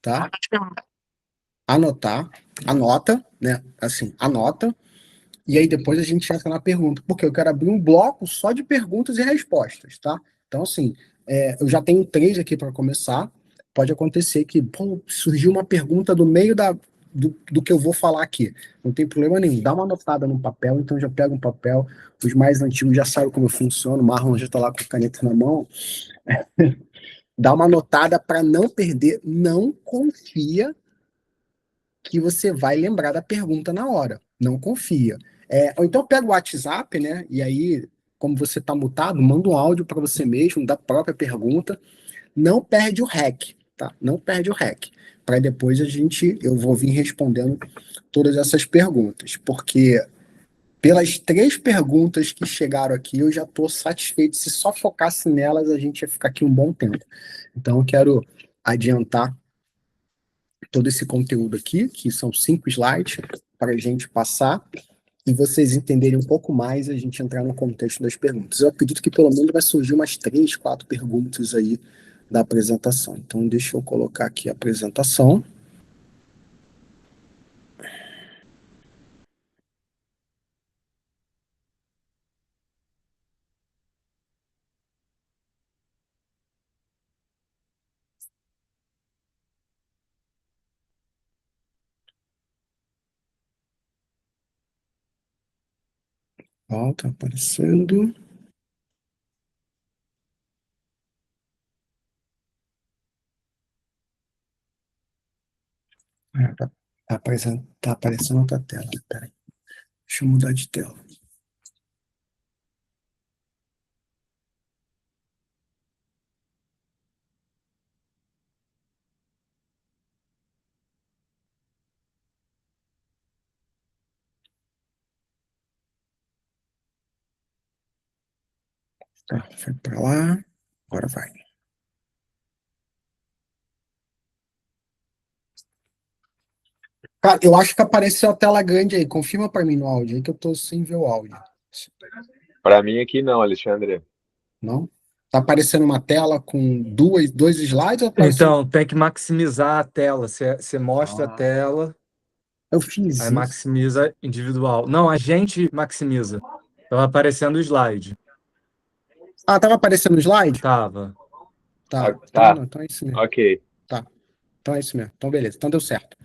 tá? Anota, né? Assim, anota, e aí depois a gente entra na pergunta, porque eu quero abrir um bloco só de perguntas e respostas, tá? Então, assim, eu já tenho 3 aqui para começar. Pode acontecer que surgiu uma pergunta do meio do que eu vou falar aqui. Não tem problema nenhum. Dá uma anotada no papel, então já pega um papel. Os mais antigos já sabem como funciona, o Marlon já está lá com a caneta na mão. Dá uma anotada para não perder. Não confia que você vai lembrar da pergunta na hora. Não confia. Ou então pega o WhatsApp, né? E aí, como você está mutado, manda um áudio para você mesmo da própria pergunta. Não perde o REC, tá? Não perde o REC. Para depois eu vou vir respondendo todas essas perguntas, porque pelas 3 perguntas que chegaram aqui, eu já estou satisfeito. Se só focasse nelas, a gente ia ficar aqui um bom tempo. Então, eu quero adiantar todo esse conteúdo aqui, que são 5 slides, para a gente passar e vocês entenderem um pouco mais, a gente entrar no contexto das perguntas. Eu acredito que pelo menos vai surgir umas 3, 4 perguntas aí da apresentação. Então, deixa eu colocar aqui a apresentação. Ó, tá aparecendo. Tá aparecendo outra tela. Peraí. Deixa eu mudar de tela. Tá, foi pra lá. Agora vai. Cara, eu acho que apareceu a tela grande aí. Confirma para mim no áudio aí que eu tô sem ver o áudio. Para mim aqui não, Alexandre. Não? Tá aparecendo uma tela com dois slides ou Então, tem que maximizar a tela. Você mostra a tela, eu fiz aí isso. maximiza individual. Não, a gente maximiza. Estava aparecendo o slide. Ah, tava aparecendo o slide? Tava. Tá. Tá. Então é isso mesmo. Ok. Tá. Então é isso mesmo. Então beleza. Então deu certo.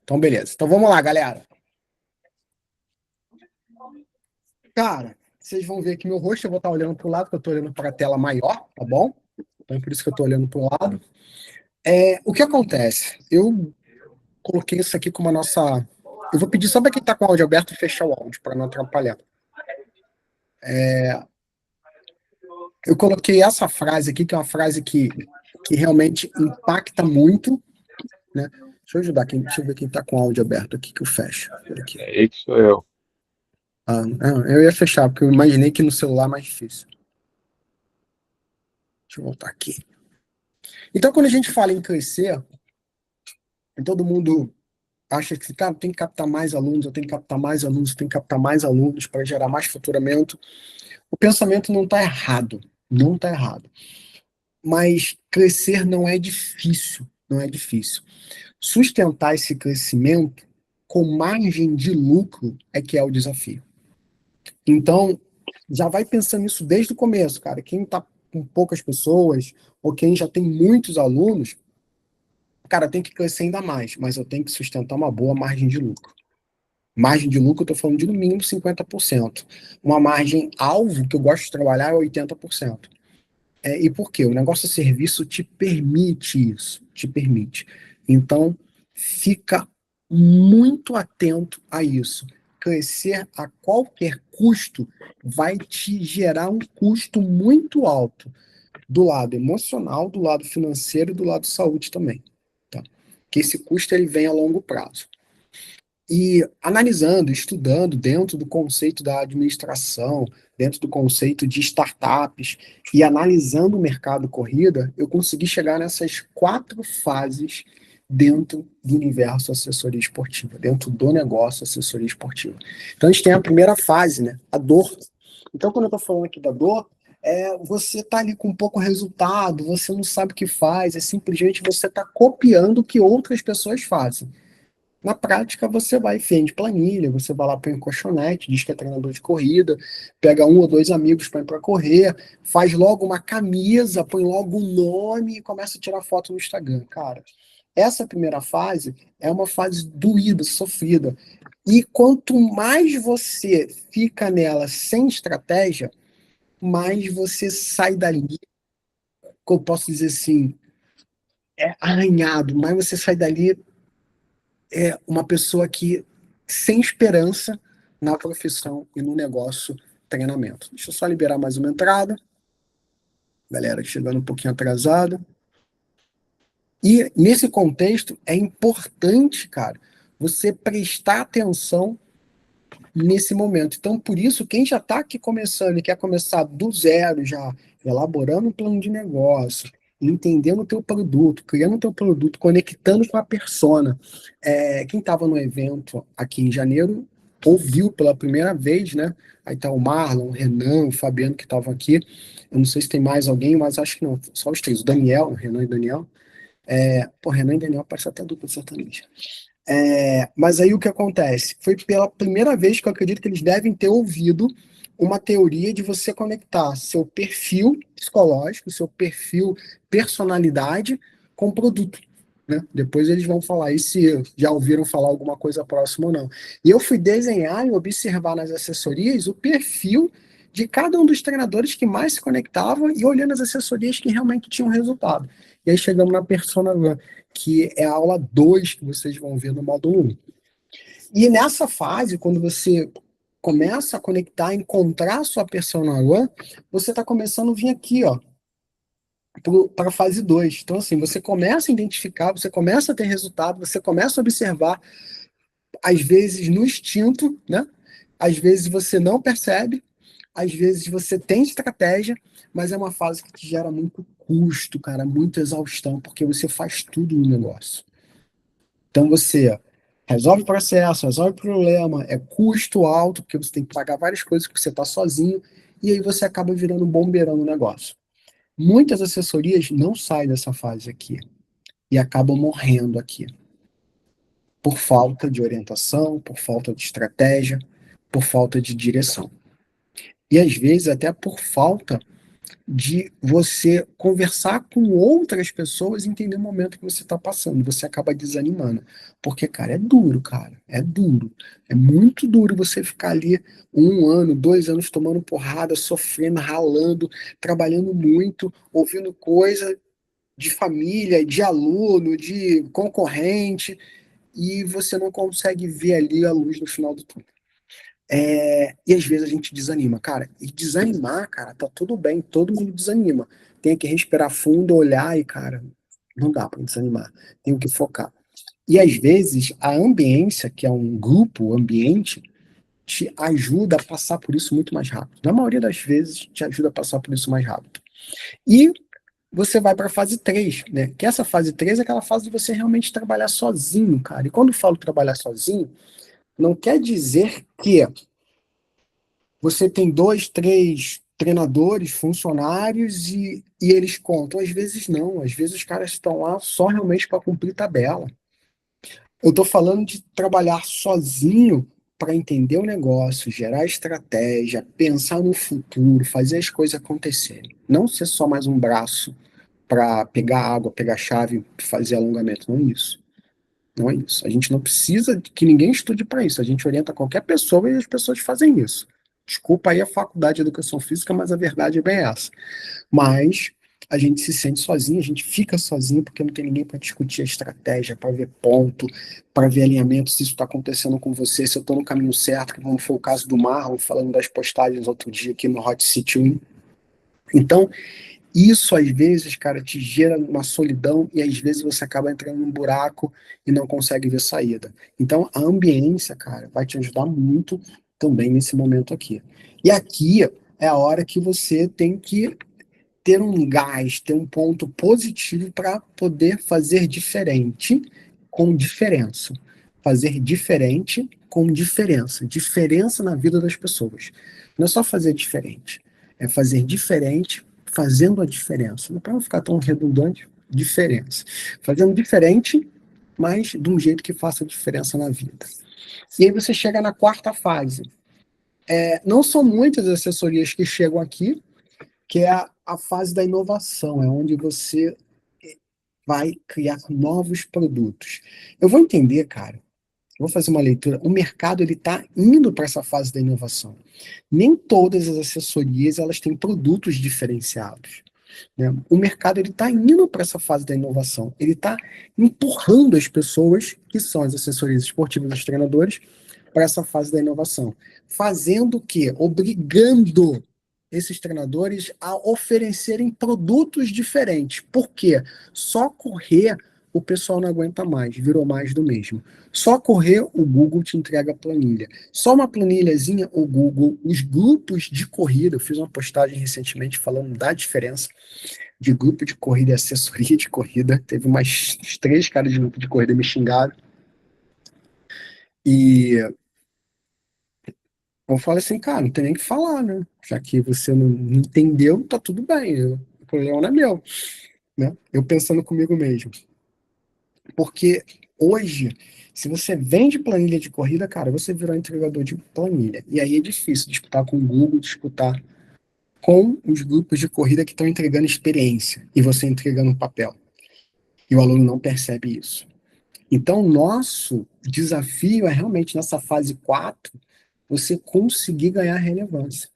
Então beleza. Então vamos lá, galera. Cara, vocês vão ver que meu rosto, eu vou estar olhando para o lado, porque eu estou olhando para a tela maior, tá bom? Então por isso que eu estou olhando para o lado. O que acontece? Eu coloquei isso aqui como a nossa... Eu vou pedir só para quem está com o áudio aberto fechar o áudio, para não atrapalhar. Eu coloquei essa frase aqui, que é uma frase que realmente impacta muito, né? Deixa eu ver quem está com o áudio aberto aqui, que eu fecho. Aqui. Esse sou eu. Não, eu ia fechar, porque eu imaginei que no celular é mais difícil. Deixa eu voltar aqui. Então, quando a gente fala em crescer, todo mundo acha que, cara, tem que captar mais alunos, eu tenho que captar mais alunos, eu tenho que captar mais alunos para gerar mais faturamento. O pensamento não está errado, não está errado. Mas crescer não é difícil, não é difícil. Sustentar esse crescimento com margem de lucro é que é o desafio. Então, já vai pensando nisso desde o começo, cara. Quem está com poucas pessoas ou quem já tem muitos alunos, cara, tem que crescer ainda mais, mas eu tenho que sustentar uma boa margem de lucro. Margem de lucro, eu estou falando de no mínimo 50%. Uma margem alvo que eu gosto de trabalhar é 80%. E por quê? O negócio de serviço te permite isso, te permite. Então, fica muito atento a isso. Crescer a qualquer custo vai te gerar um custo muito alto do lado emocional, do lado financeiro e do lado de saúde também. Tá? Que esse custo ele vem a longo prazo. E analisando, estudando dentro do conceito da administração, dentro do conceito de startups, e analisando o mercado corrida, eu consegui chegar nessas 4 fases dentro do universo assessoria esportiva, dentro do negócio assessoria esportiva. Então a gente tem a primeira fase, né? A dor. Então quando eu estou falando aqui da dor, você está ali com pouco resultado, você não sabe o que faz, é simplesmente você está copiando o que outras pessoas fazem. Na prática, você vai, fez planilha, você vai lá, põe um colchonete, diz que é treinador de corrida, pega um ou dois amigos para ir para correr, faz logo uma camisa, põe logo um nome e começa a tirar foto no Instagram. Cara, essa primeira fase é uma fase doída, sofrida. E quanto mais você fica nela sem estratégia, mais você sai dali, que eu posso dizer assim, arranhado, mais você sai dali uma pessoa que sem esperança na profissão e no negócio treinamento. Deixa eu só liberar mais uma entrada. Galera chegando um pouquinho atrasada. E nesse contexto é importante, cara, você prestar atenção nesse momento. Então, por isso, quem já está aqui começando e quer começar do zero, já elaborando um plano de negócio, entendendo o teu produto, criando o teu produto, conectando com a persona. Quem estava no evento aqui em janeiro ouviu pela primeira vez, né? Aí tá o Marlon, o Renan, o Fabiano que estavam aqui. Eu não sei se tem mais alguém, mas acho que não. Só os três. O Daniel, o Renan e o Daniel. Renan e Daniel parece até dupla sertaneja. Mas aí o que acontece? Foi pela primeira vez que eu acredito que eles devem ter ouvido uma teoria de você conectar seu perfil psicológico, seu perfil personalidade com produto. Né? Depois eles vão falar aí se já ouviram falar alguma coisa próxima ou não. E eu fui desenhar e observar nas assessorias o perfil de cada um dos treinadores que mais se conectavam e olhando as assessorias que realmente tinham resultado. E aí chegamos na Persona Run, que é a aula 2 que vocês vão ver no módulo 1. E nessa fase, quando você começa a conectar, encontrar a sua Persona Run, você está começando a vir aqui, ó, para a fase 2. Então, assim, você começa a identificar, você começa a ter resultado, você começa a observar, às vezes no instinto, né? Às vezes você não percebe, às vezes você tem estratégia, mas é uma fase que te gera muito custo, cara, muita exaustão, porque você faz tudo no negócio. Então você resolve processo, resolve problema, é custo alto, porque você tem que pagar várias coisas que você está sozinho, e aí você acaba virando um bombeirão no negócio. Muitas assessorias não saem dessa fase aqui e acabam morrendo aqui por falta de orientação, por falta de estratégia, por falta de direção. E às vezes até por falta de você conversar com outras pessoas e entender o momento que você está passando. Você acaba desanimando. Porque, cara, é duro, cara. É duro. É muito duro você ficar ali 1 ano, 2 anos tomando porrada, sofrendo, ralando, trabalhando muito, ouvindo coisa de família, de aluno, de concorrente, e você não consegue ver ali a luz no final do túnel. E às vezes a gente desanima, cara. E desanimar, cara, tá tudo bem, todo mundo desanima. Tem que respirar fundo, olhar e, cara, não dá para desanimar. Tenho que focar. E às vezes a ambiência, que é um grupo ambiente, te ajuda a passar por isso muito mais rápido. Na maioria das vezes, te ajuda a passar por isso mais rápido. E você vai para a fase 3, né? Que essa fase 3 é aquela fase de você realmente trabalhar sozinho, cara. E quando eu falo trabalhar sozinho, não quer dizer que você tem 2, 3 treinadores, funcionários e eles contam. Às vezes não, às vezes os caras estão lá só realmente para cumprir tabela. Eu estou falando de trabalhar sozinho para entender o negócio, gerar estratégia, pensar no futuro, fazer as coisas acontecerem. Não ser só mais um braço para pegar água, pegar chave, fazer alongamento. Não é isso. Não é isso. A gente não precisa que ninguém estude para isso. A gente orienta qualquer pessoa e as pessoas fazem isso. Desculpa aí a faculdade de educação física, mas a verdade é bem essa. Mas a gente se sente sozinho, a gente fica sozinho porque não tem ninguém para discutir a estratégia, para ver ponto, para ver alinhamento, se isso está acontecendo com você, se eu estou no caminho certo, como foi o caso do Marlon, falando das postagens outro dia aqui no Hot City 1. Então, isso às vezes, cara, te gera uma solidão e às vezes você acaba entrando num buraco e não consegue ver saída. Então, a ambiência, cara, vai te ajudar muito também nesse momento aqui. E aqui é a hora que você tem que ter um gás, ter um ponto positivo para poder fazer diferente com diferença. Fazer diferente com diferença. Diferença na vida das pessoas. Não é só fazer diferente. É fazer diferente, fazendo a diferença. Não para não ficar tão redundante, diferença. Fazendo diferente, mas de um jeito que faça diferença na vida. E aí você chega na quarta fase. Não são muitas assessorias que chegam aqui, que é a fase da inovação, é onde você vai criar novos produtos. Eu vou entender, cara, eu vou fazer uma leitura, o mercado ele está indo para essa fase da inovação. Nem todas as assessorias elas têm produtos diferenciados, né? O mercado ele está indo para essa fase da inovação, ele está empurrando as pessoas, que são as assessorias esportivas dos treinadores, para essa fase da inovação. Fazendo o quê? Obrigando esses treinadores a oferecerem produtos diferentes. Por quê? Só correr o pessoal não aguenta mais, virou mais do mesmo. Só correr, o Google te entrega a planilha. Só uma planilhazinha, o Google, os grupos de corrida, eu fiz uma postagem recentemente falando da diferença de grupo de corrida e assessoria de corrida. Teve umas 3 caras de grupo de corrida me xingaram. E eu falo assim, cara, não tem nem o que falar, né? Já que você não entendeu, tá tudo bem. O problema não é meu, né? Eu pensando comigo mesmo. Porque hoje, se você vende planilha de corrida, cara, você virou entregador de planilha. E aí é difícil disputar com o Google, disputar com os grupos de corrida que estão entregando experiência e você entregando papel. E o aluno não percebe isso. Então, nosso desafio é realmente nessa fase 4 você conseguir ganhar relevância,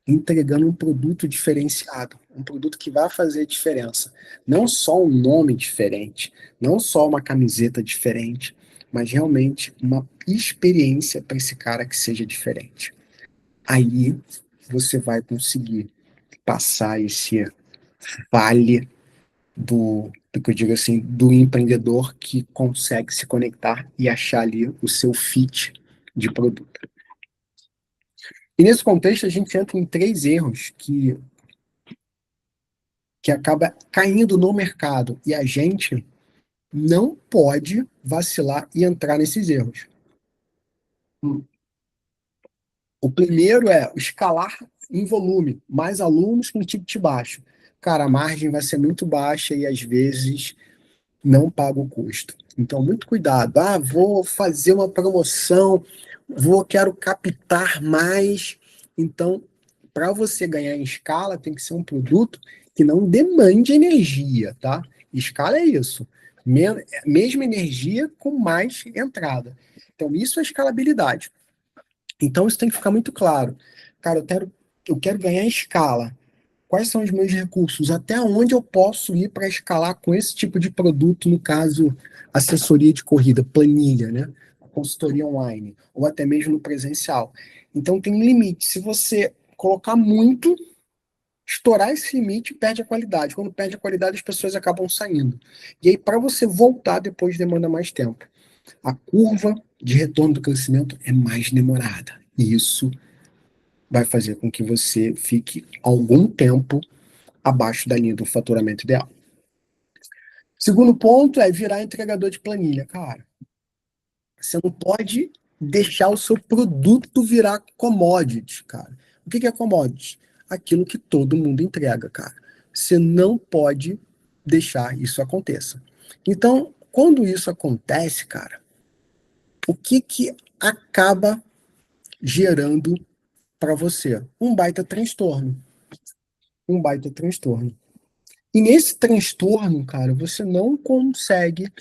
entregando um produto diferenciado, um produto que vai fazer diferença. Não só um nome diferente, não só uma camiseta diferente, mas realmente uma experiência para esse cara que seja diferente. Aí você vai conseguir passar esse vale do que eu digo assim, do empreendedor que consegue se conectar e achar ali o seu fit de produto. E nesse contexto a gente entra em 3 erros que acaba caindo no mercado e a gente não pode vacilar e entrar nesses erros. O primeiro é escalar em volume, mais alunos com ticket baixo. Cara, a margem vai ser muito baixa e às vezes não paga o custo. Então, muito cuidado. Ah, vou fazer uma promoção, quero captar mais. Então, para você ganhar em escala, tem que ser um produto que não demande energia, tá? Escala é isso. Mesma energia com mais entrada. Então, isso é escalabilidade. Então, isso tem que ficar muito claro. Cara, eu quero ganhar em escala. Quais são os meus recursos? Até onde eu posso ir para escalar com esse tipo de produto, no caso, assessoria de corrida, planilha, né? Consultoria online, ou até mesmo no presencial. Então tem um limite. Se você colocar muito, estourar esse limite, perde a qualidade. Quando perde a qualidade, as pessoas acabam saindo. E aí, para você voltar depois, demanda mais tempo. A curva de retorno do crescimento é mais demorada. E isso vai fazer com que você fique algum tempo abaixo da linha do faturamento ideal. Segundo ponto é virar entregador de planilha. Cara, você não pode deixar o seu produto virar commodity, cara. O que é commodity? Aquilo que todo mundo entrega, cara. Você não pode deixar isso aconteça. Então, quando isso acontece, cara, o que acaba gerando para você? Um baita transtorno. Um baita transtorno. E nesse transtorno, cara, você não consegue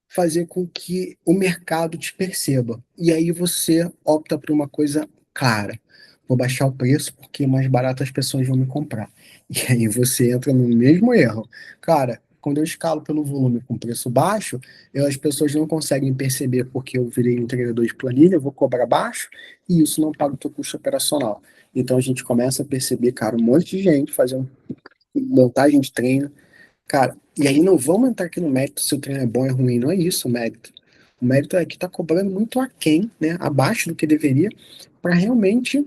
fazer com que o mercado te perceba. E aí você opta por uma coisa clara. Vou baixar o preço porque mais barato as pessoas vão me comprar. E aí você entra no mesmo erro. Cara, quando eu escalo pelo volume com preço baixo, as pessoas não conseguem perceber porque eu virei um entregador de planilha, eu vou cobrar baixo e isso não paga o teu custo operacional. Então a gente começa a perceber, cara, um monte de gente fazendo montagem de treino. Cara, e aí não vamos entrar aqui no mérito se o treino é bom ou ruim, não é isso o mérito. O mérito é que está cobrando muito aquém, né, abaixo do que deveria, para realmente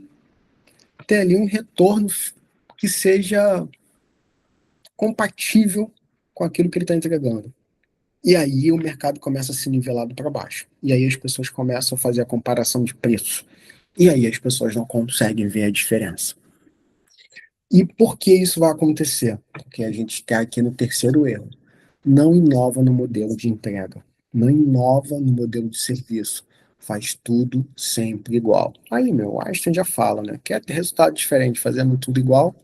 ter ali um retorno que seja compatível com aquilo que ele está entregando. E aí o mercado começa a se nivelado para baixo. E aí as pessoas começam a fazer a comparação de preço. E aí as pessoas não conseguem ver a diferença. E por que isso vai acontecer? Porque a gente está aqui no terceiro erro. Não inova no modelo de entrega. Não inova no modelo de serviço. Faz tudo sempre igual. Aí, meu, Einstein já fala, né? Quer ter resultado diferente fazendo tudo igual?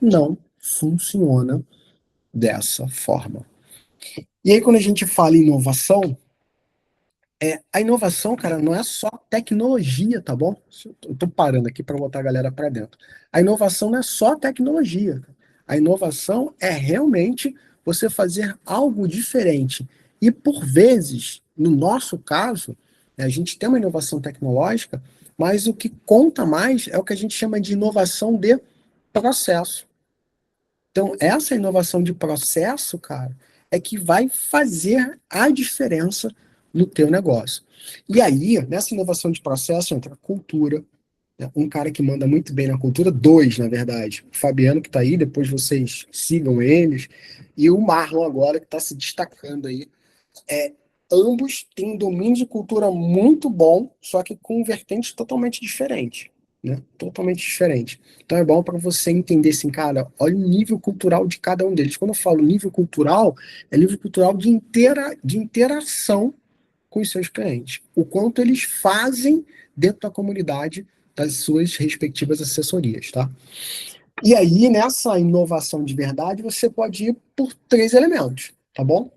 Não funciona dessa forma. E aí, quando a gente fala em inovação, a inovação, cara, não é só tecnologia, tá bom? Eu tô parando aqui para botar a galera para dentro. A inovação não é só tecnologia. A inovação é realmente você fazer algo diferente. E por vezes, no nosso caso, a gente tem uma inovação tecnológica, mas o que conta mais é o que a gente chama de inovação de processo. Então, essa inovação de processo, cara, é que vai fazer a diferença no teu negócio. E aí, nessa inovação de processo, entra a cultura, né? Um cara que manda muito bem na cultura, dois, na verdade. O Fabiano, que está aí, depois vocês sigam eles, e o Marlon agora, que está se destacando aí. É, ambos têm um domínio de cultura muito bom, só que com vertentes totalmente diferentes, né? Totalmente diferente. Então é bom para você entender assim, cara, olha o nível cultural de cada um deles. Quando eu falo nível cultural, é nível cultural de interação com os seus clientes. O quanto eles fazem dentro da comunidade das suas respectivas assessorias, tá? E aí, nessa inovação de verdade, você pode ir por três elementos, tá bom?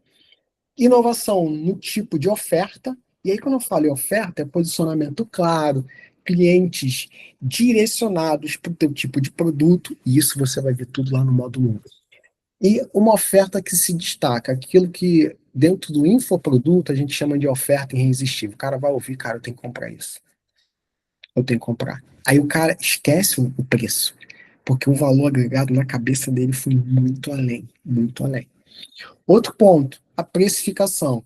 Inovação no tipo de oferta, e aí quando eu falo em oferta, é posicionamento claro, clientes direcionados para o teu tipo de produto, e isso você vai ver tudo lá no módulo 1. E uma oferta que se destaca, aquilo que dentro do infoproduto a gente chama de oferta irresistível. O cara vai ouvir, cara, eu tenho que comprar isso. Eu tenho que comprar. Aí o cara esquece o preço, porque o valor agregado na cabeça dele foi muito além, muito além. Outro ponto, a precificação.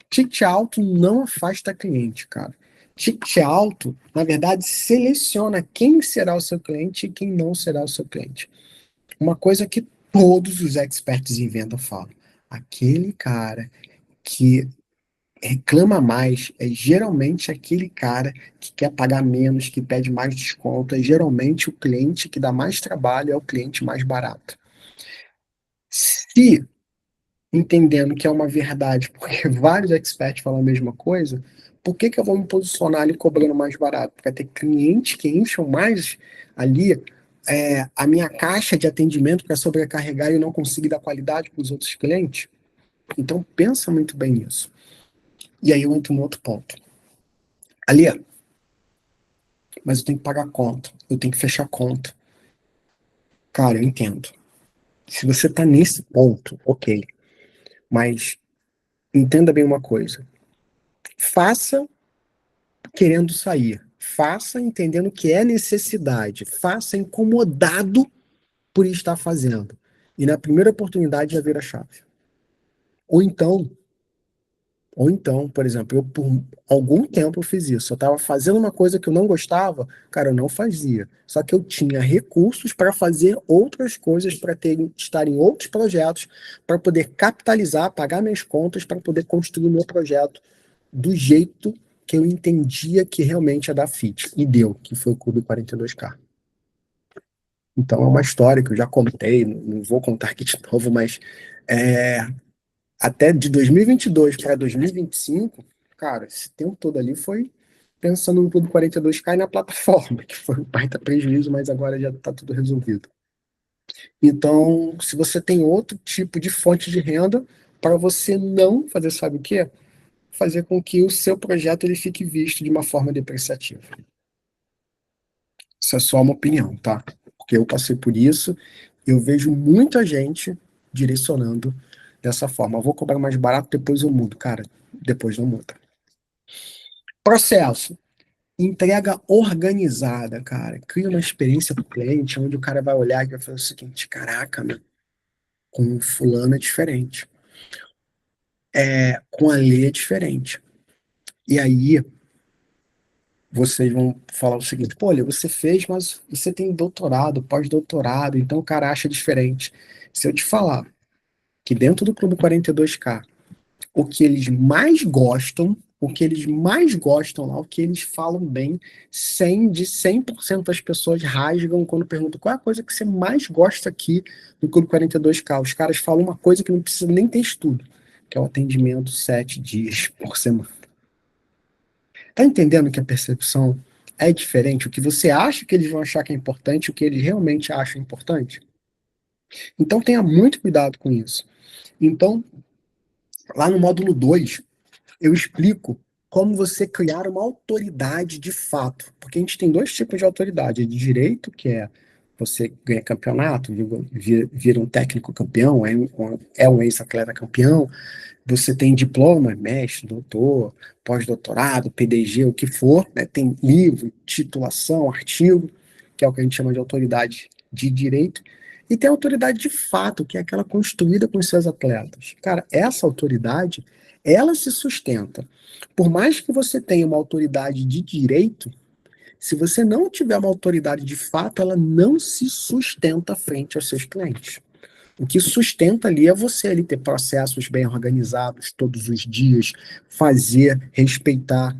Ticket alto não afasta cliente, cara. Ticket alto, na verdade, seleciona quem será o seu cliente e quem não será o seu cliente. Uma coisa que todos os experts em venda falam. Aquele cara que reclama mais é geralmente aquele cara que quer pagar menos, que pede mais desconto. É geralmente o cliente que dá mais trabalho, é o cliente mais barato. Se entendendo que é uma verdade, porque vários experts falam a mesma coisa, por que que eu vou me posicionar ali cobrando mais barato? Porque vai ter clientes que encham mais ali a minha caixa de atendimento para sobrecarregar e eu não conseguir dar qualidade para os outros clientes? Então pensa muito bem nisso. E aí eu entro no outro ponto. Ali, mas eu tenho que pagar conta, eu tenho que fechar conta. Cara, eu entendo. Se você está nesse ponto, ok. Mas entenda bem uma coisa. Faça querendo sair. Faça entendendo que é necessidade. Faça incomodado por estar fazendo. E na primeira oportunidade já vira a chave. Ou então, por exemplo, eu por algum tempo eu fiz isso. Eu estava fazendo uma coisa que eu não gostava, cara, eu não fazia. Só que eu tinha recursos para fazer outras coisas, para estar em outros projetos, para poder capitalizar, pagar minhas contas, para poder construir o meu projeto do jeito que eu entendia que realmente ia dar fit. E deu, que foi o Clube 42K. Então é uma história que eu já contei, não vou contar aqui de novo, mas é, até de 2022 para 2025, cara, esse tempo todo ali foi pensando no Clube 42K e na plataforma, que foi um baita prejuízo, mas agora já está tudo resolvido. Então, se você tem outro tipo de fonte de renda, para você não fazer, sabe o quê? Fazer com que o seu projeto ele fique visto de uma forma depreciativa. Isso é só uma opinião, tá? Porque eu passei por isso, eu vejo muita gente direcionando dessa forma. Eu vou cobrar mais barato, depois eu mudo. Cara, depois não muda. Processo. Entrega organizada, cara. Cria uma experiência para o cliente, onde o cara vai olhar e vai falar o seguinte: caraca, meu, com o fulano é diferente. Com a Lê é diferente. E aí, vocês vão falar o seguinte: pô, Lê, você fez, mas você tem doutorado, pós-doutorado, então o cara acha diferente. Se eu te falar que dentro do Clube 42K, o que eles mais gostam o que eles mais gostam lá, o que eles falam bem, 100% das pessoas rasgam quando perguntam qual é a coisa que você mais gosta aqui no Clube 42K. Os caras falam uma coisa que não precisa nem ter estudo, que é o atendimento 7 dias por semana. Tá entendendo que a percepção é diferente? O que você acha que eles vão achar que é importante, o que eles realmente acham importante? Então tenha muito cuidado com isso. Então, lá no módulo 2 eu explico como você criar uma autoridade de fato. Porque a gente tem dois tipos de autoridade. A de direito, que é você ganha campeonato, vira um técnico campeão, é um ex-atleta campeão. Você tem diploma, mestre, doutor, pós-doutorado, PDG, o que for, né? Tem livro, titulação, artigo, que é o que a gente chama de autoridade de direito. E tem a autoridade de fato, que é aquela construída com os seus atletas. Cara, essa autoridade, ela se sustenta. Por mais que você tenha uma autoridade de direito, se você não tiver uma autoridade de fato, ela não se sustenta frente aos seus clientes. O que sustenta ali é você ali ter processos bem organizados todos os dias, fazer, respeitar.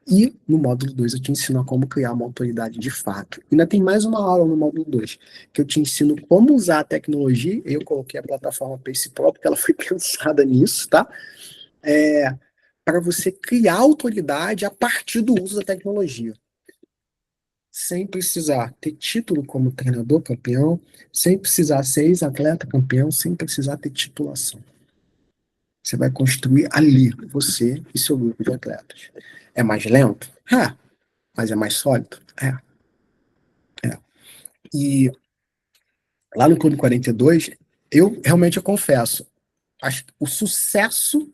E no módulo 2 eu te ensino a como criar uma autoridade de fato. Ainda tem mais uma aula no módulo 2 que eu te ensino como usar a tecnologia. Eu coloquei a plataforma Pace Pro, porque ela foi pensada nisso, tá? Para você criar autoridade a partir do uso da tecnologia. Sem precisar ter título como treinador campeão, sem precisar ser ex-atleta campeão, sem precisar ter titulação. Você vai construir ali, você e seu grupo de atletas. É mais lento? É. Mas é mais sólido? É. E lá no Clube 42, eu confesso, o sucesso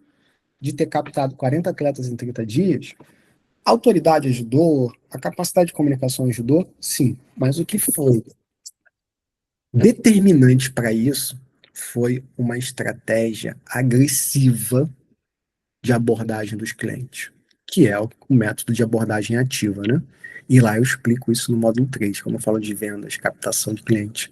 de ter captado 40 atletas em 30 dias, a autoridade ajudou, a capacidade de comunicação ajudou, sim. Mas o que foi determinante para isso foi uma estratégia agressiva de abordagem dos clientes, que é o método de abordagem ativa, né? E lá eu explico isso no módulo 3, como eu falo de vendas, captação de clientes.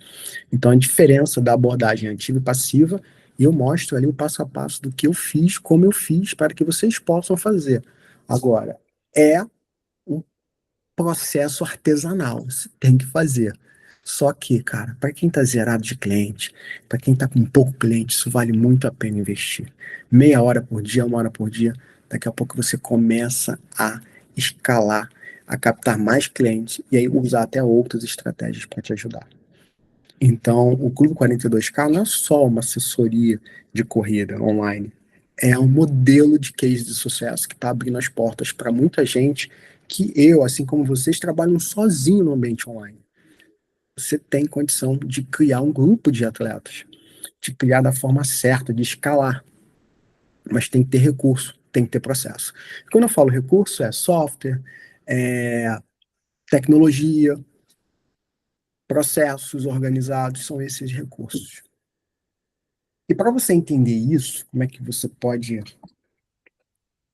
Então, a diferença da abordagem ativa e passiva, e eu mostro ali o passo a passo do que eu fiz, como eu fiz, para que vocês possam fazer. Agora, é um processo artesanal, você tem que fazer. Só que, cara, para quem está zerado de cliente, para quem está com pouco cliente, isso vale muito a pena investir. Meia hora por dia, uma hora por dia, daqui a pouco você começa a escalar, a captar mais clientes e aí usar até outras estratégias para te ajudar. Então, o Clube 42K não é só uma assessoria de corrida online, é um modelo de case de sucesso que está abrindo as portas para muita gente que eu, assim como vocês, trabalham sozinho no ambiente online. Você tem condição de criar um grupo de atletas, de criar da forma certa, de escalar, mas tem que ter recurso, tem que ter processo. Quando eu falo recurso, é software, é tecnologia, processos organizados, são esses recursos. E para você entender isso, como é que você pode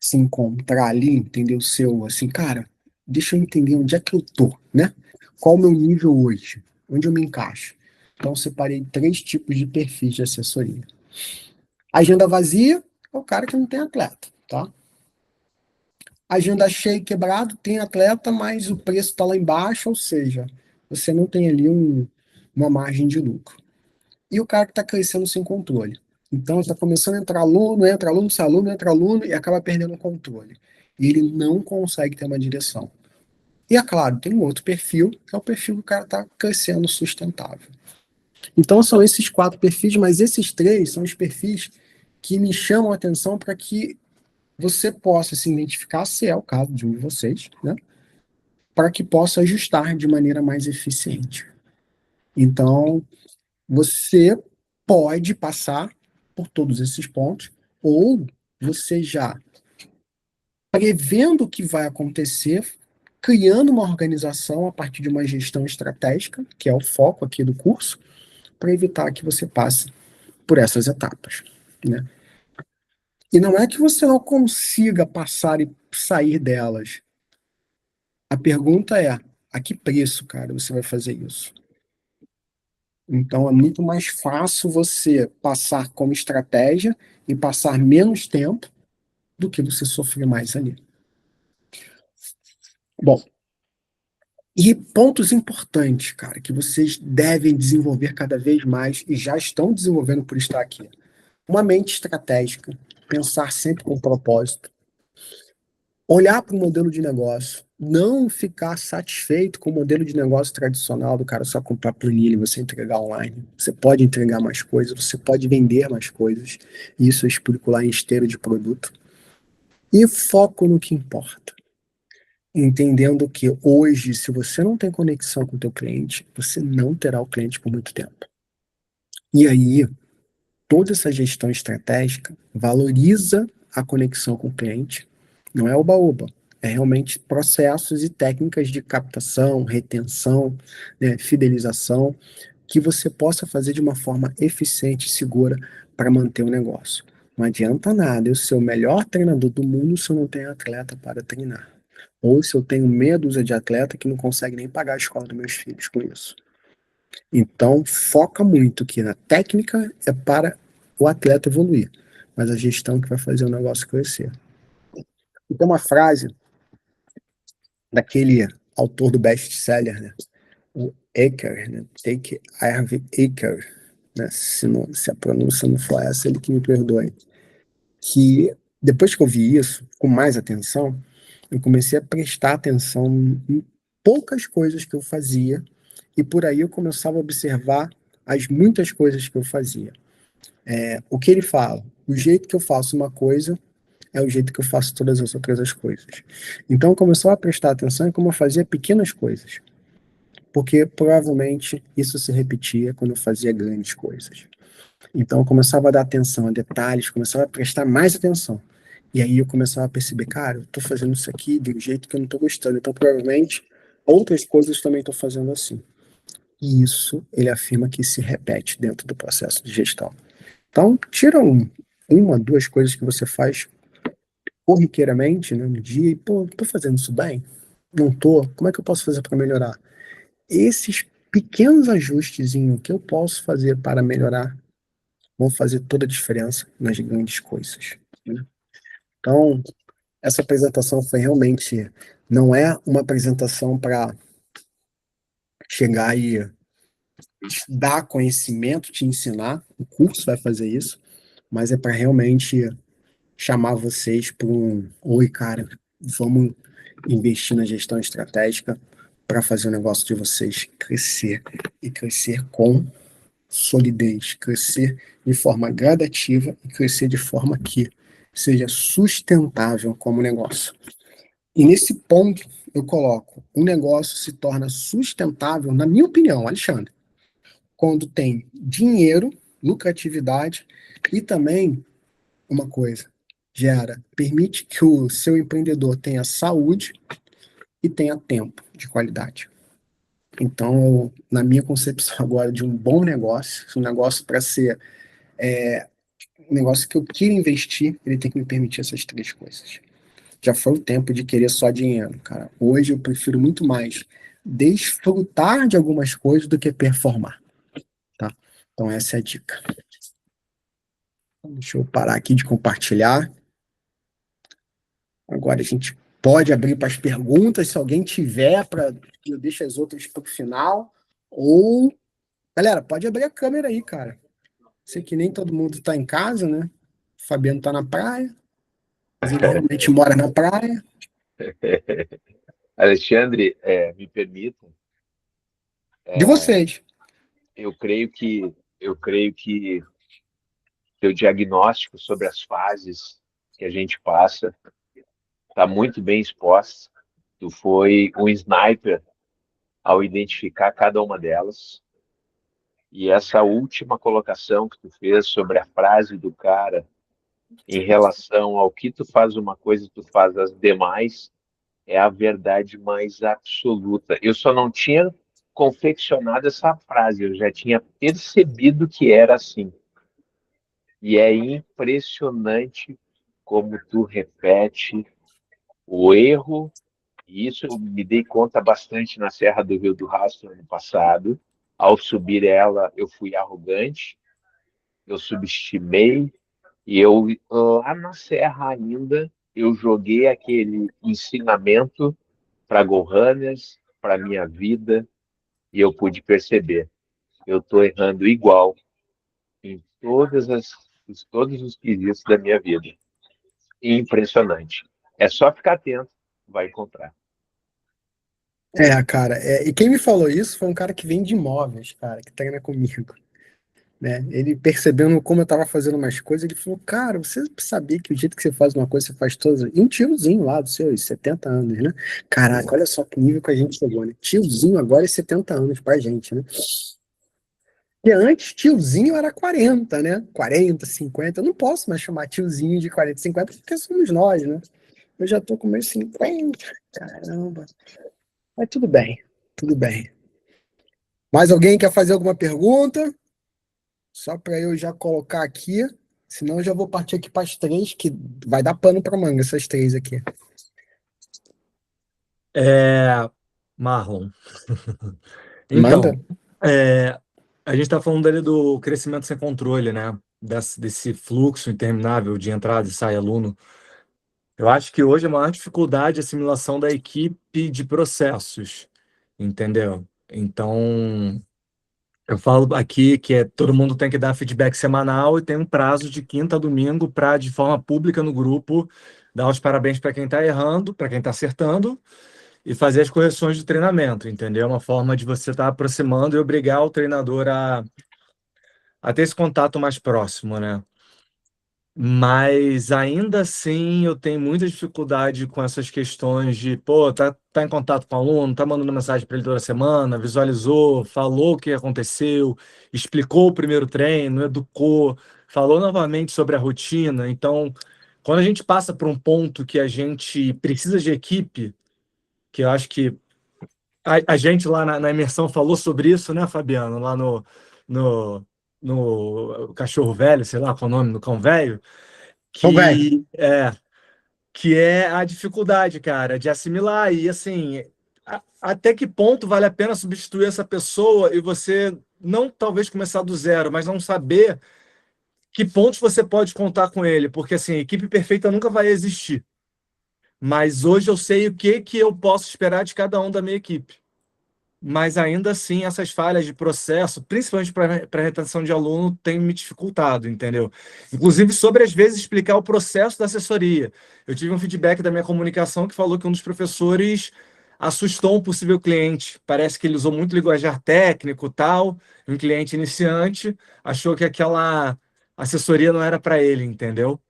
se encontrar ali, entender o seu, assim, cara, deixa eu entender onde é que eu tô, né? Qual o meu nível hoje? Onde eu me encaixo? Então, eu separei 3 tipos de perfis de assessoria. Agenda vazia é o cara que não tem atleta, tá? Agenda cheia e quebrado, tem atleta, mas o preço está lá embaixo, ou seja, você não tem ali uma margem de lucro. E o cara que está crescendo sem controle. Então, está começando a entrar aluno, sai aluno, entra aluno e acaba perdendo o controle. E ele não consegue ter uma direção. E é claro, tem um outro perfil, que é o perfil que o cara está crescendo sustentável. Então, são esses 4 perfis, mas esses 3 são os perfis que me chamam a atenção para que você possa se identificar, se é o caso de um de vocês, né? Para que possa ajustar de maneira mais eficiente. Então, você pode passar por todos esses pontos, ou você já prevendo o que vai acontecer, criando uma organização a partir de uma gestão estratégica, que é o foco aqui do curso, para evitar que você passe por essas etapas, né? E não é que você não consiga passar e sair delas. A pergunta é, a que preço, cara, você vai fazer isso? Então, é muito mais fácil você passar como estratégia e passar menos tempo do que você sofrer mais ali. Bom, e pontos importantes, cara, que vocês devem desenvolver cada vez mais e já estão desenvolvendo por estar aqui. Uma mente estratégica, pensar sempre com propósito, olhar para o modelo de negócio, não ficar satisfeito com o modelo de negócio tradicional do cara só comprar planilha e você entregar online. Você pode entregar mais coisas, você pode vender mais coisas. Isso eu explico lá em esteira de produto. E foco no que importa. Entendendo que hoje, se você não tem conexão com o teu cliente, você não terá o cliente por muito tempo. E aí, toda essa gestão estratégica valoriza a conexão com o cliente, não é oba-oba, é realmente processos e técnicas de captação, retenção, né, fidelização, que você possa fazer de uma forma eficiente e segura para manter o negócio. Não adianta nada eu ser o melhor treinador do mundo se eu não tenho atleta para treinar. Ou se eu tenho meia dúzia de atleta que não consegue nem pagar a escola dos meus filhos com isso. Então, foca muito que na técnica é para o atleta evoluir, mas a gestão que vai fazer o negócio crescer. E tem uma frase daquele autor do best-seller, né? O Aker, né? Take Harvey Aker, né? Se a pronúncia não for essa, ele que me perdoe. Que depois que eu vi isso, com mais atenção, eu comecei a prestar atenção em poucas coisas que eu fazia e por aí eu começava a observar as muitas coisas que eu fazia. O que ele fala? O jeito que eu faço uma coisa é o jeito que eu faço todas as outras coisas. Então, começou a prestar atenção em como eu fazia pequenas coisas, porque provavelmente isso se repetia quando eu fazia grandes coisas. Então, eu começava a dar atenção a detalhes, começava a prestar mais atenção. E aí eu começava a perceber, cara, eu tô fazendo isso aqui de um jeito que eu não tô gostando. Então, provavelmente, outras coisas também estou fazendo assim. E isso, ele afirma que se repete dentro do processo de gestão. Então, tira uma, duas coisas que você faz corriqueiramente, né, no dia, e, pô, tô fazendo isso bem? Não tô? Como é que eu posso fazer para melhorar? Esses pequenos ajustes que eu posso fazer para melhorar vão fazer toda a diferença nas grandes coisas, né? Então, essa apresentação foi realmente, não é uma apresentação para chegar e te dar conhecimento, te ensinar, o curso vai fazer isso, mas é para realmente chamar vocês para oi, cara, vamos investir na gestão estratégica para fazer o negócio de vocês crescer e crescer com solidez, crescer de forma gradativa e crescer de forma que seja sustentável como negócio. E nesse ponto eu coloco, um negócio se torna sustentável, na minha opinião, Alexandre, quando tem dinheiro, lucratividade e também uma coisa, permite que o seu empreendedor tenha saúde e tenha tempo de qualidade. Então, na minha concepção agora de um bom negócio, um negócio para ser um negócio que eu queira investir, ele tem que me permitir essas três coisas. Já foi o tempo de querer só dinheiro, cara. Hoje eu prefiro muito mais desfrutar de algumas coisas do que performar, tá? Então essa é a dica. Deixa eu parar aqui de compartilhar. Agora a gente pode abrir para as perguntas, se alguém tiver, para eu deixo as outras para o final. Ou, galera, pode abrir a câmera aí, cara. Sei que nem todo mundo está em casa, né? O Fabiano está na praia, mas ele realmente mora na praia. Alexandre, me permita, De vocês. eu creio que teu diagnóstico sobre as fases que a gente passa está muito bem exposto. Tu foi um sniper ao identificar cada uma delas. E essa última colocação que tu fez sobre a frase do cara em relação ao que tu faz uma coisa, tu faz as demais, é a verdade mais absoluta. Eu só não tinha confeccionado essa frase, eu já tinha percebido que era assim. E é impressionante como tu repete o erro, e isso eu me dei conta bastante na Serra do Rio do Rastro ano passado. Ao subir ela, eu fui arrogante, eu subestimei, e eu, lá na Serra ainda, eu joguei aquele ensinamento para Go Runners, para minha vida, e eu pude perceber, eu estou errando igual em todos os quesitos da minha vida. Impressionante. É só ficar atento, vai encontrar. Cara, e quem me falou isso foi um cara que vende imóveis, cara, que treina comigo, né? Ele percebendo como eu tava fazendo umas coisas, ele falou, cara, você sabia que o jeito que você faz uma coisa, você faz todas. E um tiozinho lá dos seus 70 anos, né? Caraca, olha só que nível que a gente chegou, né? Tiozinho agora é 70 anos pra gente, né? E antes, tiozinho era 40, né? 40, 50. Eu não posso mais chamar tiozinho de 40, 50, porque somos nós, né? Eu já tô com meus 50. Caramba. Mas tudo bem, tudo bem. Mais alguém quer fazer alguma pergunta? Só para eu já colocar aqui. Senão eu já vou partir aqui para as três, que vai dar pano para manga essas três aqui. Marlon. Manda. Então, a gente está falando ali do crescimento sem controle, né? Desse fluxo interminável de entrada e sai aluno. Eu acho que hoje a maior dificuldade é a assimilação da equipe de processos, entendeu? Então, eu falo aqui que todo mundo tem que dar feedback semanal e tem um prazo de quinta a domingo para, de forma pública no grupo, dar os parabéns para quem está errando, para quem está acertando e fazer as correções de treinamento, entendeu? É uma forma de você estar aproximando e obrigar o treinador a ter esse contato mais próximo, né? Mas ainda assim eu tenho muita dificuldade com essas questões de, pô, tá em contato com o aluno, tá mandando mensagem para ele toda semana, visualizou, falou o que aconteceu, explicou o primeiro treino, educou, falou novamente sobre a rotina. Então, quando a gente passa por um ponto que a gente precisa de equipe, que eu acho que a gente lá na imersão falou sobre isso, né, Fabiano? Lá no, no Cachorro Velho, sei lá qual é o nome, no Cão Velho, Então, velho, que é a dificuldade, cara, de assimilar. E assim, até que ponto vale a pena substituir essa pessoa e você não talvez começar do zero, mas não saber que pontos você pode contar com ele, porque assim, equipe perfeita nunca vai existir. Mas hoje eu sei o que eu posso esperar de cada um da minha equipe. Mas ainda assim, essas falhas de processo, principalmente para retenção de aluno, tem me dificultado, entendeu? Inclusive, sobre às vezes explicar o processo da assessoria. Eu tive um feedback da minha comunicação que falou que um dos professores assustou um possível cliente. Parece que ele usou muito linguajar técnico, tal, um cliente iniciante, achou que aquela assessoria não era para ele, entendeu?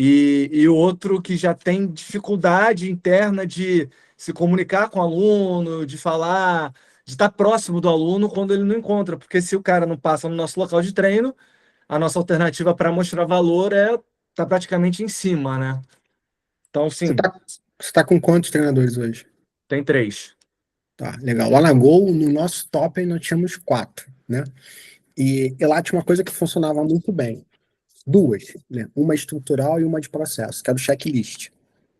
E o outro que já tem dificuldade interna de se comunicar com o aluno, de falar, de estar próximo do aluno quando ele não encontra, porque se o cara não passa no nosso local de treino, a nossa alternativa para mostrar valor é estar praticamente em cima, né? Então, você sim, tá, você tá com quantos treinadores hoje? tem três. Tá, legal. Lá na Gol, no nosso top, nós tínhamos 4, né? E lá tinha uma coisa que funcionava muito bem. Duas, né? Uma estrutural e uma de processo, que era o checklist.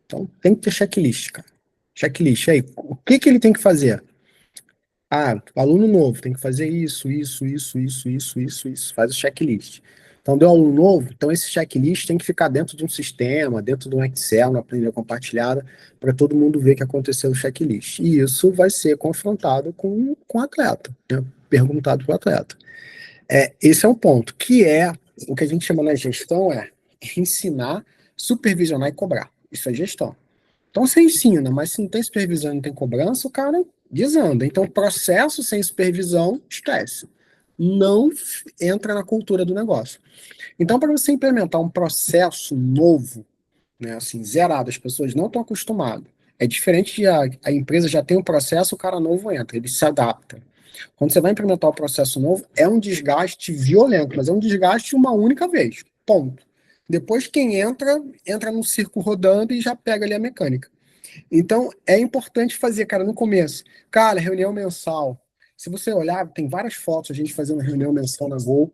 Então, tem que ter checklist, cara. Checklist. Aí, o que que ele tem que fazer? Ah, aluno novo, tem que fazer isso. Faz o checklist. Então, deu aluno novo, então esse checklist tem que ficar dentro de um sistema, dentro de um Excel, uma planilha compartilhada, para todo mundo ver que aconteceu o checklist. E isso vai ser confrontado com o atleta, né? Perguntado para o atleta. Esse é um ponto, que é o que a gente chama na gestão, ensinar, supervisionar e cobrar. Isso é gestão. Então você ensina, mas se não tem supervisão e não tem cobrança, o cara desanda. Então, processo sem supervisão, esquece. Não entra na cultura do negócio. Então, para você implementar um processo novo, né, assim, zerado, as pessoas não estão acostumadas. É diferente de a empresa já tem um processo, o cara novo entra, ele se adapta. Quando você vai implementar um processo novo, é um desgaste violento, mas é um desgaste uma única vez. Ponto. Depois, quem entra, entra no circo rodando e já pega ali a mecânica. Então, é importante fazer, cara, no começo. Cara, reunião mensal. Se você olhar, tem várias fotos a gente fazendo reunião mensal na Gol.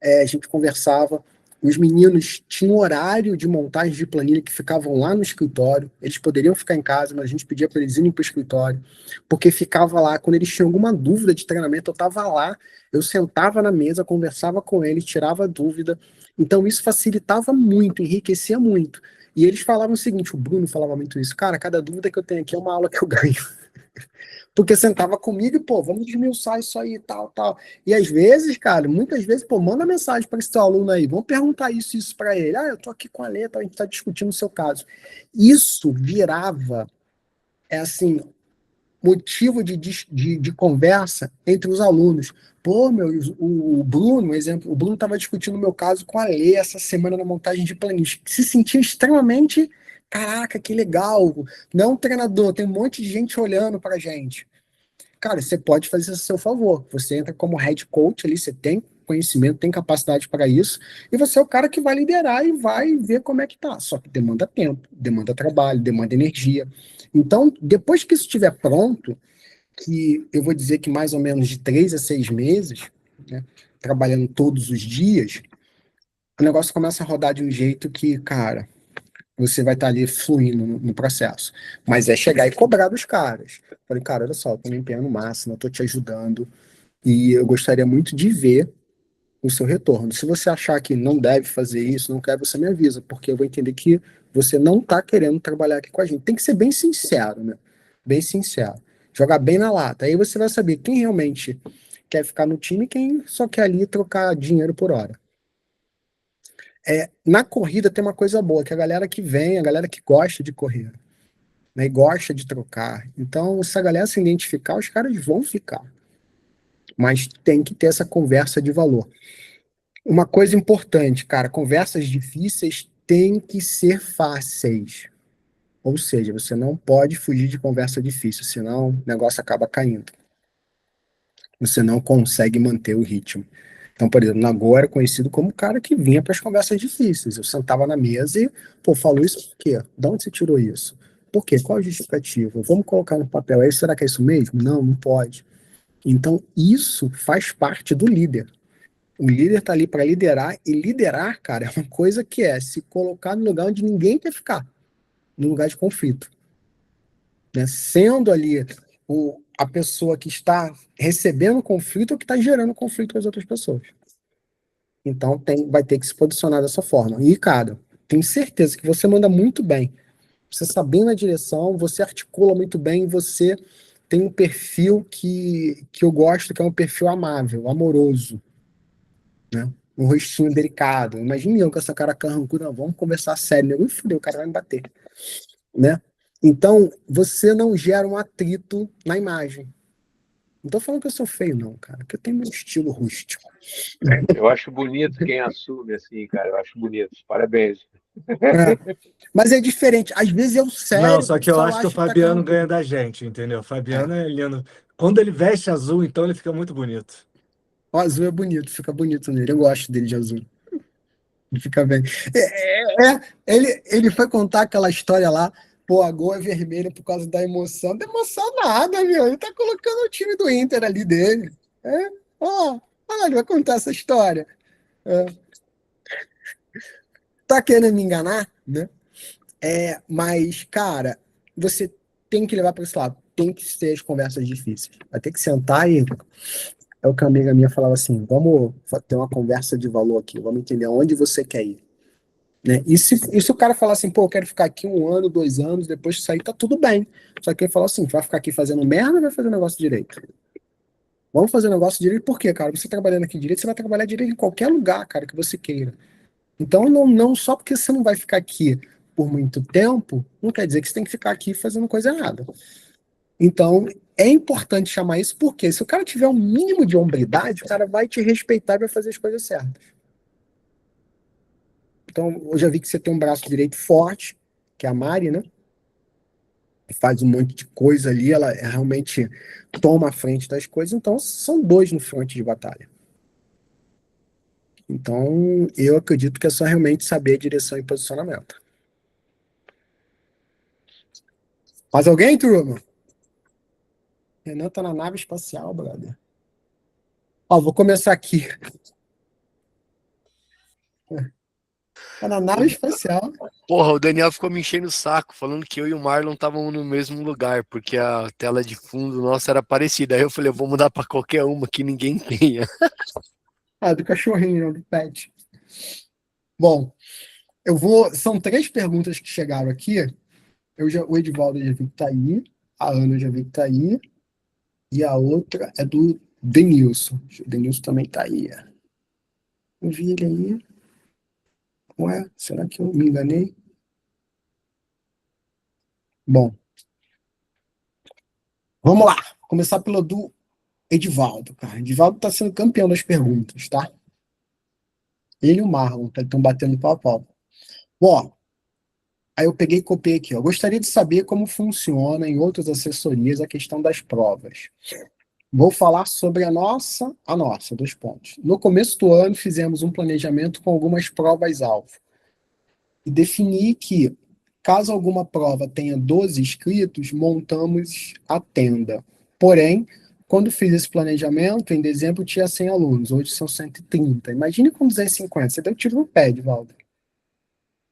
A gente conversava. Os meninos tinham horário de montagem de planilha que ficavam lá no escritório. Eles poderiam ficar em casa, mas a gente pedia para eles irem para o escritório, porque ficava lá. Quando eles tinham alguma dúvida de treinamento, eu estava lá, eu sentava na mesa, conversava com eles, tirava a dúvida. Então isso facilitava muito, enriquecia muito. E eles falavam o seguinte, o Bruno falava muito isso, cara, cada dúvida que eu tenho aqui é uma aula que eu ganho. Porque sentava comigo e, pô, vamos desmiuçar isso aí, tal, tal. E às vezes, cara, muitas vezes, pô, manda mensagem para esse teu aluno aí, vamos perguntar isso para ele. Ah, eu tô aqui com a letra, a gente tá discutindo o seu caso. Isso virava, assim, motivo de conversa entre os alunos. Pô, meu, o Bruno, exemplo, o Bruno estava discutindo o meu caso com a Lê essa semana na montagem de planilhas. Se sentia extremamente, caraca, que legal. Não, treinador, tem um monte de gente olhando para gente. Cara, você pode fazer isso a seu favor. Você entra como head coach ali, você tem conhecimento, tem capacidade para isso, e você é o cara que vai liderar e vai ver como é que tá. Só que demanda tempo, demanda trabalho, demanda energia. Então, depois que isso estiver pronto, que eu vou dizer que mais ou menos de 3 a 6 meses, né, trabalhando todos os dias, o negócio começa a rodar de um jeito que, cara, você vai estar ali fluindo no processo. Mas é chegar e cobrar dos caras. Falei, cara, olha só, eu tô me empenhando no máximo, eu tô te ajudando, e eu gostaria muito de ver o seu retorno. Se você achar que não deve fazer isso, não quer, você me avisa, porque eu vou entender que você não está querendo trabalhar aqui com a gente. Tem que ser bem sincero, né? Bem sincero. Jogar bem na lata. Aí você vai saber quem realmente quer ficar no time e quem só quer ali trocar dinheiro por hora. Na corrida tem uma coisa boa, que a galera que vem, a galera que gosta de correr, né, e gosta de trocar. Então, se a galera se identificar, os caras vão ficar. Mas tem que ter essa conversa de valor. Uma coisa importante, cara, conversas difíceis têm que ser fáceis. Ou seja, você não pode fugir de conversa difícil, senão o negócio acaba caindo. Você não consegue manter o ritmo. Então, por exemplo, Nagô era conhecido como o cara que vinha para as conversas difíceis. Eu sentava na mesa e, pô, falou isso por quê? De onde você tirou isso? Por quê? Qual a justificativa? Vamos colocar no papel aí, será que é isso mesmo? Não, não pode. Então, isso faz parte do líder. O líder está ali para liderar, e liderar, cara, é uma coisa que é se colocar no lugar onde ninguém quer ficar, no lugar de conflito. Né? Sendo ali a pessoa que está recebendo conflito ou que está gerando conflito com as outras pessoas. Então vai ter que se posicionar dessa forma. E, cara, tenho certeza que você manda muito bem. Você está bem na direção, você articula muito bem, você tem um perfil que eu gosto, que é um perfil amável, amoroso. Né? Um rostinho delicado. Imagina eu com essa cara carrancuda, vamos conversar sério. Ui, fudeu, o cara vai me bater. Né? Então, você não gera um atrito na imagem. Não tô falando que eu sou feio, não, cara, porque eu tenho meu estilo rústico. Eu acho bonito quem assume assim, cara. Eu acho bonito. Parabéns. É. Mas é diferente. Às vezes é o Não, sério, só o que eu pessoal acho que o acha que tá Fabiano ganha carrancudo. da gente, entendeu? O Fabiano É. é lindo. Quando ele veste azul, então ele fica muito bonito. O azul é bonito, fica bonito nele. Eu gosto dele de azul. Ele fica bem. Ele foi contar aquela história lá. Pô, a gol é vermelha por causa da emoção. Não emoção nada, meu. Ele tá colocando o time do Inter ali dele. É? Ó, olha, vai contar essa história. É. Tá querendo me enganar, né? Mas, cara, você tem que levar para esse lado. Tem que ser as conversas difíceis. Vai ter que sentar e. É o que a amiga minha falava assim: vamos ter uma conversa de valor aqui, vamos entender aonde você quer ir. Né? E se o cara falar assim, pô, eu quero ficar aqui 1 ano, 2 anos, depois de sair, tá tudo bem. Só que ele falou assim: vai ficar aqui fazendo merda ou vai fazer o negócio direito? Vamos fazer o negócio direito, por quê, cara? Você trabalhando aqui direito, você vai trabalhar direito em qualquer lugar, cara, que você queira. Então, não só porque você não vai ficar aqui por muito tempo, não quer dizer que você tem que ficar aqui fazendo coisa errada. Então, é importante chamar isso, porque se o cara tiver um mínimo de hombridade, o cara vai te respeitar e vai fazer as coisas certas. Então, eu já vi que você tem um braço direito forte, que é a Mari, né? Faz um monte de coisa ali, ela realmente toma a frente das coisas, então são dois no fronte de batalha. Então, eu acredito que é só realmente saber a direção e posicionamento. Mais alguém, turma? Renan tá na nave espacial, brother. Ó, vou começar aqui. Tá na nave espacial. Porra, o Daniel ficou me enchendo o saco, falando que eu e o Marlon estavam no mesmo lugar, porque a tela de fundo nossa era parecida. Aí eu falei, eu vou mudar pra qualquer uma que ninguém tenha. Ah, do cachorrinho, do pet. Bom, são 3 perguntas que chegaram aqui. O Edivaldo eu já vi que tá aí, a Ana eu já vi que tá aí, e a outra é do Denilson. O Denilson também tá aí. Eu vi ele aí. Ué, será que eu me enganei? Bom, vamos lá. Vou começar pelo do Edivaldo, cara. Edivaldo tá sendo campeão das perguntas, tá? Ele e o Marlon estão batendo pau a pau. Bom, aí eu peguei e copiei aqui, ó. Gostaria de saber como funciona em outras assessorias a questão das provas. Vou falar sobre a nossa, 2 pontos. No começo do ano, fizemos um planejamento com algumas provas-alvo. E defini que, caso alguma prova tenha 12 inscritos, montamos a tenda. Porém, quando fiz esse planejamento, em dezembro tinha 100 alunos, hoje são 130. Imagine com 250, você deu tiro no pé, Edvaldo.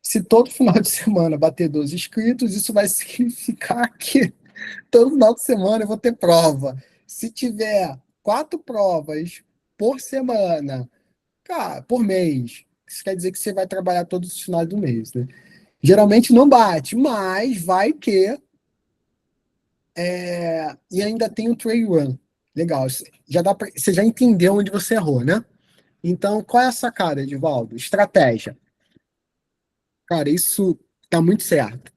Se todo final de semana bater 12 inscritos, isso vai significar que todo final de semana eu vou ter prova. Se tiver 4 provas por semana, cara, por mês, isso quer dizer que você vai trabalhar todos os finais do mês, né? Geralmente não bate, mas vai que. E ainda tem o trail run. Legal. Você já entendeu onde você errou, né? Então, qual é a sacada, Edivaldo? Estratégia. Cara, isso tá muito certo.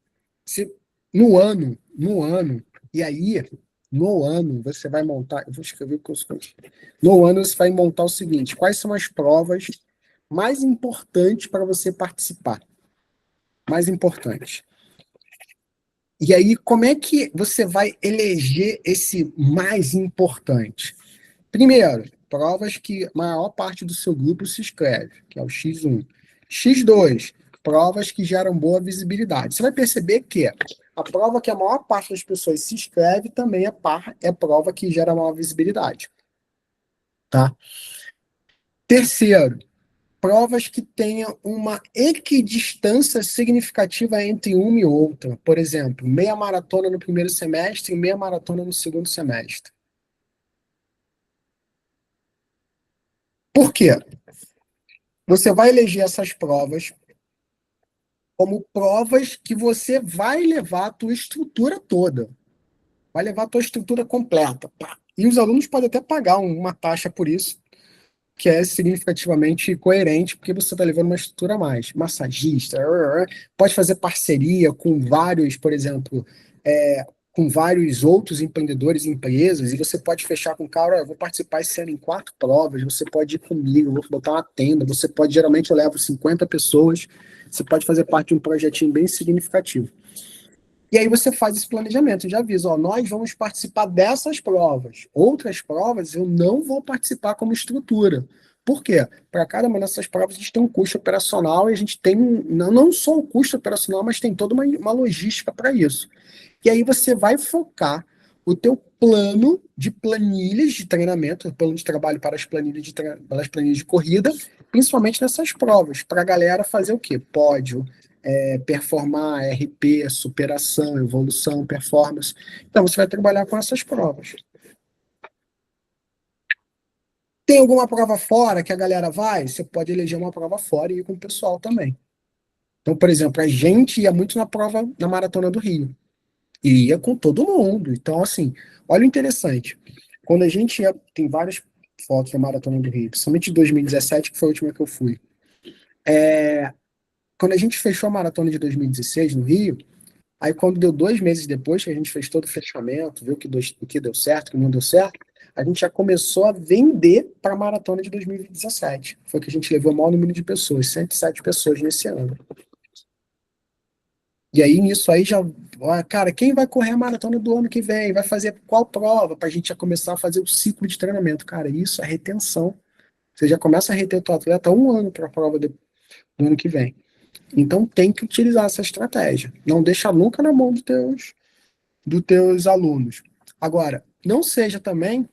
Se, e aí, no ano, você vai montar. Eu vou escrever o que eu sou. No ano, você vai montar o seguinte: quais são as provas mais importantes para você participar? Mais importantes. E aí, como é que você vai eleger esse mais importante? Primeiro, provas que a maior parte do seu grupo se inscreve, que é o X1. X2, provas que geram boa visibilidade. Você vai perceber que a prova que a maior parte das pessoas se inscreve também é prova que gera maior visibilidade. Tá? Terceiro, provas que tenham uma equidistância significativa entre uma e outra. Por exemplo, meia maratona no primeiro semestre e meia maratona no segundo semestre. Por quê? Você vai eleger essas provas como provas que você vai levar a tua estrutura toda. Vai levar a tua estrutura completa. Pá. E os alunos podem até pagar uma taxa por isso, que é significativamente coerente, porque você está levando uma estrutura a mais. Massagista, pode fazer parceria com vários, por exemplo, com vários outros empreendedores e empresas, e você pode fechar com o cara, eu vou participar esse ano em 4 provas, você pode ir comigo, eu vou botar uma tenda, você pode, geralmente eu levo 50 pessoas, você pode fazer parte de um projetinho bem significativo. E aí você faz esse planejamento, já avisa, ó, nós vamos participar dessas provas. Outras provas eu não vou participar como estrutura. Por quê? Para cada uma dessas provas a gente tem um custo operacional e a gente tem não só o custo operacional, mas tem toda uma logística para isso. E aí você vai focar o teu plano de planilhas de treinamento, o plano de trabalho para as planilhas de corrida, principalmente nessas provas, para a galera fazer o quê? Pódio, performar, RP, superação, evolução, performance. Então, você vai trabalhar com essas provas. Tem alguma prova fora que a galera vai? Você pode eleger uma prova fora e ir com o pessoal também. Então, por exemplo, a gente ia muito na prova na Maratona do Rio. E ia com todo mundo. Então, assim, olha o interessante. Quando a gente ia, tem várias fotos da Maratona do Rio, principalmente de 2017, que foi a última que eu fui. Quando a gente fechou a Maratona de 2016 no Rio, aí quando deu 2 meses depois, que a gente fez todo o fechamento, viu o que deu certo, o que não deu certo, a gente já começou a vender para a Maratona de 2017. Foi que a gente levou o maior número de pessoas, 107 pessoas nesse ano. E aí, nisso aí já, cara, quem vai correr a maratona do ano que vem? Vai fazer qual prova? Para a gente já começar a fazer o ciclo de treinamento. Cara, isso é retenção. Você já começa a reter o teu atleta 1 ano para a prova do ano que vem. Então tem que utilizar essa estratégia. Não deixa nunca na mão dos teus alunos. Agora, não seja também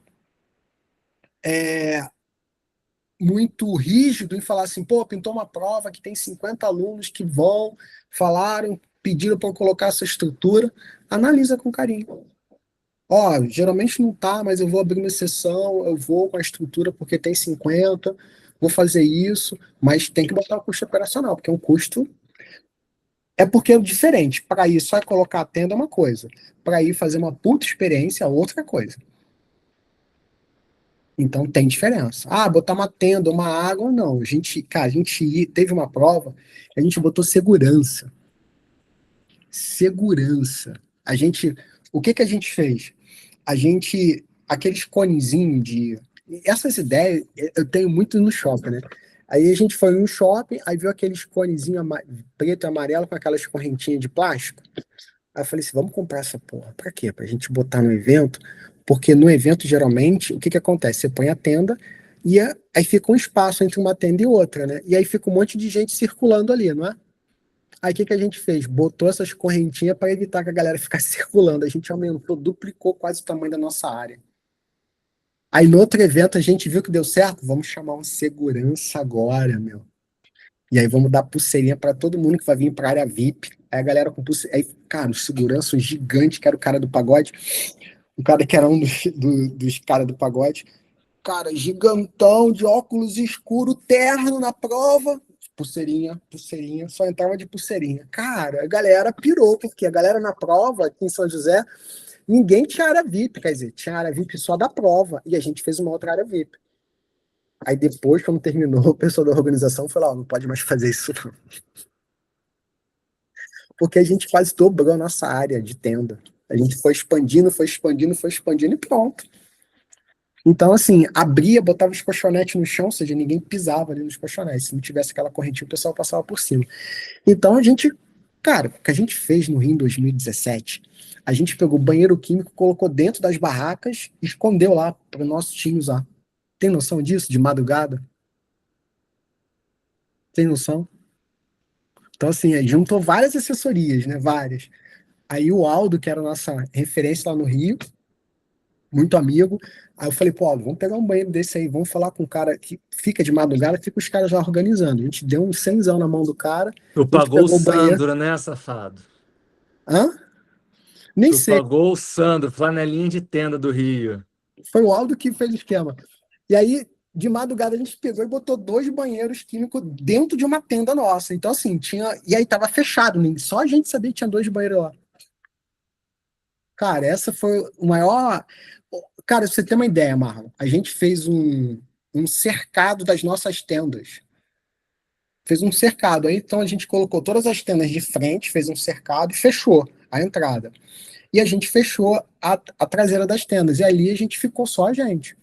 muito rígido em falar assim, pô, pintou uma prova que tem 50 alunos que vão, falaram, pediram para eu colocar essa estrutura. Analisa com carinho. Ó, geralmente não tá, mas eu vou abrir uma exceção, eu vou com a estrutura porque tem 50. vou fazer isso, mas tem que botar o custo operacional, porque é um custo. É porque é diferente. Para ir só colocar a tenda é uma coisa. Para ir fazer uma puta experiência é outra coisa. Então tem diferença. Ah, botar uma tenda, uma água, não. Cara, teve uma prova, a gente botou segurança. Segurança. O que que a gente fez? Aqueles conezinhos essas ideias eu tenho muito no shopping, né? Aí a gente foi no shopping, aí viu aqueles conezinhos preto e amarelo com aquelas correntinhas de plástico. Aí eu falei assim, vamos comprar essa porra. Pra quê? Pra gente botar no evento, porque no evento, geralmente, o que que acontece? Você põe a tenda e aí fica um espaço entre uma tenda e outra, né? E aí fica um monte de gente circulando ali, não é? Aí o que que a gente fez? Botou essas correntinhas para evitar que a galera ficasse circulando. A gente aumentou, duplicou quase o tamanho da nossa área. Aí no outro evento a gente viu que deu certo. Vamos chamar um segurança agora, meu. E aí vamos dar pulseirinha para todo mundo que vai vir para área VIP. Aí a galera com pulseirinha. Aí, cara, o segurança, um gigante, que era o cara do pagode. O cara que era um dos caras do pagode. Cara, gigantão, de óculos escuro, terno na prova. Pulseirinha, pulseirinha, só entrava de pulseirinha. Cara, a galera pirou, porque a galera na prova, aqui em São José, ninguém tinha área VIP, quer dizer, tinha área VIP só da prova, e a gente fez uma outra área VIP. Aí depois, quando terminou, o pessoal da organização falou, não pode mais fazer isso não. Porque a gente quase dobrou a nossa área de tenda. A gente foi expandindo, foi expandindo, foi expandindo e pronto. Então, assim, abria, botava os colchonetes no chão, ou seja, ninguém pisava ali nos colchonetes. Se não tivesse aquela correntinha, o pessoal passava por cima. Então, cara, o que a gente fez no Rio em 2017, a gente pegou banheiro químico, colocou dentro das barracas e escondeu lá para o nosso time usar. Tem noção disso? De madrugada? Tem noção? Então, assim, aí juntou várias assessorias, né? Várias. Aí o Aldo, que era a nossa referência lá no Rio, muito amigo. Aí eu falei, pô, Aldo, vamos pegar um banheiro desse aí, vamos falar com um cara que fica de madrugada, fica os caras lá organizando. A gente deu um cenzão na mão do cara, Tu a gente pagou o pegou o banheiro. Sandro, né, safado? Hã? Nem Tu sei. pagou o Sandro, flanelinha de tenda do Rio. Foi o Aldo que fez o esquema. E aí, de madrugada, a gente pegou e botou 2 banheiros químicos dentro de uma tenda nossa. Então, assim, tinha. E aí tava fechado, só a gente sabia que tinha 2 banheiros lá. Cara, essa foi o maior. Cara, pra você ter uma ideia, Marlon, a gente fez um cercado das nossas tendas. Fez um cercado. Aí, então, a gente colocou todas as tendas de frente, fez um cercado e fechou a entrada. E a gente fechou a traseira das tendas. E ali a gente ficou só a gente.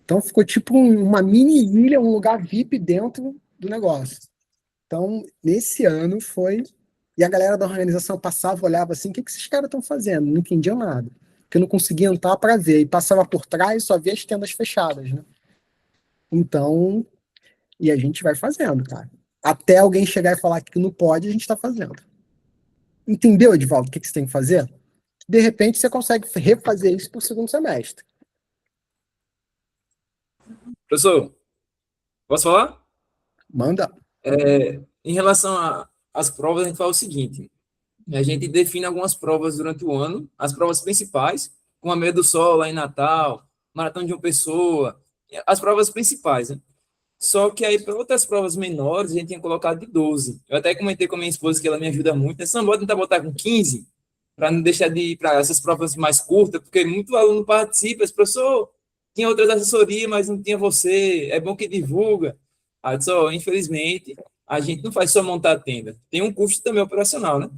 Então ficou tipo uma mini ilha, um lugar VIP dentro do negócio. Então, nesse ano foi. E a galera da organização passava, olhava assim: o que que esses caras estão fazendo? Não entendiam nada. Porque não conseguia entrar para ver. E passava por trás e só via as tendas fechadas, né? Então, e a gente vai fazendo, cara. Até alguém chegar e falar que não pode, a gente está fazendo. Entendeu, Edvaldo, o que que você tem que fazer? De repente, você consegue refazer isso para o segundo semestre. Professor, posso falar? Manda. Em relação às provas, a gente fala o seguinte: a gente define algumas provas durante o ano, as provas principais, como a Meia do Sol lá em Natal, Maratona de uma Pessoa, as provas principais, né? Só que aí, para outras provas menores, a gente tinha colocado de 12. Eu até comentei com a minha esposa que ela me ajuda muito, né? Você não pode tentar botar com 15, para não deixar de ir para essas provas mais curtas, porque muito aluno participa, esse professor tinha outras assessorias, mas não tinha você, é bom que divulga. Aí, só, infelizmente, a gente não faz só montar a tenda, tem um custo também operacional, né?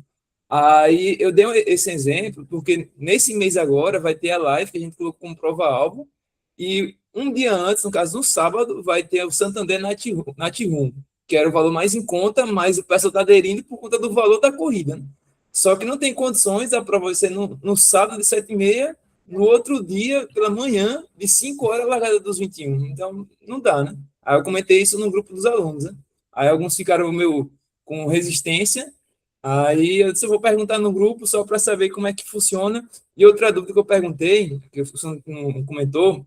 Aí eu dei esse exemplo, porque nesse mês agora vai ter a live que a gente colocou como prova-alvo, e um dia antes, no caso no sábado, vai ter o Santander Night Room, que era o valor mais em conta, mas o pessoal está aderindo por conta do valor da corrida, né? Só que não tem condições, a prova vai ser no sábado de 7h30, no outro dia, pela manhã, de 5 horas, a largada dos 21. Então, não dá, né? Aí eu comentei isso no grupo dos alunos, né? Aí alguns ficaram com resistência. Aí eu disse, eu vou perguntar no grupo só para saber como é que funciona. E outra dúvida que eu perguntei, que o professor não comentou,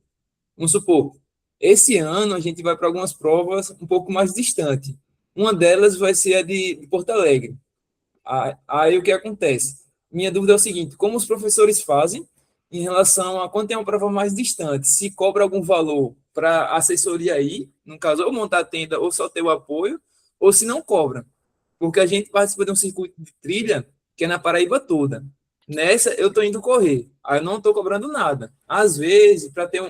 vamos supor, esse ano a gente vai para algumas provas um pouco mais distantes. Uma delas vai ser a de Porto Alegre. Aí o que acontece? Minha dúvida é o seguinte: como os professores fazem em relação a quando tem uma prova mais distante? Se cobra algum valor para a assessoria aí, no caso, ou montar a tenda, ou só ter o apoio, ou se não cobra. Porque a gente participa de um circuito de trilha que é na Paraíba toda. Nessa, eu estou indo correr. Aí eu não estou cobrando nada. Às vezes, para ter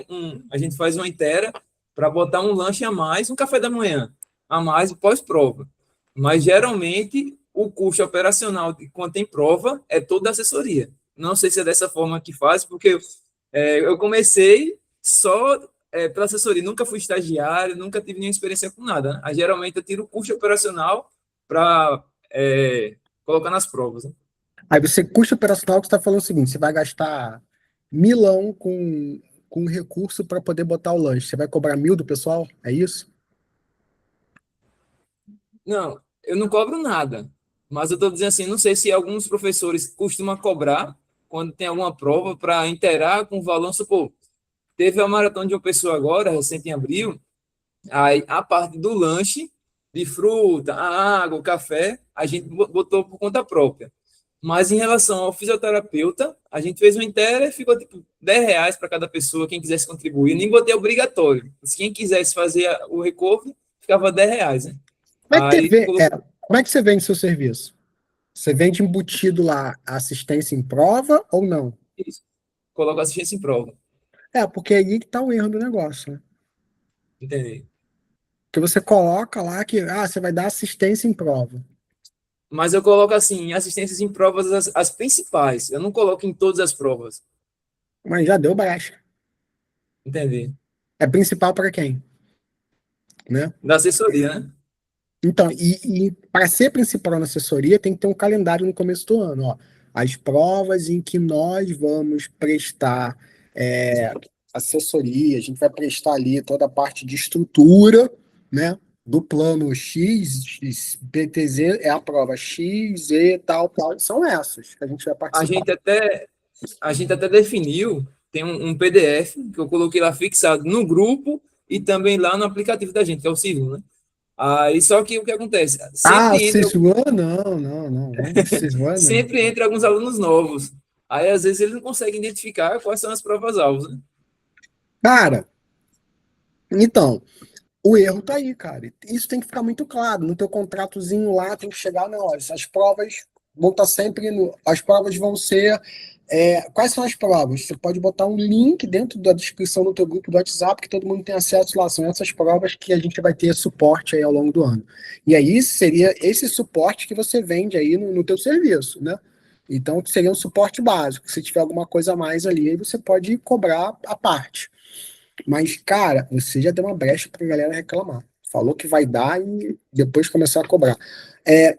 a gente faz uma inteira para botar um lanche a mais, um café da manhã a mais pós-prova. Mas, geralmente, o custo operacional de quando tem prova é toda a assessoria. Não sei se é dessa forma que faz, porque eu comecei só pela assessoria. Nunca fui estagiário, nunca tive nenhuma experiência com nada, né? Aí, geralmente, eu tiro o custo operacional para colocar nas provas, né? Aí você, custo operacional, que você está falando o seguinte: você vai gastar milão com recurso para poder botar o lanche. Você vai cobrar 1.000 do pessoal? É isso? Não, eu não cobro nada. Mas eu estou dizendo assim, não sei se alguns professores costumam cobrar quando tem alguma prova para inteirar com o valor. Supor, teve a maratona de uma pessoa agora, recente em abril, aí a parte do lanche, de fruta, a água, o café, a gente botou por conta própria. Mas em relação ao fisioterapeuta, a gente fez uma inteira e ficou tipo R$ 10 para cada pessoa, quem quisesse contribuir. Nem botei obrigatório. Se quem quisesse fazer o recovery, ficava R$ 10, né? Como é que, Aí colocou como é que você vende seu serviço? Você vende embutido lá a assistência em prova ou não? isso, coloca assistência em prova. Porque é aí que está o erro do negócio, né? Entendi. Porque você coloca lá que você vai dar assistência em prova. Mas eu coloco assim, assistências em provas as principais. Eu não coloco em todas as provas. Mas já deu brecha. Entendi. É principal para quem? Né? Da assessoria, né? Então, e para ser principal na assessoria, tem que ter um calendário no começo do ano. Ó. As provas em que nós vamos prestar assessoria, a gente vai prestar ali toda a parte de estrutura, né? Do plano PTZ é a prova X, E, tal, tal. São essas que a gente vai A participar. gente até, a gente até definiu, tem um PDF que eu coloquei lá fixado no grupo e também lá no aplicativo da gente, que é o Civil, né? Aí só que o que acontece? O Sempre entra, Siswan? Não, não, não. Siswan, não. sempre entra alguns alunos novos. Aí às vezes eles não conseguem identificar quais são as provas-alvos, né? Cara, então, o erro tá aí, cara. Isso tem que ficar muito claro. No teu contratozinho lá tem que chegar, não, olha, as provas vão estar sempre as provas vão ser. Quais são as provas? Você pode botar um link dentro da descrição do teu grupo do WhatsApp que todo mundo tem acesso lá. São essas provas que a gente vai ter suporte aí ao longo do ano. E aí seria esse suporte que você vende aí no teu serviço, né? Então seria um suporte básico. Se tiver alguma coisa a mais ali, aí você pode cobrar a parte. Mas, cara, você já deu uma brecha pra galera reclamar. Falou que vai dar e depois começar a cobrar.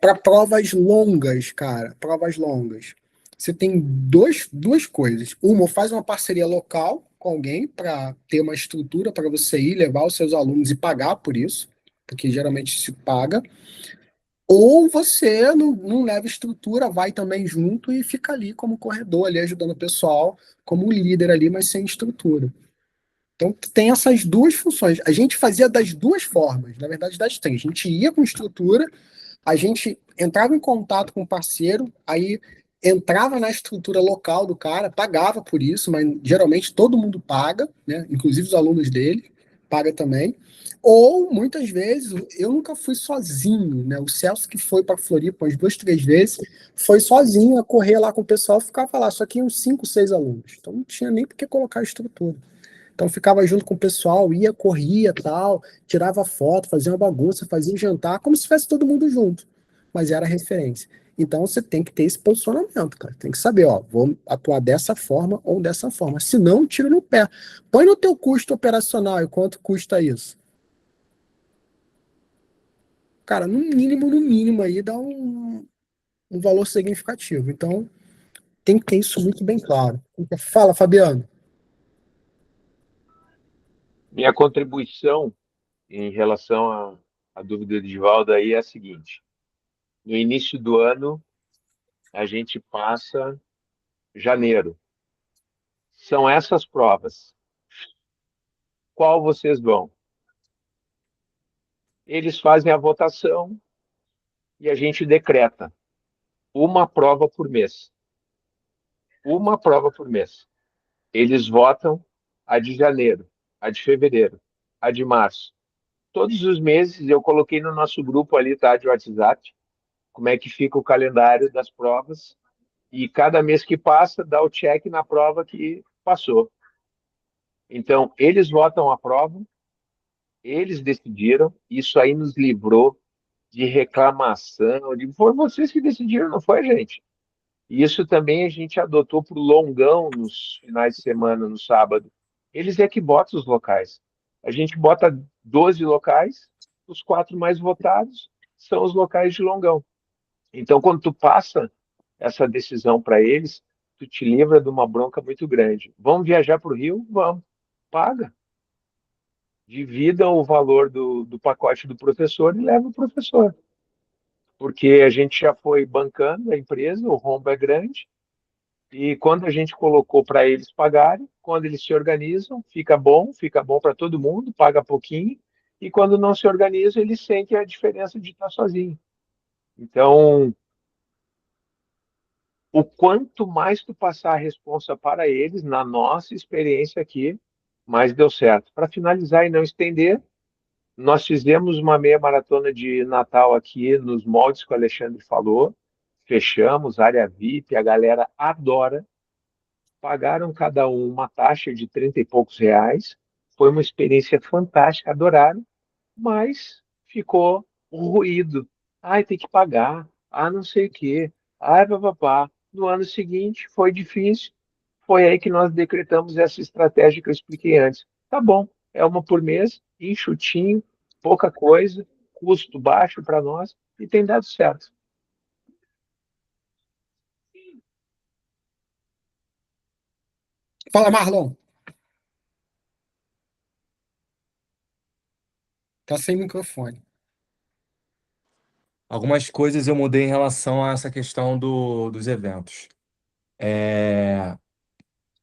Para provas longas, cara, provas longas, você tem duas coisas. Uma, faz uma parceria local com alguém para ter uma estrutura para você ir levar os seus alunos e pagar por isso, porque geralmente se paga. Ou você não leva estrutura, vai também junto e fica ali como corredor, ali ajudando o pessoal, como líder ali, mas sem estrutura. Então, tem essas duas funções. A gente fazia das duas formas, na verdade, das três. A gente ia com estrutura, a gente entrava em contato com o parceiro, aí entrava na estrutura local do cara, pagava por isso, mas geralmente todo mundo paga, né? Inclusive os alunos dele, paga também. Ou, muitas vezes, eu nunca fui sozinho, né? O Celso, que foi para Floripa umas 2, 3 vezes, foi sozinho a correr lá com o pessoal, ficava lá, só que uns 5, 6 alunos. Então, não tinha nem por que colocar estrutura. Então ficava junto com o pessoal, ia, corria, tal, tirava foto, fazia uma bagunça, fazia um jantar, como se tivesse todo mundo junto. Mas era referência. Então você tem que ter esse posicionamento, cara. Tem que saber, ó, vou atuar dessa forma ou dessa forma. Se não, tira no pé. Põe no teu custo operacional e quanto custa isso. Cara, no mínimo aí dá um valor significativo. Então tem que ter isso muito bem claro. Fala, Fabiano. Minha contribuição em relação à dúvida de Valdo aí é a seguinte: no início do ano, a gente passa janeiro. São essas provas. Qual vocês vão? Eles fazem a votação e a gente decreta uma prova por mês. Uma prova por mês. Eles votam a de janeiro, a de fevereiro. a de março. Todos os meses eu coloquei no nosso grupo ali, tá, de WhatsApp, como é que fica o calendário das provas, e cada mês que passa, dá o check na prova que passou. Então, eles votam a prova, eles decidiram, isso aí nos livrou de reclamação, foi vocês que decidiram, não foi, gente? E isso também a gente adotou para o longão nos finais de semana, no sábado. Eles é que botam os locais. A gente bota 12 locais, os 4 mais votados são os locais de longão. Então, quando tu passa essa decisão para eles, tu te livra de uma bronca muito grande. Vamos viajar para o Rio? Vamos. Paga. Divida o valor do pacote do professor e leva o professor. Porque a gente já foi bancando a empresa, o rombo é grande, e quando a gente colocou para eles pagarem, quando eles se organizam, fica bom para todo mundo, paga pouquinho, e quando não se organizam, eles sentem a diferença de estar sozinho. Então, o quanto mais tu passar a responsa para eles, na nossa experiência aqui, mais deu certo. Para finalizar e não estender, nós fizemos uma meia maratona de Natal aqui nos moldes que o Alexandre falou, fechamos, área VIP, a galera adora, pagaram cada um uma taxa de 30 e poucos reais, foi uma experiência fantástica, adoraram, mas ficou um ruído. Ai, tem que pagar, não sei o quê, papapá. No ano seguinte foi difícil, foi aí que nós decretamos essa estratégia que eu expliquei antes. Tá bom, é uma por mês, enxutinho, pouca coisa, custo baixo para nós e tem dado certo. Fala, Marlon. Tá sem microfone. Algumas coisas eu mudei em relação a essa questão dos eventos.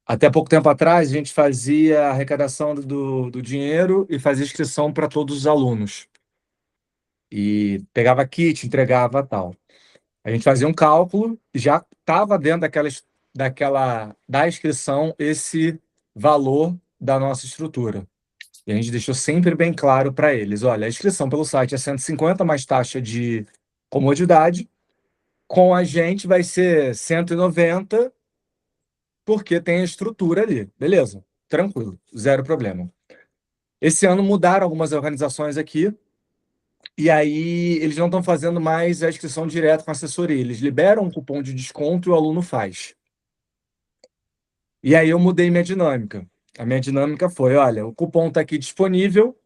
Até pouco tempo atrás, a gente fazia a arrecadação do dinheiro e fazia inscrição para todos os alunos. E pegava kit, entregava tal. A gente fazia um cálculo, já estava dentro da inscrição esse valor da nossa estrutura. E a gente deixou sempre bem claro para eles: olha, a inscrição pelo site é 150 mais taxa de comodidade, com a gente vai ser 190, porque tem a estrutura ali. Beleza, tranquilo, zero problema. Esse ano mudaram algumas organizações aqui, e aí eles não estão fazendo mais a inscrição direto com a assessoria. Eles liberam um cupom de desconto e o aluno faz. E aí eu mudei minha dinâmica. A minha dinâmica foi: olha, o cupom está aqui disponível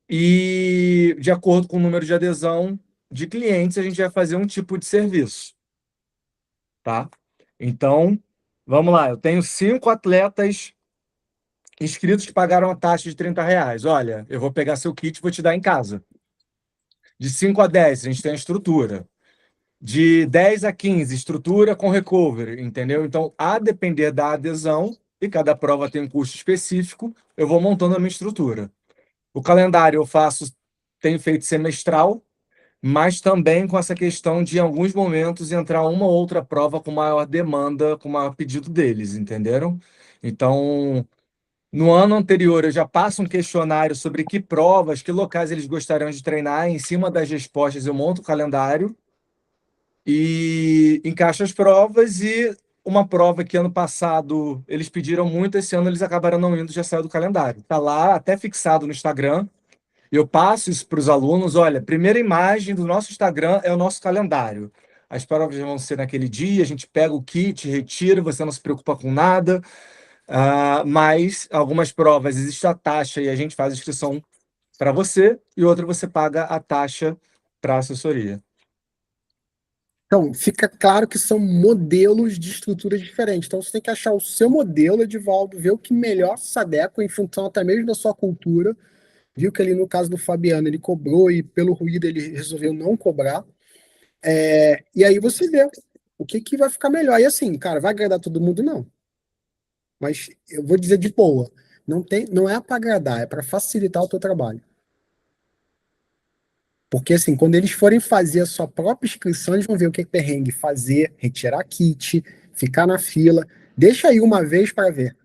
e, de acordo com o número de adesão de clientes, a gente vai fazer um tipo de serviço. Tá? Então, vamos lá. Eu tenho 5 atletas inscritos que pagaram a taxa de R$ 30. Olha, eu vou pegar seu kit e vou te dar em casa. De 5 a 10, a gente tem a estrutura. De 10 a 15, estrutura com recovery, entendeu? Então, a depender da adesão, e cada prova tem um custo específico, eu vou montando a minha estrutura. O calendário eu tenho feito semestral, mas também com essa questão de, em alguns momentos, entrar uma ou outra prova com maior demanda, com maior pedido deles, entenderam? Então, no ano anterior, eu já passo um questionário sobre que provas, que locais eles gostariam de treinar. Em cima das respostas, eu monto o calendário e encaixo as provas. E uma prova que ano passado eles pediram muito, esse ano eles acabaram não indo, já saiu do calendário. Está lá, até fixado no Instagram. Eu passo isso para os alunos: olha, a primeira imagem do nosso Instagram é o nosso calendário. As provas vão ser naquele dia, a gente pega o kit, retira, você não se preocupa com nada. Mas algumas provas existe a taxa e a gente faz a inscrição para você, e outra você paga a taxa para a assessoria. Então, fica claro que são modelos de estrutura diferentes. Então, você tem que achar o seu modelo, Edivaldo, ver o que melhor se adequa em função até mesmo da sua cultura. Viu que ali no caso do Fabiano, ele cobrou e pelo ruído ele resolveu não cobrar. E aí você vê o que vai ficar melhor. E assim, cara, vai agradar todo mundo? Não. Mas eu vou dizer de boa, não é para agradar, é para facilitar o teu trabalho. Porque assim, quando eles forem fazer a sua própria inscrição, eles vão ver o que é perrengue fazer, retirar kit, ficar na fila. Deixa aí uma vez para ver.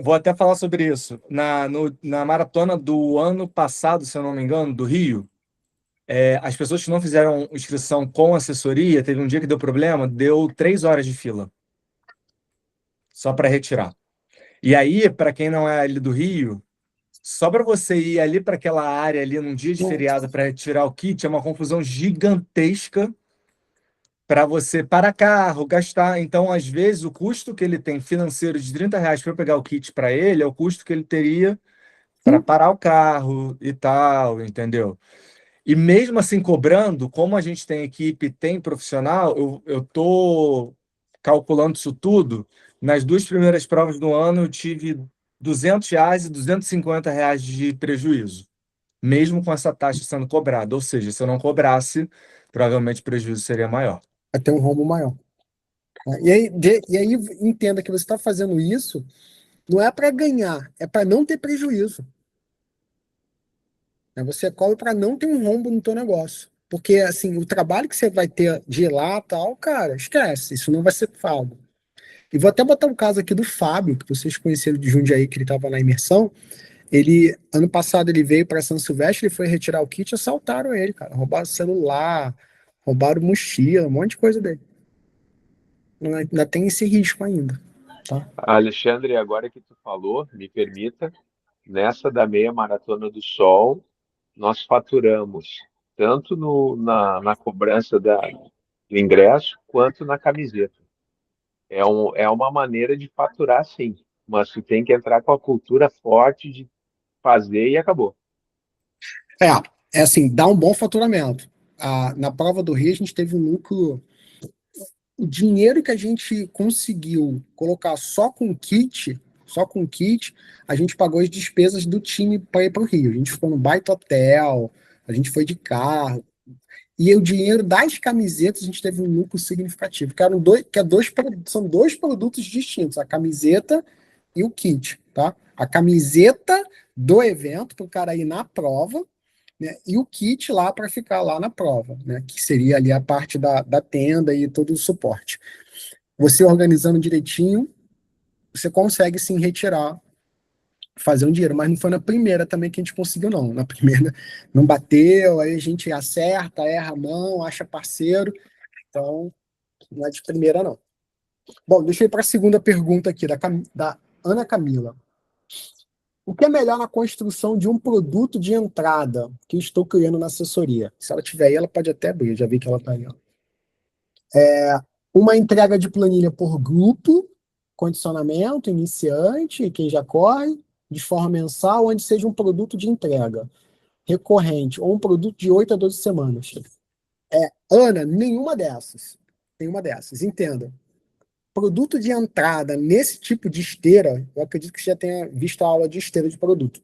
Vou até falar sobre isso. Na maratona do ano passado, se eu não me engano, do Rio, as pessoas que não fizeram inscrição com assessoria, teve um dia que deu problema, deu 3 horas de fila, só para retirar. E aí, para quem não é ali do Rio, só para você ir ali para aquela área ali num dia de feriado para retirar o kit, é uma confusão gigantesca para você parar carro, gastar. Então, às vezes, o custo que ele tem financeiro de R$ 30 para pegar o kit para ele é o custo que ele teria para parar o carro e tal, entendeu? E mesmo assim, cobrando, como a gente tem equipe, tem profissional, eu tô calculando isso tudo. Nas 2 primeiras provas do ano, eu tive R$ 200 e R$ 250 de prejuízo, mesmo com essa taxa sendo cobrada. Ou seja, se eu não cobrasse, provavelmente o prejuízo seria maior. Vai ter um rombo maior. E aí entenda que você está fazendo isso não é para ganhar, é para não ter prejuízo. Você cobra para não ter um rombo no teu negócio. Porque, assim, o trabalho que você vai ter de ir lá tal, cara, esquece, isso não vai ser pago. E vou até botar um caso aqui do Fábio, que vocês conheceram de Jundiaí, que ele estava na imersão. Ele, ano passado, ele veio para São Silvestre, ele foi retirar o kit, assaltaram ele, cara. Roubaram celular, roubaram mochila, um monte de coisa dele. Ainda tem esse risco ainda, tá? Alexandre, agora que tu falou, me permita, nessa da meia maratona do Sol, nós faturamos tanto na cobrança do ingresso quanto na camiseta. É uma maneira de faturar, sim, mas tu tem que entrar com a cultura forte de fazer e acabou. É assim, dá um bom faturamento. Na prova do Rio, a gente teve um lucro. O dinheiro que a gente conseguiu colocar só com kit, a gente pagou as despesas do time para ir para o Rio. A gente ficou no baita hotel, a gente foi de carro. E o dinheiro das camisetas, a gente teve um lucro significativo, são 2 produtos distintos, a camiseta e o kit, tá? A camiseta do evento, para o cara ir na prova, né? E o kit lá para ficar lá na prova, né? Que seria ali a parte da tenda e todo o suporte. Você organizando direitinho, você consegue sim retirar, fazer um dinheiro, mas não foi na primeira também que a gente conseguiu, não. Na primeira não bateu, aí a gente acerta, erra a mão, acha parceiro, então não é de primeira, não. Bom, deixa eu ir para a segunda pergunta aqui, da Ana Camila. O que é melhor na construção de um produto de entrada que estou criando na assessoria? Se ela tiver aí, ela pode até abrir, já vi que ela está aí. Ó. Uma entrega de planilha por grupo, condicionamento, iniciante, quem já corre, de forma mensal, onde seja um produto de entrega recorrente, ou um produto de 8 a 12 semanas. Ana, nenhuma dessas. Entenda. Produto de entrada nesse tipo de esteira, eu acredito que você já tenha visto a aula de esteira de produto.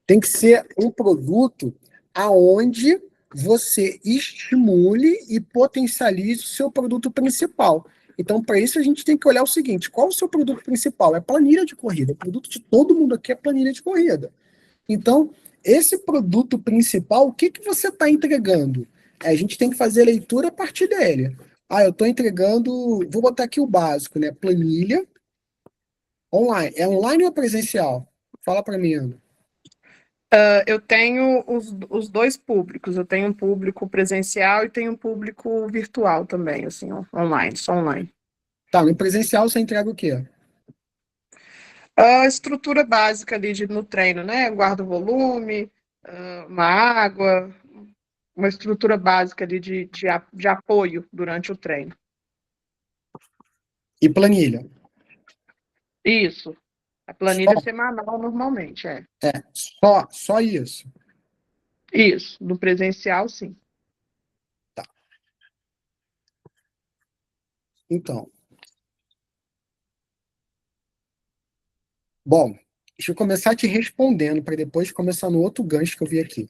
Tem que ser um produto aonde você estimule e potencialize o seu produto principal. Então, para isso, a gente tem que olhar o seguinte: qual o seu produto principal? É planilha de corrida. O produto de todo mundo aqui é planilha de corrida. Então, esse produto principal, o que você está entregando? A gente tem que fazer a leitura a partir dele. Eu estou entregando, vou botar aqui o básico, né? Planilha online. É online ou é presencial? Fala para mim, Ana. Eu tenho os 2 públicos. Eu tenho um público presencial e tenho um público virtual também, assim, online, só online. Tá, no presencial você entrega o quê? A estrutura básica ali no treino, né? Guarda o volume, uma água, uma estrutura básica ali de apoio durante o treino. E planilha? Isso. A planilha semanal normalmente, Só isso. Isso, no presencial, sim. Tá. Então. Bom, deixa eu começar te respondendo para depois começar no outro gancho que eu vi aqui.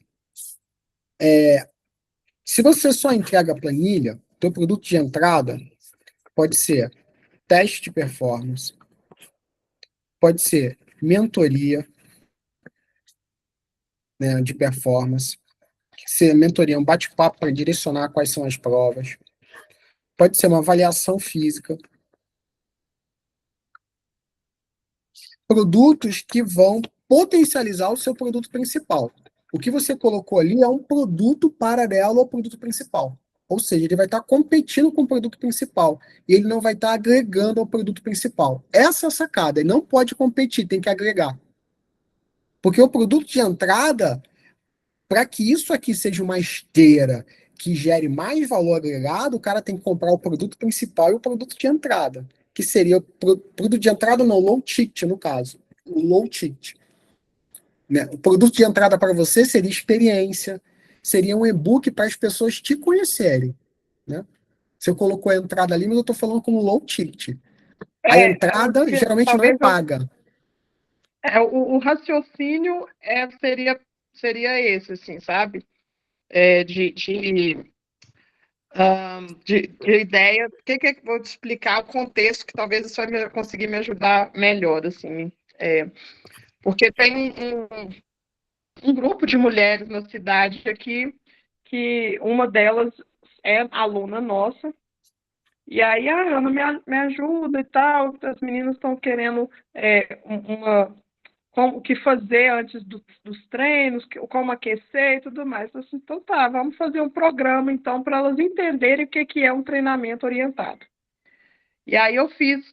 Se você só entrega a planilha, teu produto de entrada pode ser teste de performance, pode ser mentoria, né, de performance, ser mentoria, um bate-papo para direcionar quais são as provas, pode ser uma avaliação física, produtos que vão potencializar o seu produto principal. O que você colocou ali é um produto paralelo ao produto principal. Ou seja, ele vai estar competindo com o produto principal e ele não vai estar agregando ao produto principal. Essa é a sacada. Ele não pode competir, tem que agregar. Porque o produto de entrada, para que isso aqui seja uma esteira que gere mais valor agregado, o cara tem que comprar o produto principal e o produto de entrada, que seria o produto de entrada, não, low ticket, no caso. O low ticket. Né? O produto de entrada para você seria experiência, seria um e-book para as pessoas te conhecerem. Né? Você colocou a entrada ali, mas eu estou falando como low ticket. A entrada geralmente não é talvez paga. o raciocínio seria esse, assim, sabe? De ideia. Vou te explicar o contexto, que talvez isso vai conseguir me ajudar melhor, assim. Porque tem um grupo de mulheres na cidade aqui, que uma delas é aluna nossa, e aí a Ana me ajuda e tal, as meninas estão querendo o que fazer antes dos treinos, como aquecer e tudo mais. Assim, então tá, vamos fazer um programa então para elas entenderem o que é um treinamento orientado. E aí eu fiz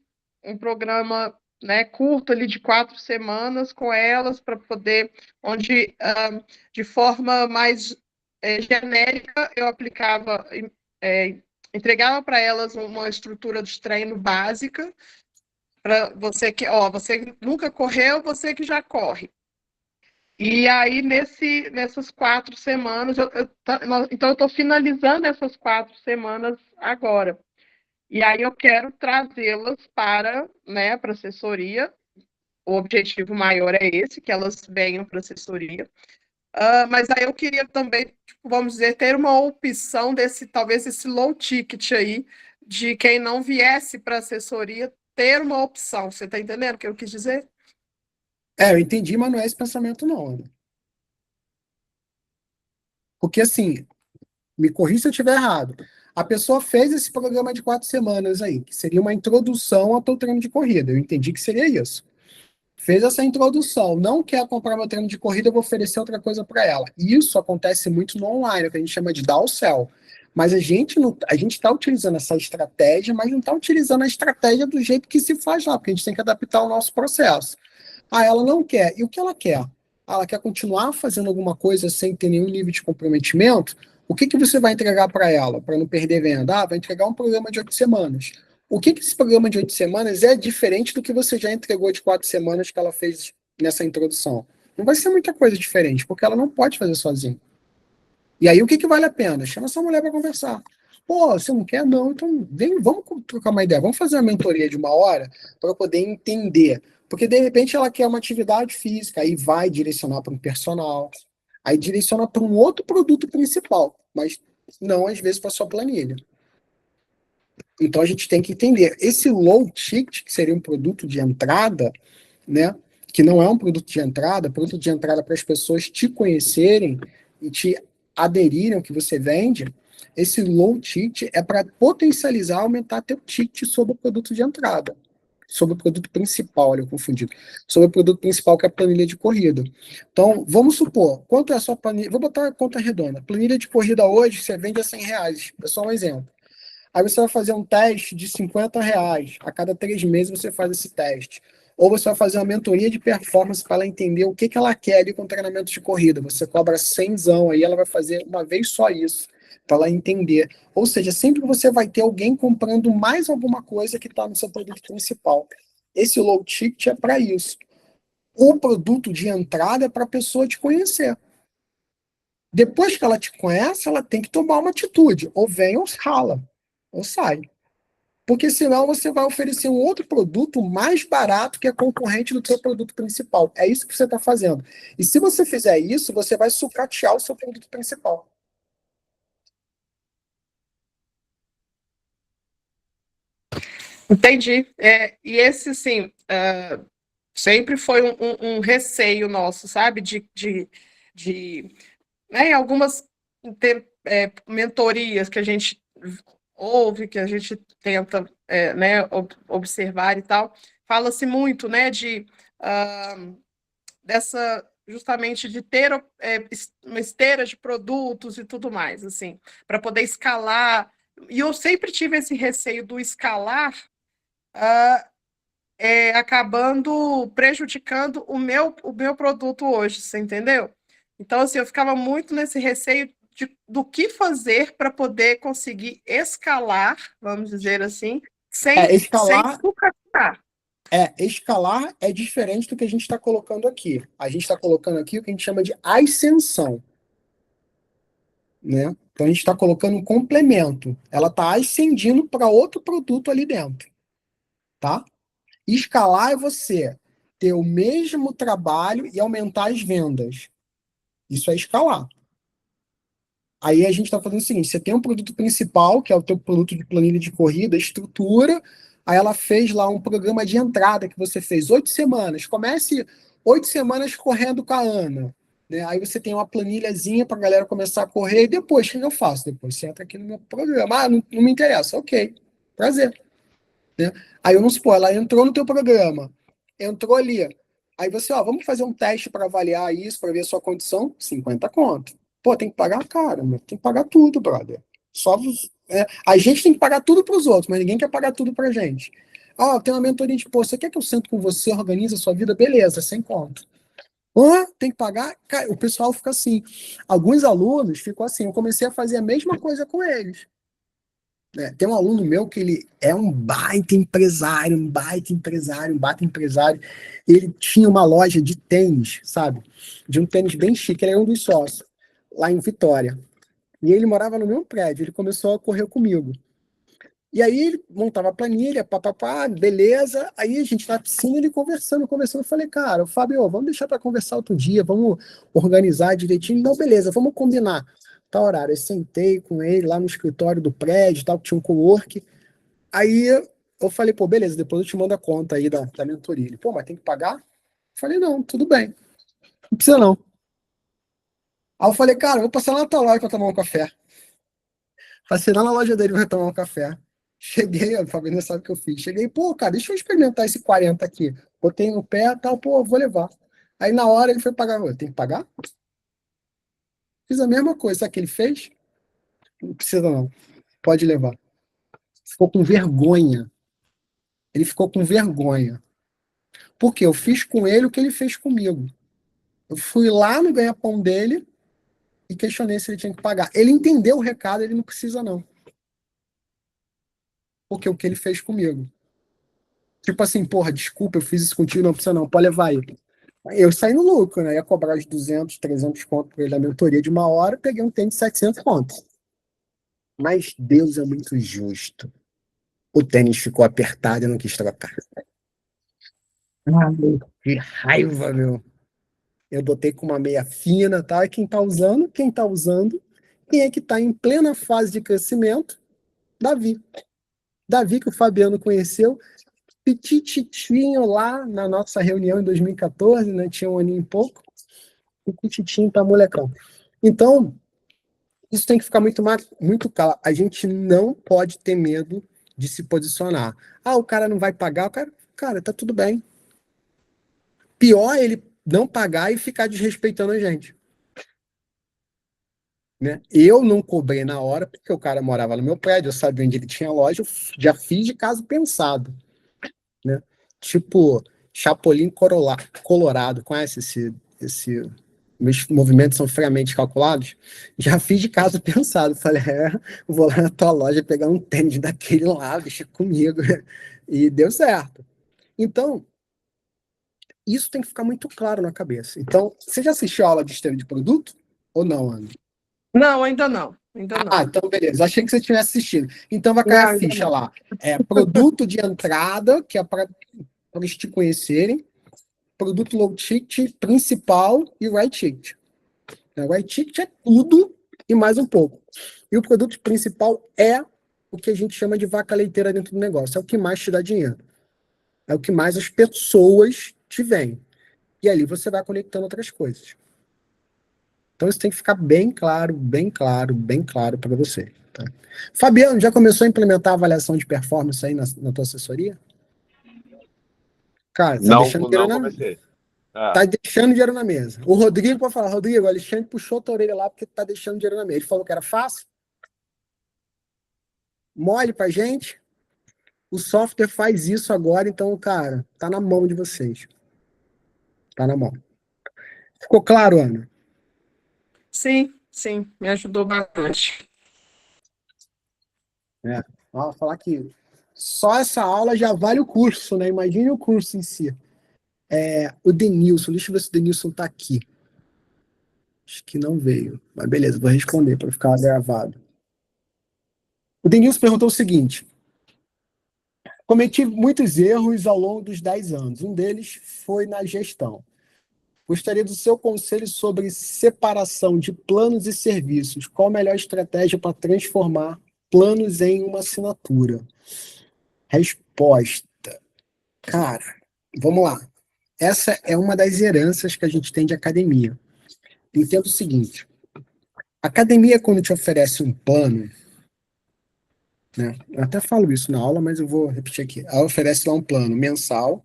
um programa, né, curto ali de 4 semanas com elas, para poder, onde de forma mais genérica eu aplicava, entregava para elas uma estrutura de treino básica, para você você nunca correu, você que já corre. E aí, nessas 4 semanas, então eu estou finalizando essas 4 semanas agora. E aí eu quero trazê-las para, né, para a assessoria. O objetivo maior é esse, que elas venham para a assessoria. Mas aí eu queria também, tipo, vamos dizer, ter uma opção talvez esse low ticket aí, de quem não viesse para a assessoria, ter uma opção. Você está entendendo o que eu quis dizer? Eu entendi, mas não é esse pensamento, não, Ana. Porque, assim, me corrija se eu estiver errado. A pessoa fez esse programa de 4 semanas aí, que seria uma introdução ao teu treino de corrida. Eu entendi que seria isso. Fez essa introdução, não quer comprar meu treino de corrida, eu vou oferecer outra coisa para ela. Isso acontece muito no online, o que a gente chama de downsell. Mas a gente está utilizando essa estratégia, mas não está utilizando a estratégia do jeito que se faz lá, porque a gente tem que adaptar o nosso processo. Ela não quer. E o que ela quer? Ela quer continuar fazendo alguma coisa sem ter nenhum nível de comprometimento? O que você vai entregar para ela, para não perder venda? Vai entregar um programa de 8 semanas. O que esse programa de 8 semanas é diferente do que você já entregou de 4 semanas que ela fez nessa introdução? Não vai ser muita coisa diferente, porque ela não pode fazer sozinha. E aí, o que vale a pena? Chama essa mulher para conversar. Pô, você não quer? Não. Então, vamos trocar uma ideia. Vamos fazer uma mentoria de 1 hora para poder entender. Porque, de repente, ela quer uma atividade física, aí vai direcionar para um personal, aí direciona para um outro produto principal, mas não, às vezes, para sua planilha. Então, a gente tem que entender. Esse low ticket, que seria um produto de entrada, né? Que não é um produto de entrada para as pessoas te conhecerem e te aderirem ao que você vende. Esse low ticket é para potencializar, aumentar teu ticket sobre o produto de entrada, sobre o produto principal, olha, eu confundi, sobre o produto principal, que é a planilha de corrida. Então, vamos supor, quanto é a sua planilha? Vou botar a conta redonda. Planilha de corrida hoje, você vende a R$100. É só um exemplo. Aí você vai fazer um teste de R$50. A cada 3 meses você faz esse teste. Ou você vai fazer uma mentoria de performance para ela entender o que ela quer ali com treinamento de corrida. Você cobra 100, aí ela vai fazer uma vez só isso, para ela entender. Ou seja, sempre você vai ter alguém comprando mais alguma coisa que está no seu produto principal. Esse low ticket é para isso. O produto de entrada é para a pessoa te conhecer. Depois que ela te conhece, ela tem que tomar uma atitude. Ou vem ou rala, ou sai. Porque senão você vai oferecer um outro produto mais barato que é concorrente do seu produto principal. É isso que você está fazendo. E se você fizer isso, você vai sucatear o seu produto principal. Entendi. E esse, sim, sempre foi um receio nosso, sabe? Né, em algumas mentorias que a gente ouve, que a gente tenta né, observar e tal, fala-se muito, né, de dessa justamente de ter uma esteira de produtos e tudo mais, assim, para poder escalar. E eu sempre tive esse receio do escalar, acabando prejudicando o meu produto hoje, você entendeu? Então, assim, eu ficava muito nesse receio do que fazer para poder conseguir escalar, vamos dizer assim, sem Escalar sucatear. Escalar é diferente do que a gente está colocando aqui. A gente está colocando aqui o que a gente chama de ascensão, né? Então a gente está colocando um complemento. Ela está ascendindo para outro produto ali dentro, tá? Escalar é você ter o mesmo trabalho e aumentar as vendas. Isso é escalar. Aí a gente está fazendo o seguinte: você tem um produto principal, que é o teu produto de planilha de corrida, estrutura. Aí ela fez lá um programa de entrada que você fez 8 semanas. Comece 8 semanas correndo com a Ana. Né? Aí você tem uma planilhazinha para a galera começar a correr. E depois, o que eu faço? Depois você entra aqui no meu programa. Ah, não me interessa. Ok, prazer. Né? Aí vamos supor, ela entrou no teu programa. Entrou ali. Aí você, vamos fazer um teste para avaliar isso, para ver a sua condição. 50 conto. Pô, tem que pagar cara, meu. Tem que pagar tudo, brother. A gente tem que pagar tudo para os outros, mas ninguém quer pagar tudo para a gente. Tem uma mentoria de, pô, você quer que eu sento com você, organize a sua vida? Beleza, sem conto. Tem que pagar? Cara, o pessoal fica assim. Alguns alunos ficam assim. Eu comecei a fazer a mesma coisa com eles. Tem um aluno meu que ele é um baita empresário, um baita empresário, um baita empresário. Ele tinha uma loja de tênis, sabe? De um tênis bem chique, ele era um dos sócios, lá em Vitória. E ele morava no meu prédio, ele começou a correr comigo. E aí ele montava a planilha, papapá, beleza. Aí a gente na piscina, ele conversando. Eu falei, cara, Fábio, vamos deixar para conversar outro dia, vamos organizar direitinho. Não, beleza, vamos combinar. Tá horário. Eu sentei com ele lá no escritório do prédio, tal, que tinha um cowork. Aí eu falei, pô, beleza, depois eu te mando a conta aí da mentoria. Ele, pô, mas tem que pagar? Eu falei, não, tudo bem. Não precisa não. Aí eu falei, cara, eu vou passar lá na tua loja para tomar um café. Passei lá na loja dele para tomar um café. Cheguei, a Fabiana sabe o que eu fiz. Cheguei, pô, cara, deixa eu experimentar esse 40 aqui. Botei no pé, tal, pô, vou levar. Aí na hora ele foi pagar. Eu, tem que pagar? Fiz a mesma coisa. Sabe o que ele fez? Não precisa não. Pode levar. Ficou com vergonha. Ele ficou com vergonha. Porque eu fiz com ele o que ele fez comigo. Eu fui lá no ganha-pão dele e questionei se ele tinha que pagar. Ele entendeu o recado, ele não precisa não. Porque o que ele fez comigo. Tipo assim, porra, desculpa, eu fiz isso contigo, não precisa não, pode levar aí. Eu saí no lucro, né? Ia cobrar os 200, 300 conto por ele da mentoria de uma hora, peguei um tênis de 700 contos. Mas Deus é muito justo. O tênis ficou apertado e eu não quis trocar. Que raiva, meu. Eu botei com uma meia fina, tá? E quem tá usando? Quem é que tá em plena fase de crescimento? Davi. Davi, que o Fabiano conheceu, petititinho lá na nossa reunião em 2014, né? Tinha um aninho e pouco. Petititinho, tá molecão. Então, isso tem que ficar muito claro. A gente não pode ter medo de se posicionar. O cara não vai pagar, cara, tá tudo bem. Pior é ele não pagar e ficar desrespeitando a gente. Né? Eu não cobrei na hora, porque o cara morava no meu prédio, eu sabia onde ele tinha loja, eu já fiz de caso pensado. Né? Tipo, Chapolin Colorado, conhece esse meus movimentos são friamente calculados? Já fiz de caso pensado. Falei, vou lá na tua loja pegar um tênis daquele lá, deixa comigo. E deu certo. Então, isso tem que ficar muito claro na cabeça. Então, você já assistiu a aula de esteira de produto? Ou não, Ana? Não, ainda não. Então beleza. Achei que você tivesse assistido. Então vai cair a ficha lá. Produto de entrada, que é para eles te conhecerem. Produto low ticket, principal e right ticket. O right ticket é tudo e mais um pouco. E o produto principal é o que a gente chama de vaca leiteira dentro do negócio. É o que mais te dá dinheiro. É o que mais as pessoas te veem. E ali você vai conectando outras coisas. Então isso tem que ficar bem claro para você. Tá? Fabiano, já começou a implementar a avaliação de performance aí na tua assessoria? Cara, tá Não, deixando dinheiro não na, comecei. tá deixando dinheiro na mesa. O Rodrigo pode falar, Rodrigo, o Alexandre puxou tua orelha lá porque tá deixando dinheiro na mesa. Ele falou que era fácil. Mole pra gente. O software faz isso agora, então, cara, tá na mão de vocês. Tá na mão. Ficou claro, Ana? Sim, sim, me ajudou bastante. Ó, falar que só essa aula já vale o curso, né? Imagine o curso em si. O Denilson, deixa eu ver se o Denilson tá aqui. Acho que não veio. Mas beleza, vou responder para ficar gravado. O Denilson perguntou o seguinte: cometi muitos erros ao longo dos 10 anos. Um deles foi na gestão. Gostaria do seu conselho sobre separação de planos e serviços. Qual a melhor estratégia para transformar planos em uma assinatura? Resposta. Cara, vamos lá. Essa é uma das heranças que a gente tem de academia. Entenda o seguinte: a academia, quando te oferece um plano, né? Eu até falo isso na aula, mas eu vou repetir aqui. Ela oferece lá um plano mensal.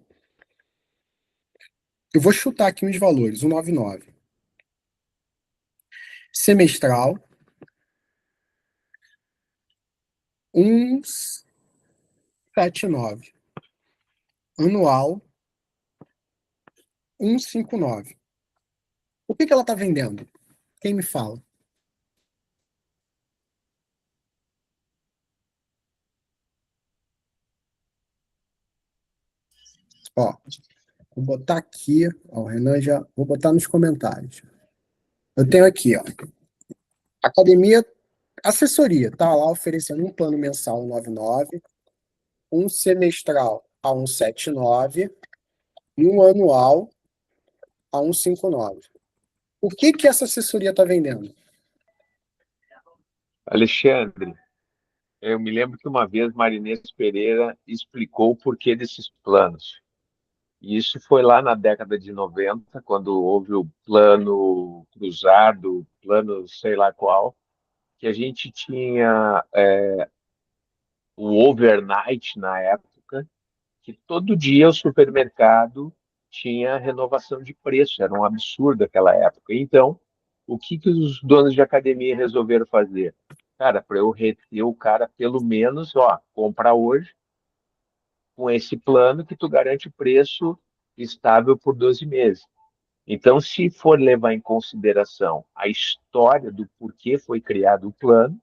Eu vou chutar aqui uns valores: 199. Semestral, 179. Anual, 159. O que ela está vendendo? Quem me fala? Ó, vou botar aqui. Ó, o Renan já. Vou botar nos comentários. Eu tenho aqui, ó. Academia, assessoria, tá lá oferecendo um plano mensal 199, um semestral a 179 e um anual a 159. O que essa assessoria está vendendo? Alexandre, eu me lembro que uma vez Marinês Pereira explicou o porquê desses planos. E isso foi lá na década de 90, quando houve o plano cruzado, plano sei lá qual, que a gente tinha o overnight na época, que todo dia o supermercado tinha renovação de preço, era um absurdo aquela época. Então, o que os donos de academia resolveram fazer? Cara, para eu reter o cara, pelo menos, ó, compra hoje, com esse plano que tu garante o preço estável por 12 meses. Então, se for levar em consideração a história do porquê foi criado o plano,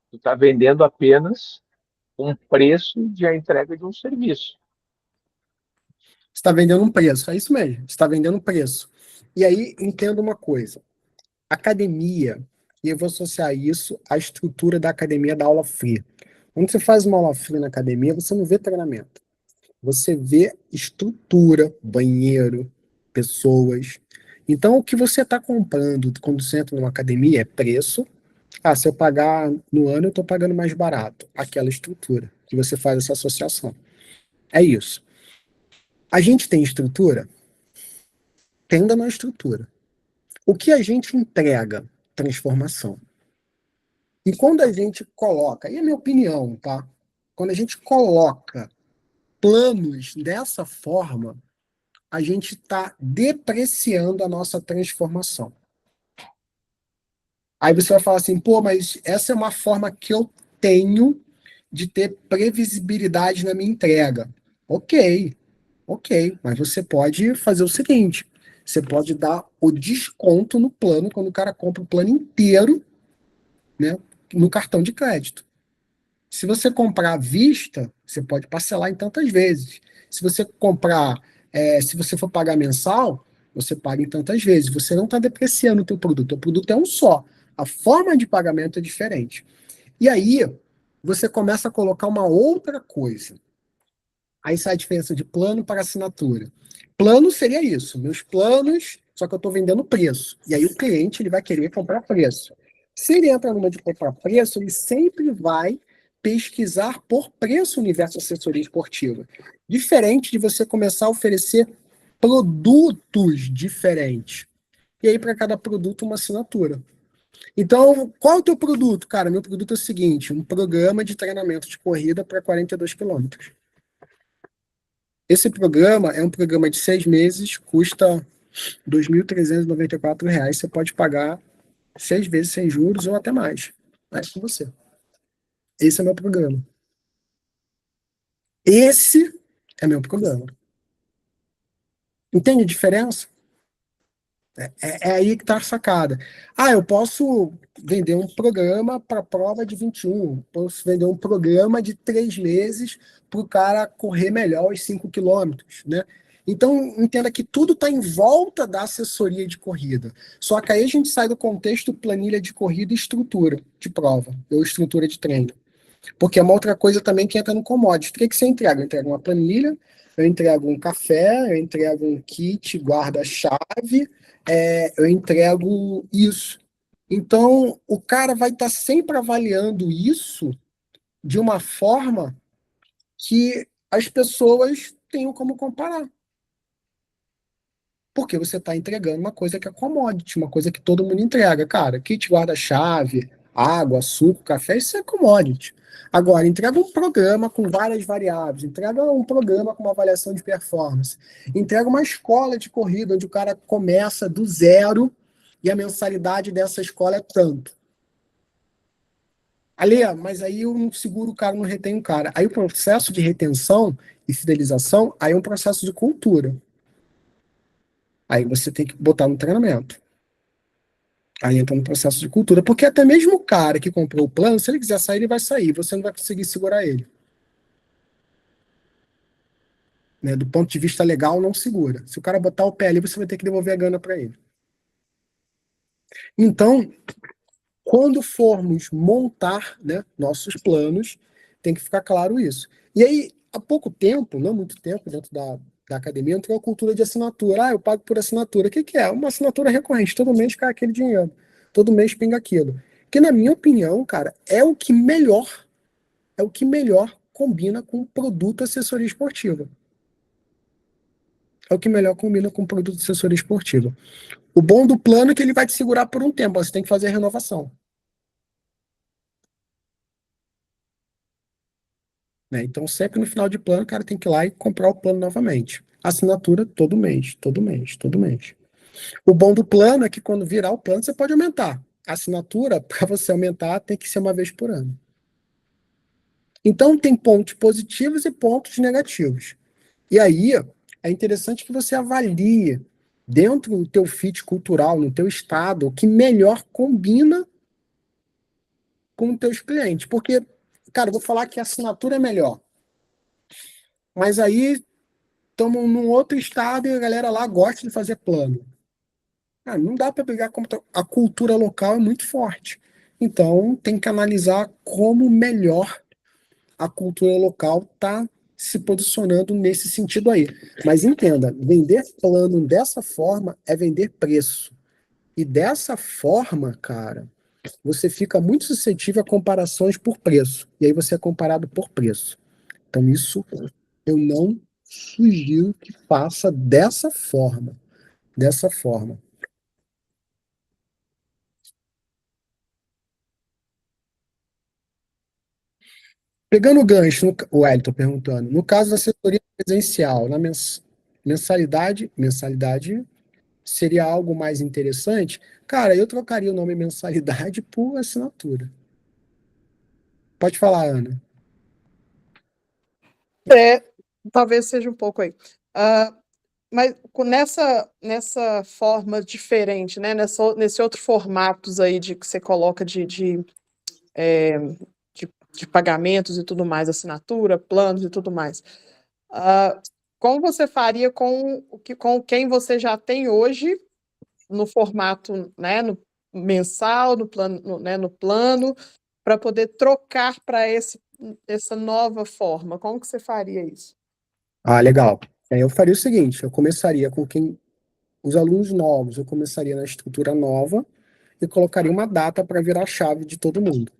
tu está vendendo apenas um preço de a entrega de um serviço. Você está vendendo um preço, é isso mesmo, você está vendendo um preço. E aí, entenda uma coisa: academia, e eu vou associar isso à estrutura da academia da aula free. Quando você faz uma aula free na academia, você não vê treinamento. Você vê estrutura, banheiro, pessoas. Então, o que você está comprando quando você entra numa academia é preço. Ah, se eu pagar no ano, eu estou pagando mais barato. Aquela estrutura que você faz essa associação. É isso. A gente tem estrutura? Tenda na estrutura. O que a gente entrega? Transformação. E quando a gente coloca, e é minha opinião, tá? Quando a gente coloca planos dessa forma, a gente está depreciando a nossa transformação. Aí você vai falar assim, pô, mas essa é uma forma que eu tenho de ter previsibilidade na minha entrega. Ok, mas você pode fazer o seguinte: você pode dar o desconto no plano quando o cara compra o plano inteiro, né, no cartão de crédito. Se você comprar à vista, você pode parcelar em tantas vezes. Se você comprar, se você for pagar mensal, você paga em tantas vezes. Você não está depreciando o teu produto. O produto é um só. A forma de pagamento é diferente. E aí, você começa a colocar uma outra coisa. Aí sai a diferença de plano para assinatura. Plano seria isso, meus planos, só que eu estou vendendo preço. E aí o cliente ele vai querer comprar preço. Se ele entra numa de comprar preço, ele sempre vai pesquisar por preço no universo assessoria esportiva. Diferente de você começar a oferecer produtos diferentes. E aí, para cada produto, uma assinatura. Então, qual é o teu produto? Cara, meu produto é o seguinte: um programa de treinamento de corrida para 42 quilômetros. Esse programa é um programa de 6 meses, custa R$ 2.394. Você pode pagar 6 vezes sem juros ou até mais. É com você. Esse é meu programa. Esse é meu programa. Entende a diferença? É aí que está a sacada. Eu posso vender um programa para a prova de 21, posso vender um programa de 3 meses para o cara correr melhor os 5 quilômetros, né? Então, entenda que tudo está em volta da assessoria de corrida. Só que aí a gente sai do contexto planilha de corrida e estrutura de prova, ou estrutura de treino. Porque é uma outra coisa também que entra no commodity. O que que você entrega? Eu entrego uma planilha, eu entrego um café, eu entrego um kit guarda-chave, eu entrego isso. Então, o cara vai estar sempre avaliando isso de uma forma que as pessoas tenham como comparar. Porque você está entregando uma coisa que é commodity, uma coisa que todo mundo entrega. Cara, kit guarda-chave, água, suco, café, isso é commodity. Agora, entrega um programa com várias variáveis, entrega um programa com uma avaliação de performance, entrega uma escola de corrida onde o cara começa do zero e a mensalidade dessa escola é tanto. Ali, mas aí eu não seguro o cara, não retém o cara. Aí o processo de retenção e fidelização, aí é um processo de cultura. Aí você tem que botar no treinamento. Aí entra no processo de cultura. Porque até mesmo o cara que comprou o plano, se ele quiser sair, ele vai sair. Você não vai conseguir segurar ele. Né? Do ponto de vista legal, não segura. Se o cara botar o pé ali, você vai ter que devolver a grana para ele. Então, quando formos montar, né, nossos planos, tem que ficar claro isso. E aí, há pouco tempo, não muito tempo, dentro da academia, entrou a cultura de assinatura. Eu pago por assinatura. O que que é? Uma assinatura recorrente. Todo mês cai aquele dinheiro. Todo mês pinga aquilo. Que, na minha opinião, cara, é o que melhor combina com produto assessoria esportiva. É o que melhor combina com produto assessoria esportiva. O bom do plano é que ele vai te segurar por um tempo. Você tem que fazer a renovação. Né? Então, sempre no final de plano, o cara tem que ir lá e comprar o plano novamente. Assinatura todo mês, todo mês, todo mês. O bom do plano é que quando virar o plano, você pode aumentar. A assinatura, para você aumentar, tem que ser uma vez por ano. Então, tem pontos positivos e pontos negativos. E aí, é interessante que você avalie, dentro do teu fit cultural, no teu estado, o que melhor combina com os teus clientes. Porque, cara, eu vou falar que a assinatura é melhor. Mas aí, estamos num outro estado e a galera lá gosta de fazer plano. Não dá para brigar contra a cultura local, é muito forte. Então, tem que analisar como melhor a cultura local está se posicionando nesse sentido aí. Mas entenda, vender plano dessa forma é vender preço. E dessa forma, cara, você fica muito suscetível a comparações por preço. E aí você é comparado por preço. Então, isso eu não sugiro que faça dessa forma. Dessa forma. Pegando o gancho, o Wellington perguntando, no caso da assessoria presencial, na mensalidade seria algo mais interessante? Cara, eu trocaria o nome mensalidade por assinatura. Pode falar, Ana. Talvez seja um pouco aí. Mas nessa forma diferente, né? Nesse outro formatos aí que você coloca de pagamentos e tudo mais, assinatura, planos e tudo mais. Como você faria com quem você já tem hoje no formato, né, no mensal, no plano, para poder trocar para essa nova forma? Como que você faria isso? Legal. Eu faria o seguinte, eu começaria com os alunos novos, eu começaria na estrutura nova e colocaria uma data para virar a chave de todo mundo.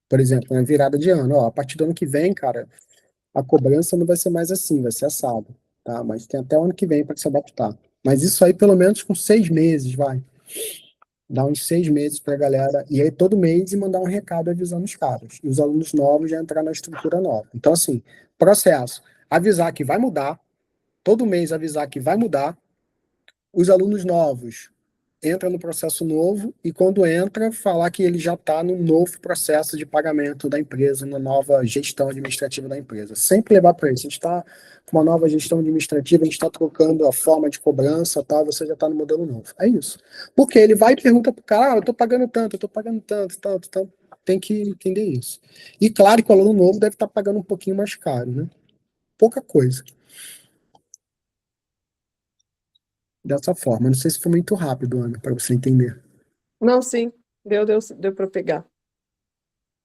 Por exemplo, na virada de ano, a partir do ano que vem, cara, a cobrança não vai ser mais assim, vai ser assado, tá? Mas tem até o ano que vem para se adaptar. Mas isso aí, pelo menos com 6 meses, vai. Dá uns 6 meses para a galera, e aí todo mês e mandar um recado avisando os caras. E os alunos novos já entrar na estrutura nova. Então, assim, processo. Avisar que vai mudar, todo mês avisar que vai mudar. Os alunos novos entram no processo novo e quando entra, falar que ele já está no novo processo de pagamento da empresa, na nova gestão administrativa da empresa. Sempre levar para isso. A gente está com uma nova gestão administrativa, a gente está trocando a forma de cobrança, tá? Você já está no modelo novo. É isso. Porque ele vai e pergunta para o cara, eu estou pagando tanto, eu estou pagando tanto, tanto, tanto. Tem que entender isso. E claro que o aluno novo deve estar pagando um pouquinho mais caro, né? Pouca coisa. Dessa forma. Não sei se foi muito rápido, Ana, para você entender. Não, sim, deu para pegar.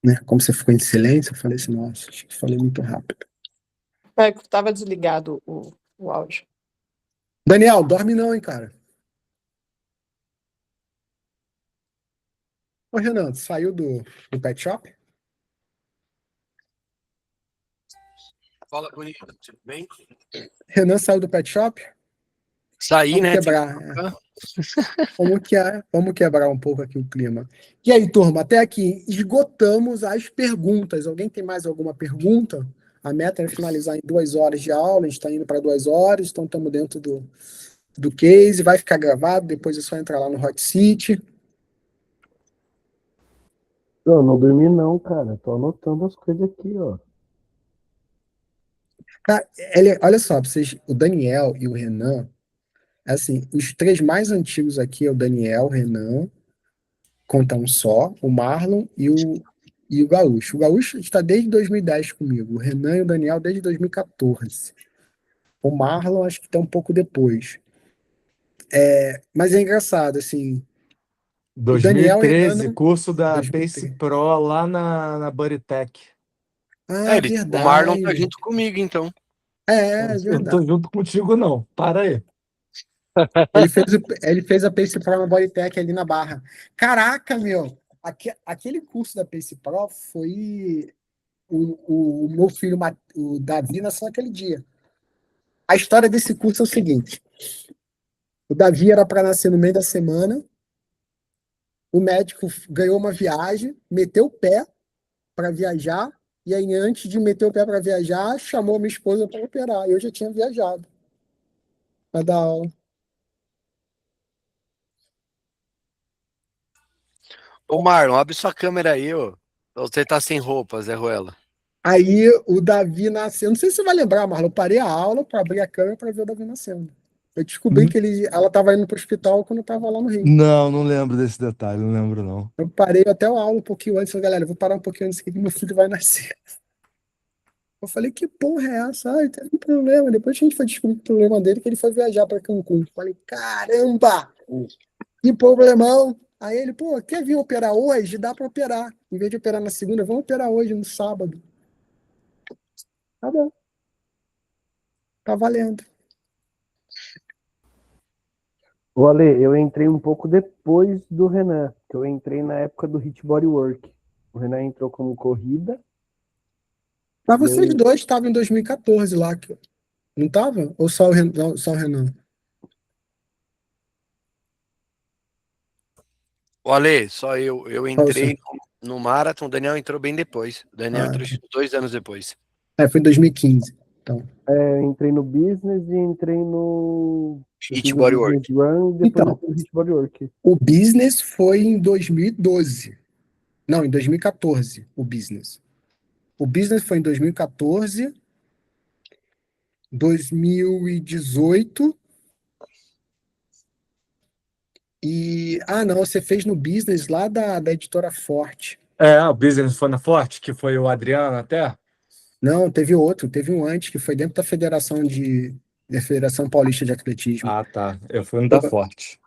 Né? Como você ficou em silêncio, eu falei assim, nossa, acho que falei muito rápido. Estava desligado o áudio. Daniel, dorme não, hein, cara? Ô, Renan, saiu do pet shop? Fala, bonito, tudo bem? Renan saiu do pet shop? Saí, Vamos né? quebrar. Vamos quebrar um pouco aqui o clima. E aí, turma, até aqui esgotamos as perguntas. Alguém tem mais alguma pergunta? A meta é finalizar em 2 horas de aula, a gente está indo para 2 horas, então estamos dentro do case, vai ficar gravado, depois é só entrar lá no Hot Seat. Eu não dormi não, cara. Tô anotando as coisas aqui, ó. Cara, olha só, vocês, o Daniel e o Renan, assim, os 3 mais antigos aqui é o Daniel, o Renan, conta um só, o Marlon e o Gaúcho. O Gaúcho está desde 2010 comigo, o Renan e o Daniel desde 2014. O Marlon acho que está um pouco depois. Mas é engraçado, assim, o Daniel e o 2013, Renan, curso da Pace 2013. Pro lá na Bodytech. Ah, é O Marlon tá verdade. junto comigo, então. É Eu não tô verdade. junto contigo, não. Para aí. Ele fez a Pace Pro na Bodytech ali na Barra. Caraca, meu! Aquele curso da Pace Pro foi o meu filho, o Davi, nasceu naquele dia. A história desse curso é o seguinte: o Davi era para nascer no meio da semana, o médico ganhou uma viagem, meteu o pé para viajar, e aí, antes de meter o pé para viajar, chamou minha esposa para operar. Eu já tinha viajado para dar aula. Ô, Marlon, abre sua câmera aí, ô. Você tá sem roupa, Zé Ruela. Aí o Davi nasceu. Não sei se você vai lembrar, Marlon. Eu parei a aula para abrir a câmera para ver o Davi nascendo. Eu descobri que ela estava indo para o hospital quando eu estava lá no Rio. Não, não lembro desse detalhe, não lembro, não. Eu parei até a aula um pouquinho antes. Falei, galera, eu vou parar um pouquinho antes que meu filho vai nascer. Eu falei, que porra é essa? Ai, teve um problema. Depois a gente foi descobrir o problema dele, que ele foi viajar para Cancún. Eu falei, caramba! Que problemão! Aí ele, pô, quer vir operar hoje? Dá para operar. Em vez de operar na segunda, vamos operar hoje, no sábado. Tá bom, tá valendo. Ô, Ale, eu entrei um pouco depois do Renan, que eu entrei na época do Hit Bodywork. O Renan entrou como corrida. Mas E vocês aí, dois estavam em 2014 lá, não tava? Ou só o Renan? Só o Renan? Ô, Ale, só eu Só você. entrei no Marathon, o Daniel entrou bem depois. O Daniel Ah, entrou 2 anos depois. foi em 2015. Então, eu entrei no Business e entrei no... Eu Hit fiz o Business Bodywork. Run e depois eu então, fiz o Hit Bodywork. o business foi em 2012. Não, em 2014, o business. O business foi em 2014, 2018 não, você fez no business lá da editora Forte. O Business foi na Forte, que foi o Adriano até? Não, teve outro, teve um antes que foi dentro da Federação Paulista de Atletismo. Ah, tá. Eu fui no da Forte.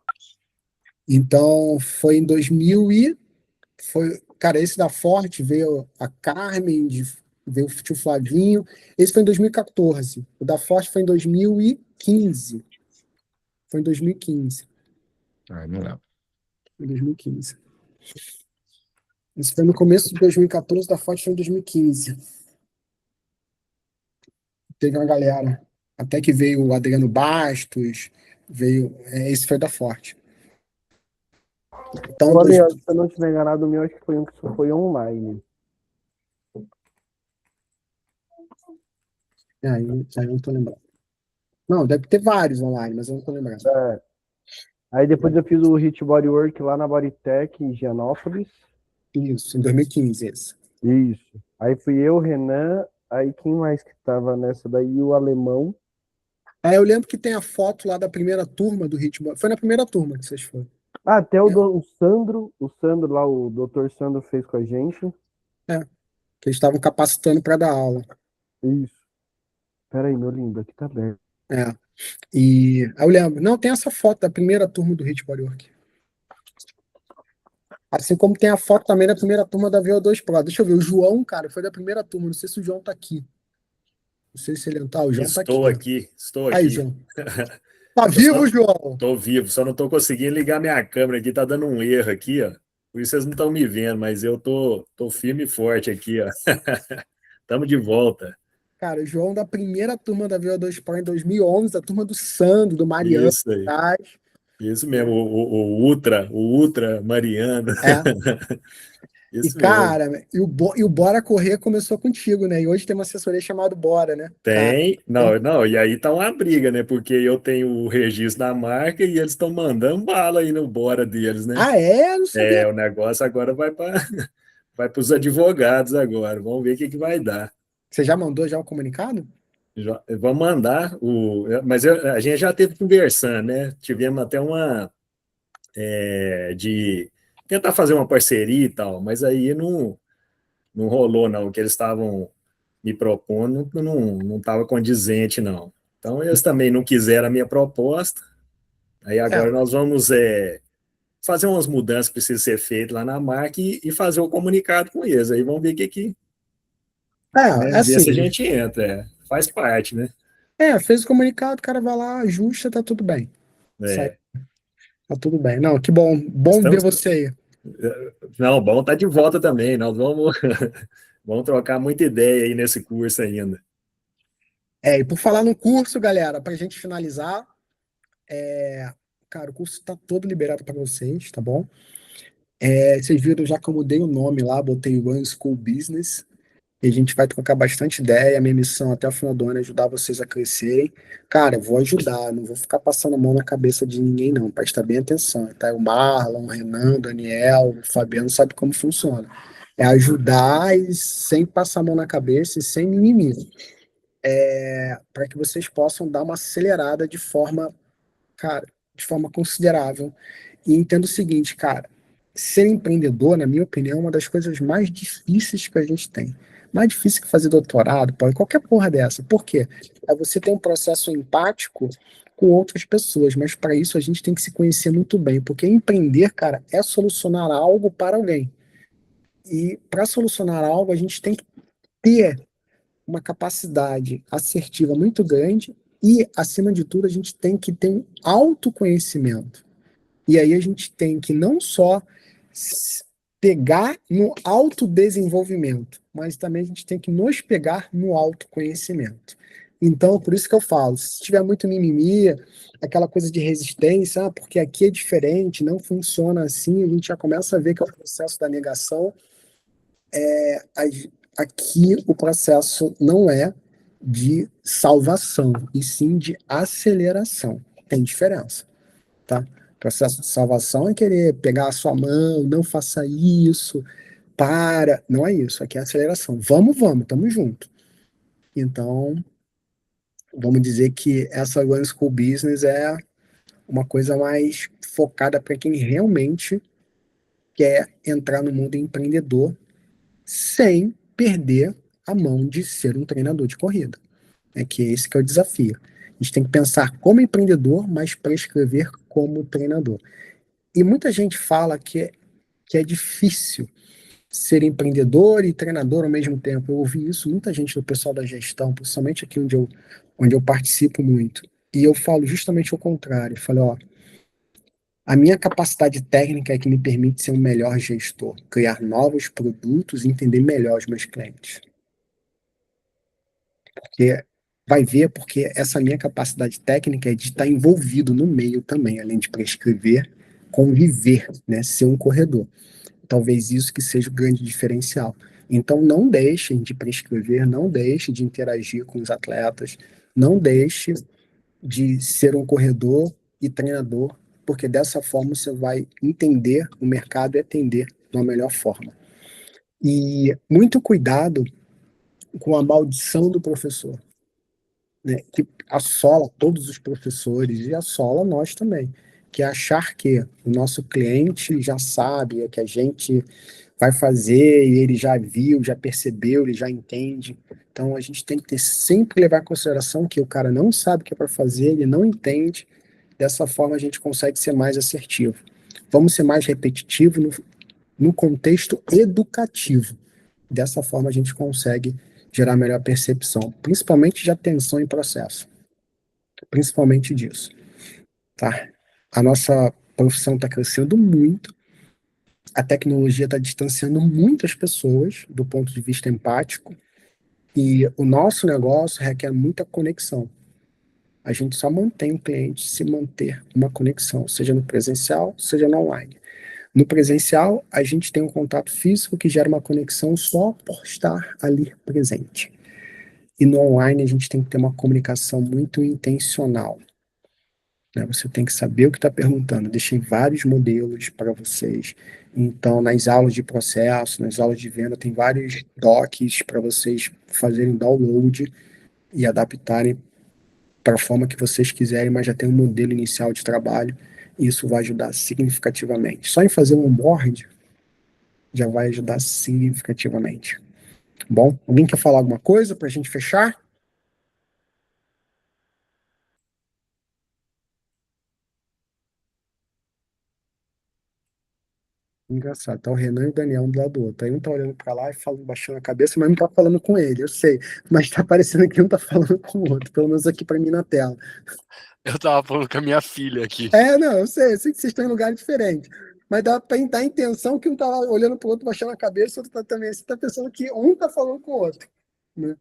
Então, foi em 2000 cara, esse da Forte veio a Carmen, veio o tio Flavinho. Esse foi em 2014. O da Forte foi em 2015. Foi em 2015. Não lembro. Foi em 2015. Isso foi no começo de 2014, da Forte foi em 2015. Teve uma galera. Até que veio o Adriano Bastos, esse foi da Forte. Então, Ô, Ale, se eu não tiver enganado, o meu acho que foi um que só foi online. aí eu não tô lembrando. Não, deve ter vários online, mas eu não tô lembrando. Aí depois eu fiz o Hit Bodywork lá na Bodytech, em Higienópolis. Isso, em 2015, esse. Isso. Aí fui eu, Renan, aí quem mais que tava nessa daí? O Alemão. Eu lembro que tem a foto lá da primeira turma do Ritmo. Foi na primeira turma que vocês foram. Até o Sandro lá, o Dr. Sandro fez com a gente. Que eles estavam capacitando para dar aula. Isso. Peraí, meu lindo, aqui tá aberto. É. E aí eu lembro, não, tem essa foto da primeira turma do Hit Bodywork. Assim como tem a foto também da primeira turma da VO2 Pro. Deixa eu ver, o João, cara, foi da primeira turma. Não sei se o João tá aqui. Não sei se ele tá. O João tá aqui. Estou Aí, aqui. João. Tá Eu vivo, só João? tô vivo, só não tô conseguindo ligar minha câmera aqui, tá dando um erro aqui, ó. Por isso vocês não estão me vendo, mas eu tô firme e forte aqui, ó. Tamo de volta. Cara, o João da primeira turma da VO2 Pro em 2011, da turma do Sandro, do Mariano, Isso aí. tá? Isso mesmo, o Ultra Mariano. É. E, Isso mesmo. cara, e o Bora Correr começou contigo, né? E hoje tem uma assessoria chamada Bora, né? Tem, não, e aí tá uma briga, né? Porque eu tenho o registro da marca e eles estão mandando bala aí no bora deles, né? Ah, é? Não sabia. O negócio agora vai para vai os advogados agora. Vamos ver o que vai dar. Você já mandou já o comunicado? Vamos mandar mas a gente já teve conversando, né? Tivemos até uma de tentar fazer uma parceria e tal, mas aí não rolou, não. O que eles estavam me propondo não estava condizente, não. Então, eles também não quiseram a minha proposta. Aí agora É. nós vamos fazer umas mudanças que precisam ser feitas lá na marca e fazer o comunicado com eles. Aí vamos ver o que né, ver se a Assim. gente entra. Faz parte, né? Fez o comunicado, o cara vai lá, ajusta, tá tudo bem. Sai, É, tá tudo bem. Não, que bom. Bom ver estamos, você aí. não, bom tá de volta também. Nós vamos, vamos trocar muita ideia aí nesse curso ainda. E por falar no curso, galera, pra gente finalizar, cara, o curso tá todo liberado para vocês, tá bom? Vocês viram já que eu mudei o nome lá, botei Run School Business. E a gente vai trocar bastante ideia. A minha missão até o final do ano é ajudar vocês a crescerem. Cara, eu vou ajudar, não vou ficar passando a mão na cabeça de ninguém, não. Prestar bem atenção. Tá? O Marlon, o Renan, o Daniel, o Fabiano sabe como funciona. É ajudar e sem passar a mão na cabeça e sem mimimi. Para que vocês possam dar uma acelerada de forma, cara, de forma considerável. E entenda o seguinte, cara, ser empreendedor, na minha opinião, é uma das coisas mais difíceis que a gente tem. Mais difícil que fazer doutorado, pô, qualquer porra dessa. Por quê? É você ter um processo empático com outras pessoas, mas para isso a gente tem que se conhecer muito bem, porque empreender, cara, é solucionar algo para alguém. E para solucionar algo, a gente tem que ter uma capacidade assertiva muito grande e, acima de tudo, a gente tem que ter um autoconhecimento. E aí a gente tem que não só pegar no autodesenvolvimento, mas também a gente tem que nos pegar no autoconhecimento. Então, por isso que eu falo, se tiver muito mimimi, aquela coisa de resistência, porque aqui é diferente, não funciona assim, a gente já começa a ver que é o processo da negação. Aqui o processo não é de salvação, e sim de aceleração. Tem diferença, tá? O processo de salvação é querer pegar a sua mão, não faça isso, para. Não é isso, aqui é aceleração. Vamos, tamo junto. Então, vamos dizer que essa Run School Business é uma coisa mais focada para quem realmente quer entrar no mundo empreendedor sem perder a mão de ser um treinador de corrida. Que esse que é o desafio. A gente tem que pensar como empreendedor, mas prescrever como treinador. E muita gente fala que é difícil ser empreendedor e treinador ao mesmo tempo. Eu ouvi isso muita gente do pessoal da gestão, principalmente aqui onde eu participo muito. E eu falo justamente o contrário. Eu falo, ó, a minha capacidade técnica é que me permite ser um melhor gestor, criar novos produtos e entender melhor os meus clientes. Porque vai ver, porque essa minha capacidade técnica é de estar envolvido no meio também, além de prescrever, conviver, né, ser um corredor. Talvez isso que seja o grande diferencial. Então, não deixem de prescrever, não deixem de interagir com os atletas, não deixe de ser um corredor e treinador, porque dessa forma você vai entender o mercado e atender de uma melhor forma. E muito cuidado com a maldição do professor, né, que assola todos os professores e assola nós também, que é achar que o nosso cliente já sabe, que a gente vai fazer e ele já viu, já percebeu, ele já entende. Então a gente tem que sempre levar em consideração que o cara não sabe o que é para fazer, ele não entende. Dessa forma a gente consegue ser mais assertivo. Vamos ser mais repetitivo no contexto educativo. Dessa forma a gente consegue gerar melhor percepção, principalmente de atenção em processo. Principalmente disso, tá? A nossa profissão está crescendo muito, a tecnologia está distanciando muitas pessoas do ponto de vista empático, e o nosso negócio requer muita conexão. A gente só mantém o cliente se manter uma conexão, seja no presencial, seja no online. No presencial, a gente tem um contato físico que gera uma conexão só por estar ali presente. E no online, a gente tem que ter uma comunicação muito intencional, né? Você tem que saber o que está perguntando. Deixei vários modelos para vocês. Então, nas aulas de processo, nas aulas de venda, tem vários docs para vocês fazerem download e adaptarem para a forma que vocês quiserem, mas já tem um modelo inicial de trabalho, e isso vai ajudar significativamente. Só em fazer um onboard já vai ajudar significativamente. Bom, alguém quer falar alguma coisa para a gente fechar? Engraçado, tá o Renan e o Daniel um do lado do outro. Aí um tá olhando para lá e falando, baixando a cabeça, mas não tá falando com ele, eu sei. Mas tá parecendo que um tá falando com o outro, pelo menos aqui para mim na tela. Eu tava falando com a minha filha aqui. Não, eu sei que vocês estão em lugares diferentes. Mas dá para dar a intenção que um tá olhando para o outro, baixando a cabeça, o outro tá também. Você tá pensando que um tá falando com o outro, né?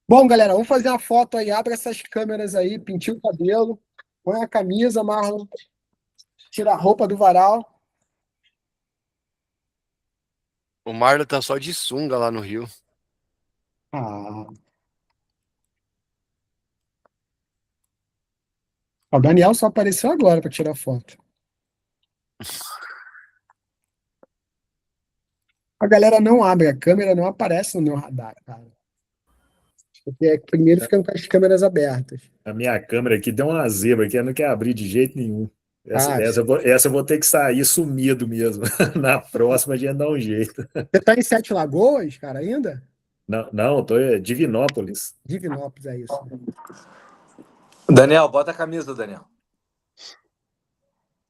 Bom, galera, vamos fazer uma foto aí. Abre essas câmeras aí, pintinha o cabelo, põe a camisa, Marlon, tira a roupa do varal. O Marlon tá só de sunga lá no Rio. Ah. O Daniel só apareceu agora para tirar foto. A galera não abre a câmera, não aparece no meu radar, cara. Porque primeiro ficam com as câmeras abertas. A minha câmera aqui deu uma zebra aqui, ela não quer abrir de jeito nenhum. Essa eu vou ter que sair sumido mesmo. Na próxima a gente dá um jeito. Você tá em Sete Lagoas, cara, ainda? Não, eu tô em Divinópolis. Divinópolis, é isso. Daniel, bota a camisa, Daniel.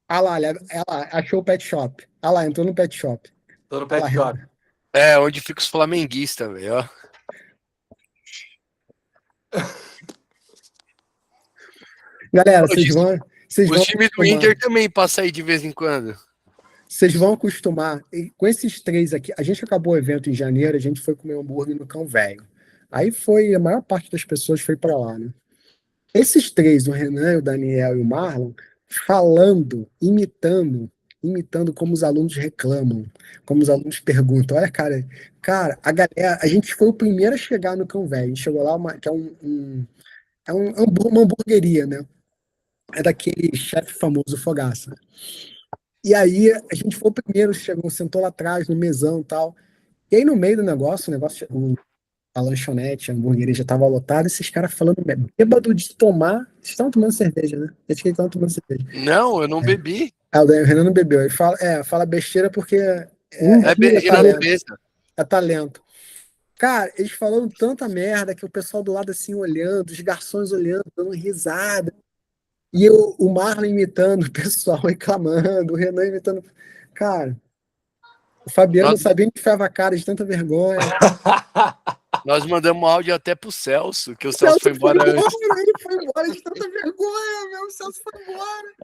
Ah lá, ela achou o pet shop. Ah lá, entrou no pet shop. Tô no pet shop. É, onde fica os flamenguistas, velho, ó. Galera, vocês vão Os times do Inter também passam aí de vez em quando. Vocês vão acostumar. E com esses três aqui, a gente acabou o evento em janeiro, a gente foi comer hambúrguer no Cão Velho. Aí a maior parte das pessoas foi para lá, né? Esses três, o Renan, o Daniel e o Marlon, falando, imitando como os alunos reclamam, como os alunos perguntam. Olha, cara, a galera, a gente foi o primeiro a chegar no Cão Velho. A gente chegou lá, que é uma hamburgueria, né? É daquele chefe famoso Fogaça. E aí a gente foi o primeiro, chegou, sentou lá atrás, no mesão e tal. E aí no meio do negócio, a lanchonete, a hamburgueria já estava lotada, esses caras falando bêbado de tomar. Vocês estavam tomando cerveja, né? Acho que eles estavam tomando cerveja. Não, eu não bebi. O Renan não bebeu. Ele fala besteira porque é talento. Cara, eles falando tanta merda que o pessoal do lado assim olhando, os garçons olhando, dando risada. E o Marlon imitando o pessoal, reclamando, o Renan imitando. Cara, o Fabiano não sabia onde enfiava a cara de tanta vergonha. Nós mandamos áudio até pro Celso, que o Celso foi embora antes. Ele foi embora de tanta vergonha, meu. O Celso foi embora.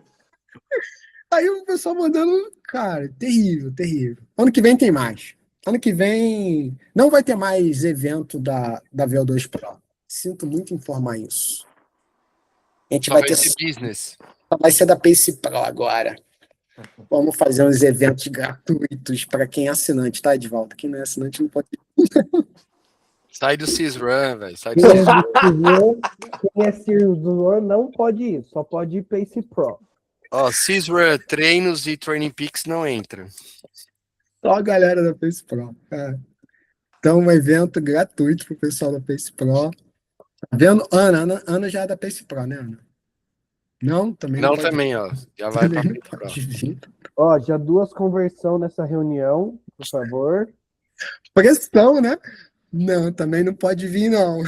Aí o pessoal mandando. Cara, terrível, terrível. Ano que vem tem mais. Ano que vem não vai ter mais evento da VO2 Pro. Sinto muito informar isso. A gente vai ter business. Vai ser da Pace Pro agora. Vamos fazer uns eventos gratuitos para quem é assinante, tá, Edvaldo? Quem não é assinante não pode. Sai do Sysrun, velho. Sai do Quem é Sysrun. Sysrun, quem é Sysrun não pode ir, só pode ir Pace Pro. Ó, Sysrun, treinos e Training Peaks não entra. Só a galera da Pace Pro. Então, um evento gratuito pro pessoal da Pace Pro. Tá vendo? Ana já é da Pace Pro, né, Ana? Não, também não Não, pode também, ó. Já vai pra também não Pace Pro. pode vir. Ó, já 2 conversão nessa reunião, por favor. Pressão, né? Não, também não pode vir, não.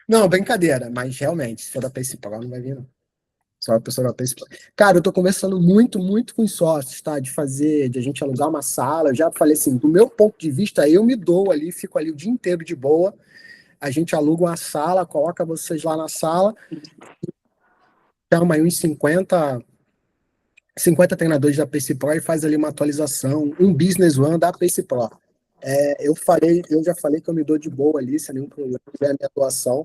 Não, brincadeira, mas realmente, se for da Pace Pro, não vai vir, não. Só a pessoa da Pace Pro. Cara, eu tô conversando muito com os sócios, tá? De a gente alugar uma sala. Eu já falei assim, do meu ponto de vista, eu me dou ali, fico ali o dia inteiro de boa. A gente aluga uma sala, coloca vocês lá na sala, chama aí uns 50 treinadores da Pace Pro e faz ali uma atualização, um business one da Pace Pro. Eu já falei que eu me dou de boa ali, sem nenhum problema, é a minha atuação,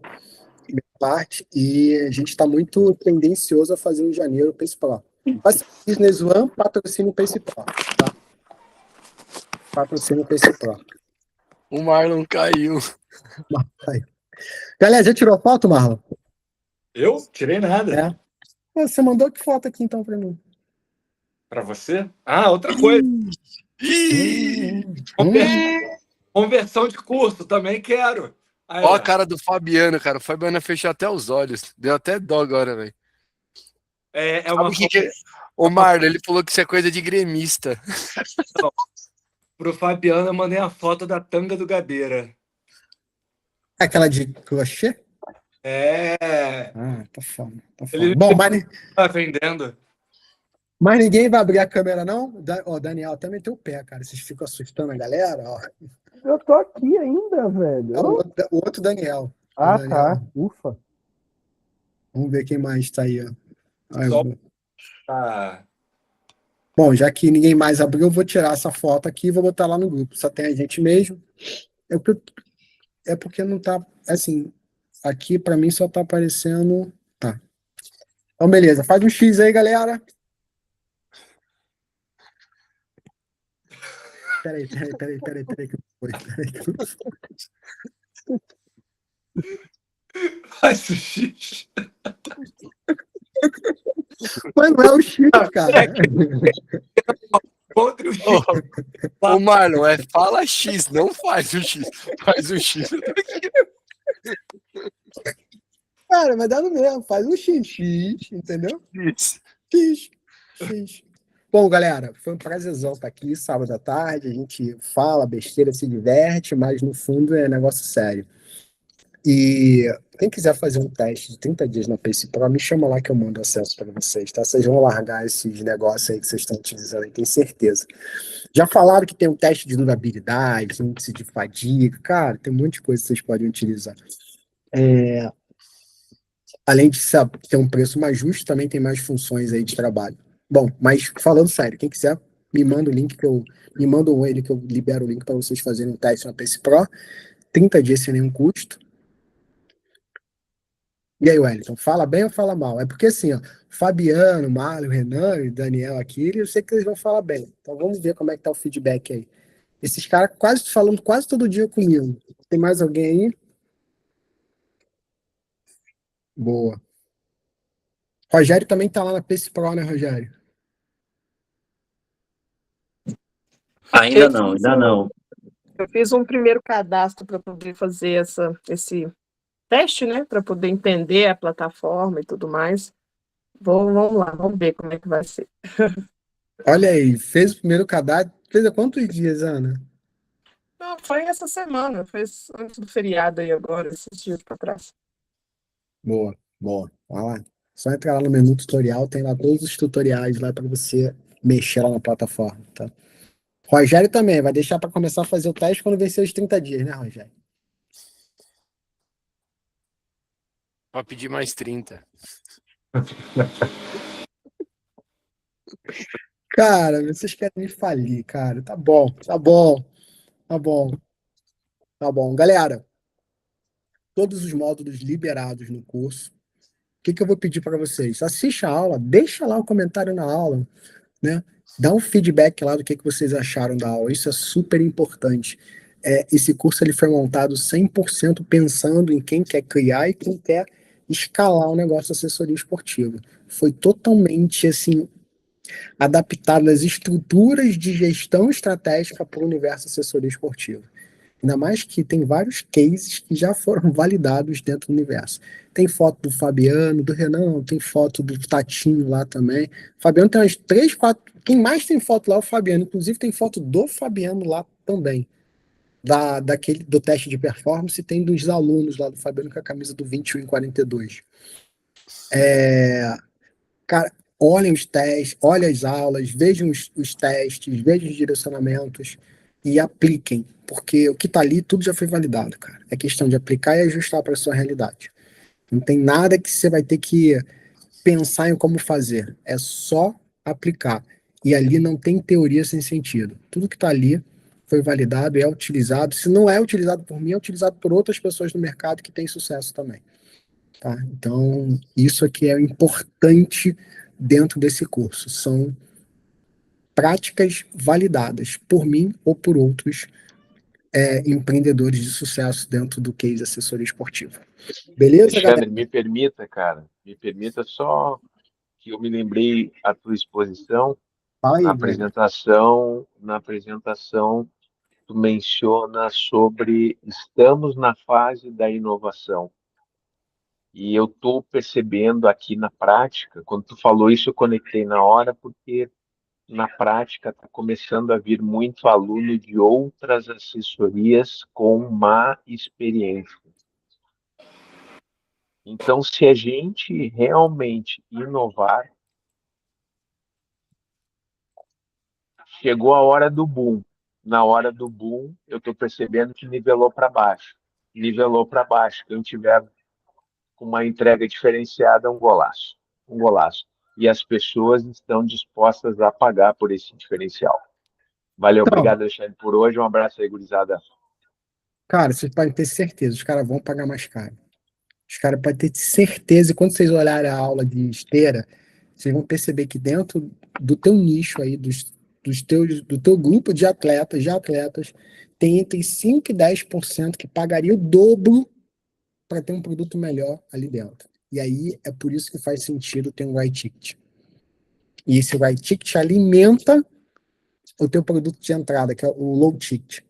minha parte, e a gente está muito tendencioso a fazer em janeiro o Pace Pro. Mas business one, patrocínio Pace Pro, tá? Patrocínio Pace Pro. O Marlon caiu. Galera, já tirou foto, Marlon? Eu? Tirei nada. Você mandou que foto aqui então para mim? Pra você? Ah, outra coisa. Conversão de curso, também quero. Aí, Ó a cara do Fabiano, cara. O Fabiano fechou até os olhos. Deu até dó agora, velho. É uma O Marlon, ele falou que isso é coisa de gremista. Pro Fabiano, eu mandei a foto da tanga do Gabeira. Aquela de crochê? Tá foda. Ele Bom, tá vendendo. mas ninguém vai abrir a câmera, não? Daniel, até meteu o pé, cara. Vocês ficam assustando a galera, ó. Eu tô aqui ainda, velho. O outro Daniel. Ah, Daniel. tá. Ufa. Vamos ver quem mais tá aí, ó. Só- Tá. Bom, já que ninguém mais abriu, eu vou tirar essa foto aqui e vou botar lá no grupo. Só tem a gente mesmo. É porque não tá, assim, aqui pra mim só tá aparecendo... Tá. Então, beleza. Faz um X aí, galera. Peraí, que não foi. Peraí que não foi. Faz o X. Mas não é o X, cara. Contra o X. Ô, Marlon, fala X, não faz o X. Faz o X. Cara, mas dá no mesmo. Faz um X, entendeu? X. Bom, galera, foi um prazerzão estar aqui sábado à tarde. A gente fala besteira, se diverte, mas no fundo é negócio sério. E quem quiser fazer um teste de 30 dias na Pace Pro, me chama lá que eu mando acesso para vocês, tá? Vocês vão largar esses negócios aí que vocês estão utilizando aí, tenho certeza. Já falaram que tem um teste de durabilidade, índice de fadiga, cara, tem um monte de coisa que vocês podem utilizar. Além de ter um preço mais justo, também tem mais funções aí de trabalho. Bom, mas falando sério, quem quiser, me manda o link me mandam ele que eu libero o link para vocês fazerem um teste na Pace Pro. 30 dias sem nenhum custo. E aí, Wellington, fala bem ou fala mal? É porque assim, ó, Fabiano, Marlon, Renan e Daniel aqui, eu sei que eles vão falar bem. Então vamos ver como é que tá o feedback aí. Esses caras falando quase todo dia comigo. Tem mais alguém aí? Boa. Rogério também tá lá na Pace Pro, né, Rogério? Ainda não. Eu fiz um primeiro cadastro para poder fazer esse teste, né? Para poder entender a plataforma e tudo mais. Vamos lá, vamos ver como é que vai ser. Olha aí, fez o primeiro cadastro. Fez há quantos dias, Ana? Não, foi essa semana, foi antes do feriado aí agora, esses dias para trás. Boa. Vai lá. Só entrar lá no menu tutorial, tem lá todos os tutoriais lá para você mexer lá na plataforma, tá? Rogério também, vai deixar para começar a fazer o teste quando vencer os 30 dias, né, Rogério? Pra pedir mais 30. Cara, vocês querem me falir, cara. Tá bom. Galera, todos os módulos liberados no curso. O que eu vou pedir para vocês? Assiste a aula, deixa lá o comentário na aula, né? Dá um feedback lá do que vocês acharam da aula. Isso é super importante. esse curso ele foi montado 100% pensando em quem quer criar e quem quer escalar o negócio de assessoria esportiva. Foi totalmente assim adaptado às estruturas de gestão estratégica para o universo de assessoria esportiva. Ainda mais que tem vários cases que já foram validados dentro do universo. Tem foto do Fabiano, do Renan, não, tem foto do Tatinho lá também. O Fabiano tem umas 3, 4. Quem mais tem foto lá é o Fabiano. Inclusive tem foto do Fabiano lá também. Do teste de performance, tem dos alunos lá do Fabiano com a camisa do 21 em 42. Cara, olhem os testes, olhem as aulas, vejam os testes, vejam os direcionamentos e apliquem, porque o que está ali, tudo já foi validado, cara. É questão de aplicar e ajustar para a sua realidade. Não tem nada que você vai ter que pensar em como fazer, é só aplicar. E ali não tem teoria sem sentido. Tudo que está ali foi validado e é utilizado. Se não é utilizado por mim, é utilizado por outras pessoas no mercado que têm sucesso também. Tá? Então, isso aqui é importante dentro desse curso. São práticas validadas por mim ou por outros empreendedores de sucesso dentro do case assessoria esportiva. Beleza, Alexandre, galera? me permita só que eu me lembrei a tua exposição Fala aí, na Breno. apresentação, tu menciona sobre estamos na fase da inovação. E eu estou percebendo aqui na prática, quando tu falou isso, eu conectei na hora, porque na prática está começando a vir muito aluno de outras assessorias com má experiência. Então, se a gente realmente inovar, chegou a hora do boom. Na hora do boom, eu estou percebendo que nivelou para baixo. Nivelou para baixo. Quem tiver com uma entrega diferenciada, um golaço. Um golaço. E as pessoas estão dispostas a pagar por esse diferencial. Valeu, Então, obrigado, Alexandre, por hoje. Um abraço aí, gurizada. cara, vocês podem ter certeza, os caras vão pagar mais caro. Os caras podem ter certeza, e quando vocês olharem a aula de esteira, vocês vão perceber que dentro do teu nicho aí, do teu grupo de atletas, tem entre 5% e 10% que pagaria o dobro para ter um produto melhor ali dentro. E aí é por isso que faz sentido ter um right ticket. E esse right ticket alimenta o teu produto de entrada, que é o low ticket,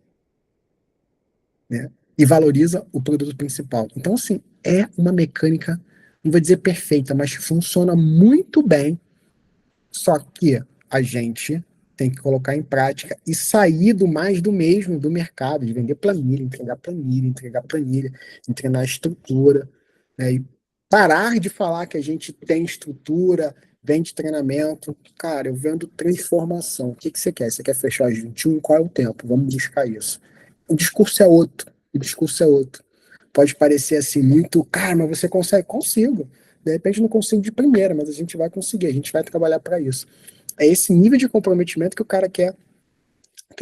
né? E valoriza o produto principal. Então, assim, é uma mecânica, não vou dizer perfeita, mas funciona muito bem, só que a gente tem que colocar em prática e sair do mais do mesmo do mercado, de vender planilha, entregar planilha, treinar estrutura, né? E parar de falar que a gente tem estrutura, vende treinamento. Cara, eu vendo transformação. O que você quer? Você quer fechar às 21? Qual é o tempo? Vamos buscar isso. O discurso é outro. Pode parecer assim, muito, cara, mas você consegue? Consigo. De repente não consigo de primeira, mas a gente vai conseguir, a gente vai trabalhar para isso. É esse nível de comprometimento que o cara quer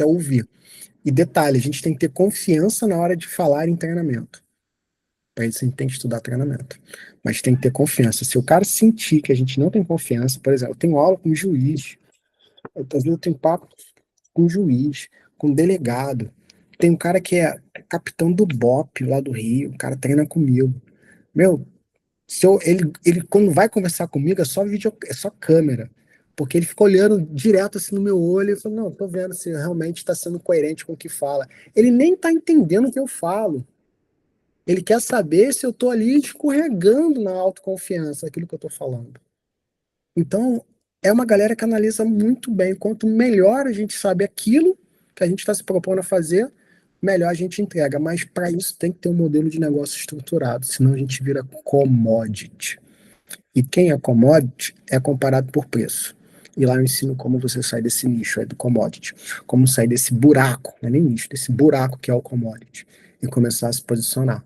ouvir. E detalhe, a gente tem que ter confiança na hora de falar em treinamento. Para isso a gente tem que estudar treinamento. Mas tem que ter confiança. Se o cara sentir que a gente não tem confiança, por exemplo, eu tenho aula com juiz, às vezes eu tenho papo com juiz, com delegado. Tem um cara que é capitão do BOP lá do Rio, o cara treina comigo. Meu, ele quando vai conversar comigo é só vídeo, é só câmera. Porque ele fica olhando direto assim no meu olho e fala, não, tô vendo se realmente está sendo coerente com o que fala. Ele nem tá entendendo o que eu falo. Ele quer saber se eu tô ali escorregando na autoconfiança, aquilo que eu tô falando. Então, é uma galera que analisa muito bem. Quanto melhor a gente sabe aquilo que a gente está se propondo a fazer, melhor a gente entrega. Mas para isso tem que ter um modelo de negócio estruturado, senão a gente vira commodity. E quem é commodity é comparado por preço. E lá eu ensino como você sai desse nicho aí do commodity, como sair desse buraco, não é nem nicho, desse buraco que é o commodity, e começar a se posicionar.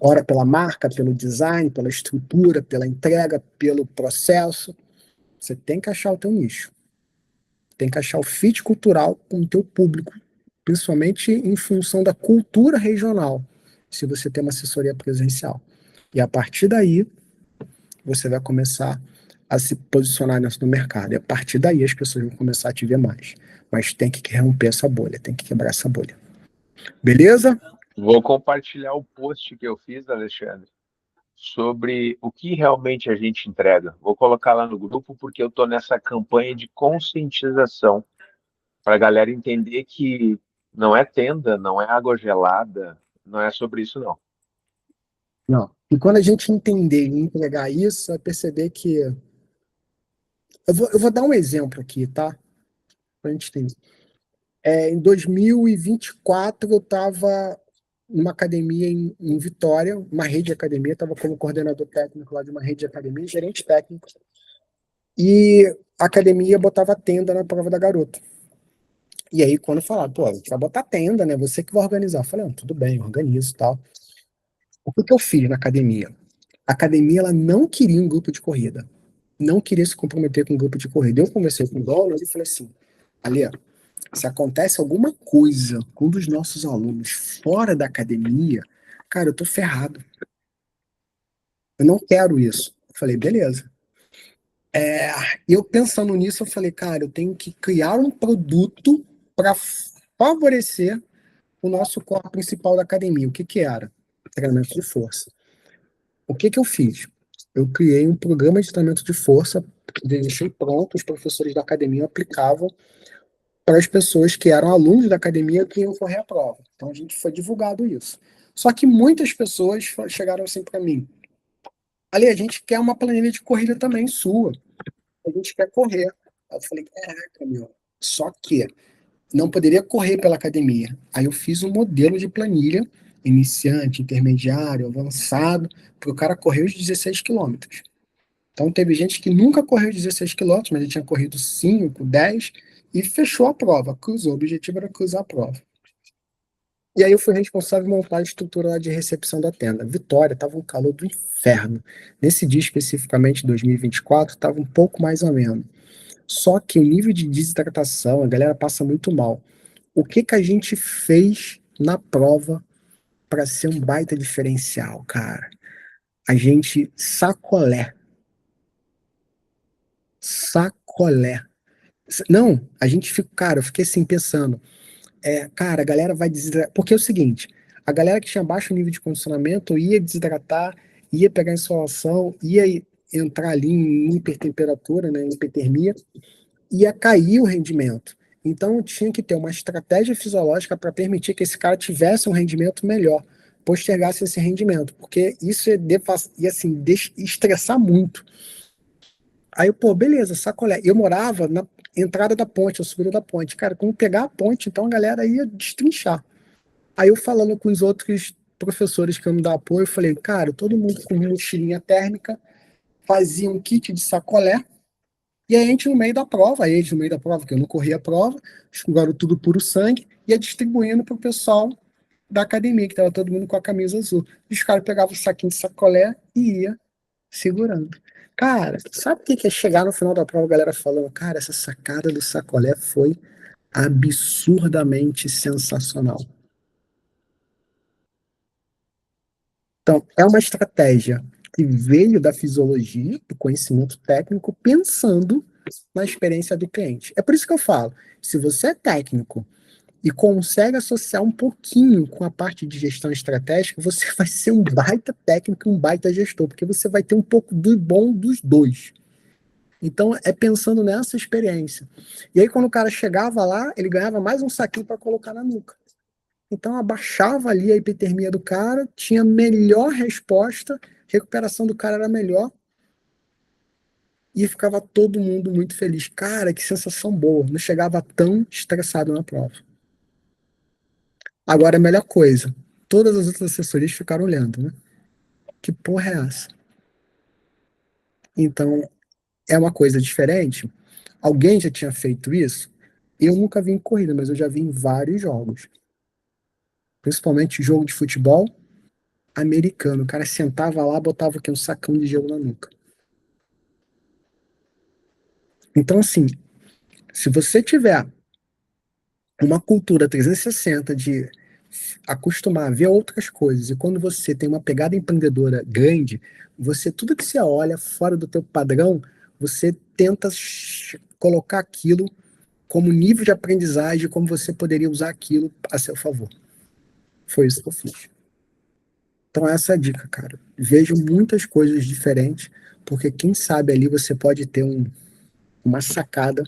Ora pela marca, pelo design, pela estrutura, pela entrega, pelo processo. Você tem que achar o teu nicho. Tem que achar o fit cultural com o teu público, principalmente em função da cultura regional, se você tem uma assessoria presencial. E a partir daí, você vai começar a se posicionar no mercado. E a partir daí as pessoas vão começar a te ver mais. Mas tem que romper essa bolha, tem que quebrar essa bolha. Beleza? Vou compartilhar o post que eu fiz, Alexandre, sobre o que realmente a gente entrega. Vou colocar lá no grupo porque eu estou nessa campanha de conscientização para a galera entender que não é tenda, não é água gelada, não é sobre isso, não. Não. E quando a gente entender e entregar isso, vai perceber que. Eu vou dar um exemplo aqui, tá? Pra gente entender. Em 2024, eu estava numa academia em Vitória, uma rede de academia, estava como coordenador técnico lá de uma rede de academia, gerente técnico, e a academia botava tenda na prova da garota. E aí, quando falaram, pô, a gente vai botar tenda, né? Você que vai organizar. Eu falei, tudo bem, eu organizo e tal. O que eu fiz na academia? A academia, ela não queria um grupo de corrida. Não queria se comprometer com um grupo de corrida. Eu conversei com o dono e falei assim, Ali, se acontece alguma coisa com um dos nossos alunos fora da academia, cara, eu tô ferrado. Eu não quero isso. Eu falei, beleza. Eu pensando nisso, eu falei, cara, eu tenho que criar um produto para favorecer o nosso core principal da academia. O que que era? Treinamento de força. O que que eu fiz? Eu criei um programa de treinamento de força, deixei pronto, os professores da academia aplicavam para as pessoas que eram alunos da academia que iam correr a prova. Então a gente foi divulgado isso. Só que muitas pessoas chegaram assim para mim, Ali, a gente quer uma planilha de corrida também sua. A gente quer correr. Aí eu falei, caraca, meu. Só que não poderia correr pela academia. Aí eu fiz um modelo de planilha, iniciante, intermediário, avançado, para o cara correr os 16 quilômetros. Então teve gente que nunca correu 16 quilômetros, mas ele tinha corrido 5, 10 e fechou a prova, cruzou. O objetivo era cruzar a prova. E aí eu fui responsável por montar a estrutura lá de recepção da tenda. Vitória, estava um calor do inferno. Nesse dia especificamente, 2024, estava um pouco mais ameno. Só que o nível de desidratação, a galera passa muito mal. O que que a gente fez na prova para ser um baita diferencial, cara? A gente sacolé. Sacolé. Não, a gente fica, cara, eu fiquei assim pensando, cara, a galera vai desidratar. Porque é o seguinte, a galera que tinha baixo nível de condicionamento ia desidratar, ia pegar insolação, ia entrar ali em hipertemperatura, né, hipertermia, ia cair o rendimento. Então tinha que ter uma estratégia fisiológica para permitir que esse cara tivesse um rendimento melhor, postergasse esse rendimento, porque isso ia assim, estressar muito. Aí, pô, beleza, sacolé. Eu morava na entrada da ponte, a subida da ponte. Cara, quando pegar a ponte, então a galera ia destrinchar. Aí eu falando com os outros professores que eu me dá apoio, eu falei, cara, todo mundo com mochilinha térmica, fazia um kit de sacolé, e aí a gente no meio da prova, que eu não corria a prova, jogaram tudo puro sangue, ia distribuindo pro pessoal da academia, que tava todo mundo com a camisa azul. E os caras pegavam o saquinho de sacolé e ia segurando. Cara, sabe o que que é chegar no final da prova, a galera falando, cara, essa sacada do sacolé foi absurdamente sensacional. Então, é uma estratégia que veio da fisiologia, do conhecimento técnico, pensando na experiência do cliente. É por isso que eu falo, se você é técnico e consegue associar um pouquinho com a parte de gestão estratégica, você vai ser um baita técnico e um baita gestor, porque você vai ter um pouco do bom dos dois. Então, é pensando nessa experiência. E aí, quando o cara chegava lá, ele ganhava mais um saquinho para colocar na nuca. Então, abaixava ali a hipertermia do cara, tinha melhor resposta, recuperação do cara era melhor, e ficava todo mundo muito feliz. Cara, que sensação boa. Não chegava tão estressado na prova. Agora, a melhor coisa, todas as outras assessorias ficaram olhando, né? Que porra é essa? Então, é uma coisa diferente. Alguém já tinha feito isso? Eu nunca vi em corrida, mas eu já vi em vários jogos. Principalmente jogo de futebol americano. O cara sentava lá, botava aqui um sacão de gelo na nuca. Então, assim, se você tiver uma cultura 360 de acostumar a ver outras coisas, e quando você tem uma pegada empreendedora grande, tudo que você olha fora do teu padrão, você tenta colocar aquilo como nível de aprendizagem, como você poderia usar aquilo a seu favor. Foi isso que eu fiz. Então essa é a dica, cara. Vejo muitas coisas diferentes, porque quem sabe ali você pode ter uma sacada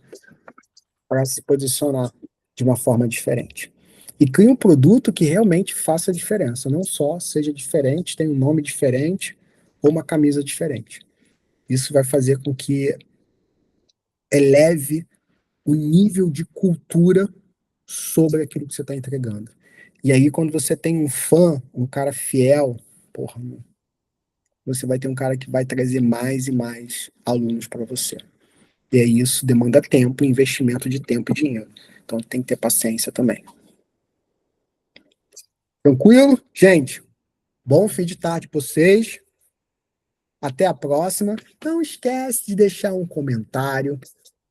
para se posicionar de uma forma diferente. E crie um produto que realmente faça diferença, não só seja diferente, tenha um nome diferente ou uma camisa diferente. Isso vai fazer com que eleve o nível de cultura sobre aquilo que você está entregando. E aí, quando você tem um fã, um cara fiel, porra, você vai ter um cara que vai trazer mais e mais alunos para você. E aí isso demanda tempo, investimento de tempo e dinheiro. Então tem que ter paciência também. Tranquilo? Gente, bom fim de tarde para vocês. Até a próxima. Não esquece de deixar um comentário.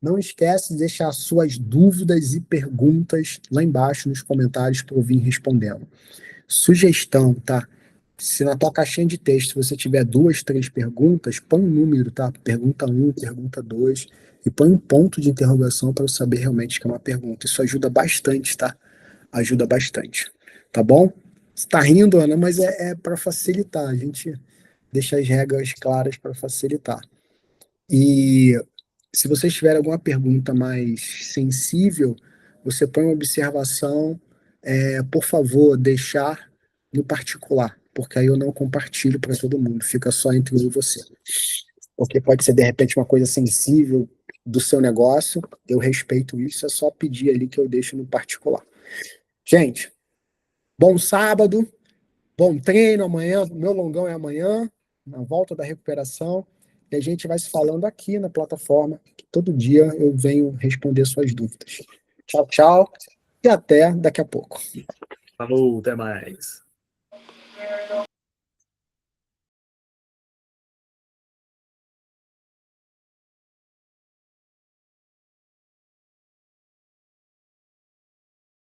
Não esquece de deixar suas dúvidas e perguntas lá embaixo nos comentários para eu vir respondendo. Sugestão, tá? Se na tua caixinha de texto você tiver 2, 3 perguntas, põe um número, tá? Pergunta 1, pergunta 2, e põe um ponto de interrogação para eu saber realmente que é uma pergunta. Isso ajuda bastante, tá? Ajuda bastante. Tá bom? Você tá rindo, Ana, mas é para facilitar. A gente deixa as regras claras para facilitar. E se vocês tiverem alguma pergunta mais sensível, você põe uma observação, por favor, deixar no particular, porque aí eu não compartilho para todo mundo, fica só entre eu e você. Porque pode ser, de repente, uma coisa sensível do seu negócio, eu respeito isso, é só pedir ali que eu deixo no particular. Gente, bom sábado, bom treino amanhã, meu longão é amanhã, na volta da recuperação, e a gente vai se falando aqui na plataforma, que todo dia eu venho responder suas dúvidas. Tchau, tchau, e até daqui a pouco. Falou, até mais.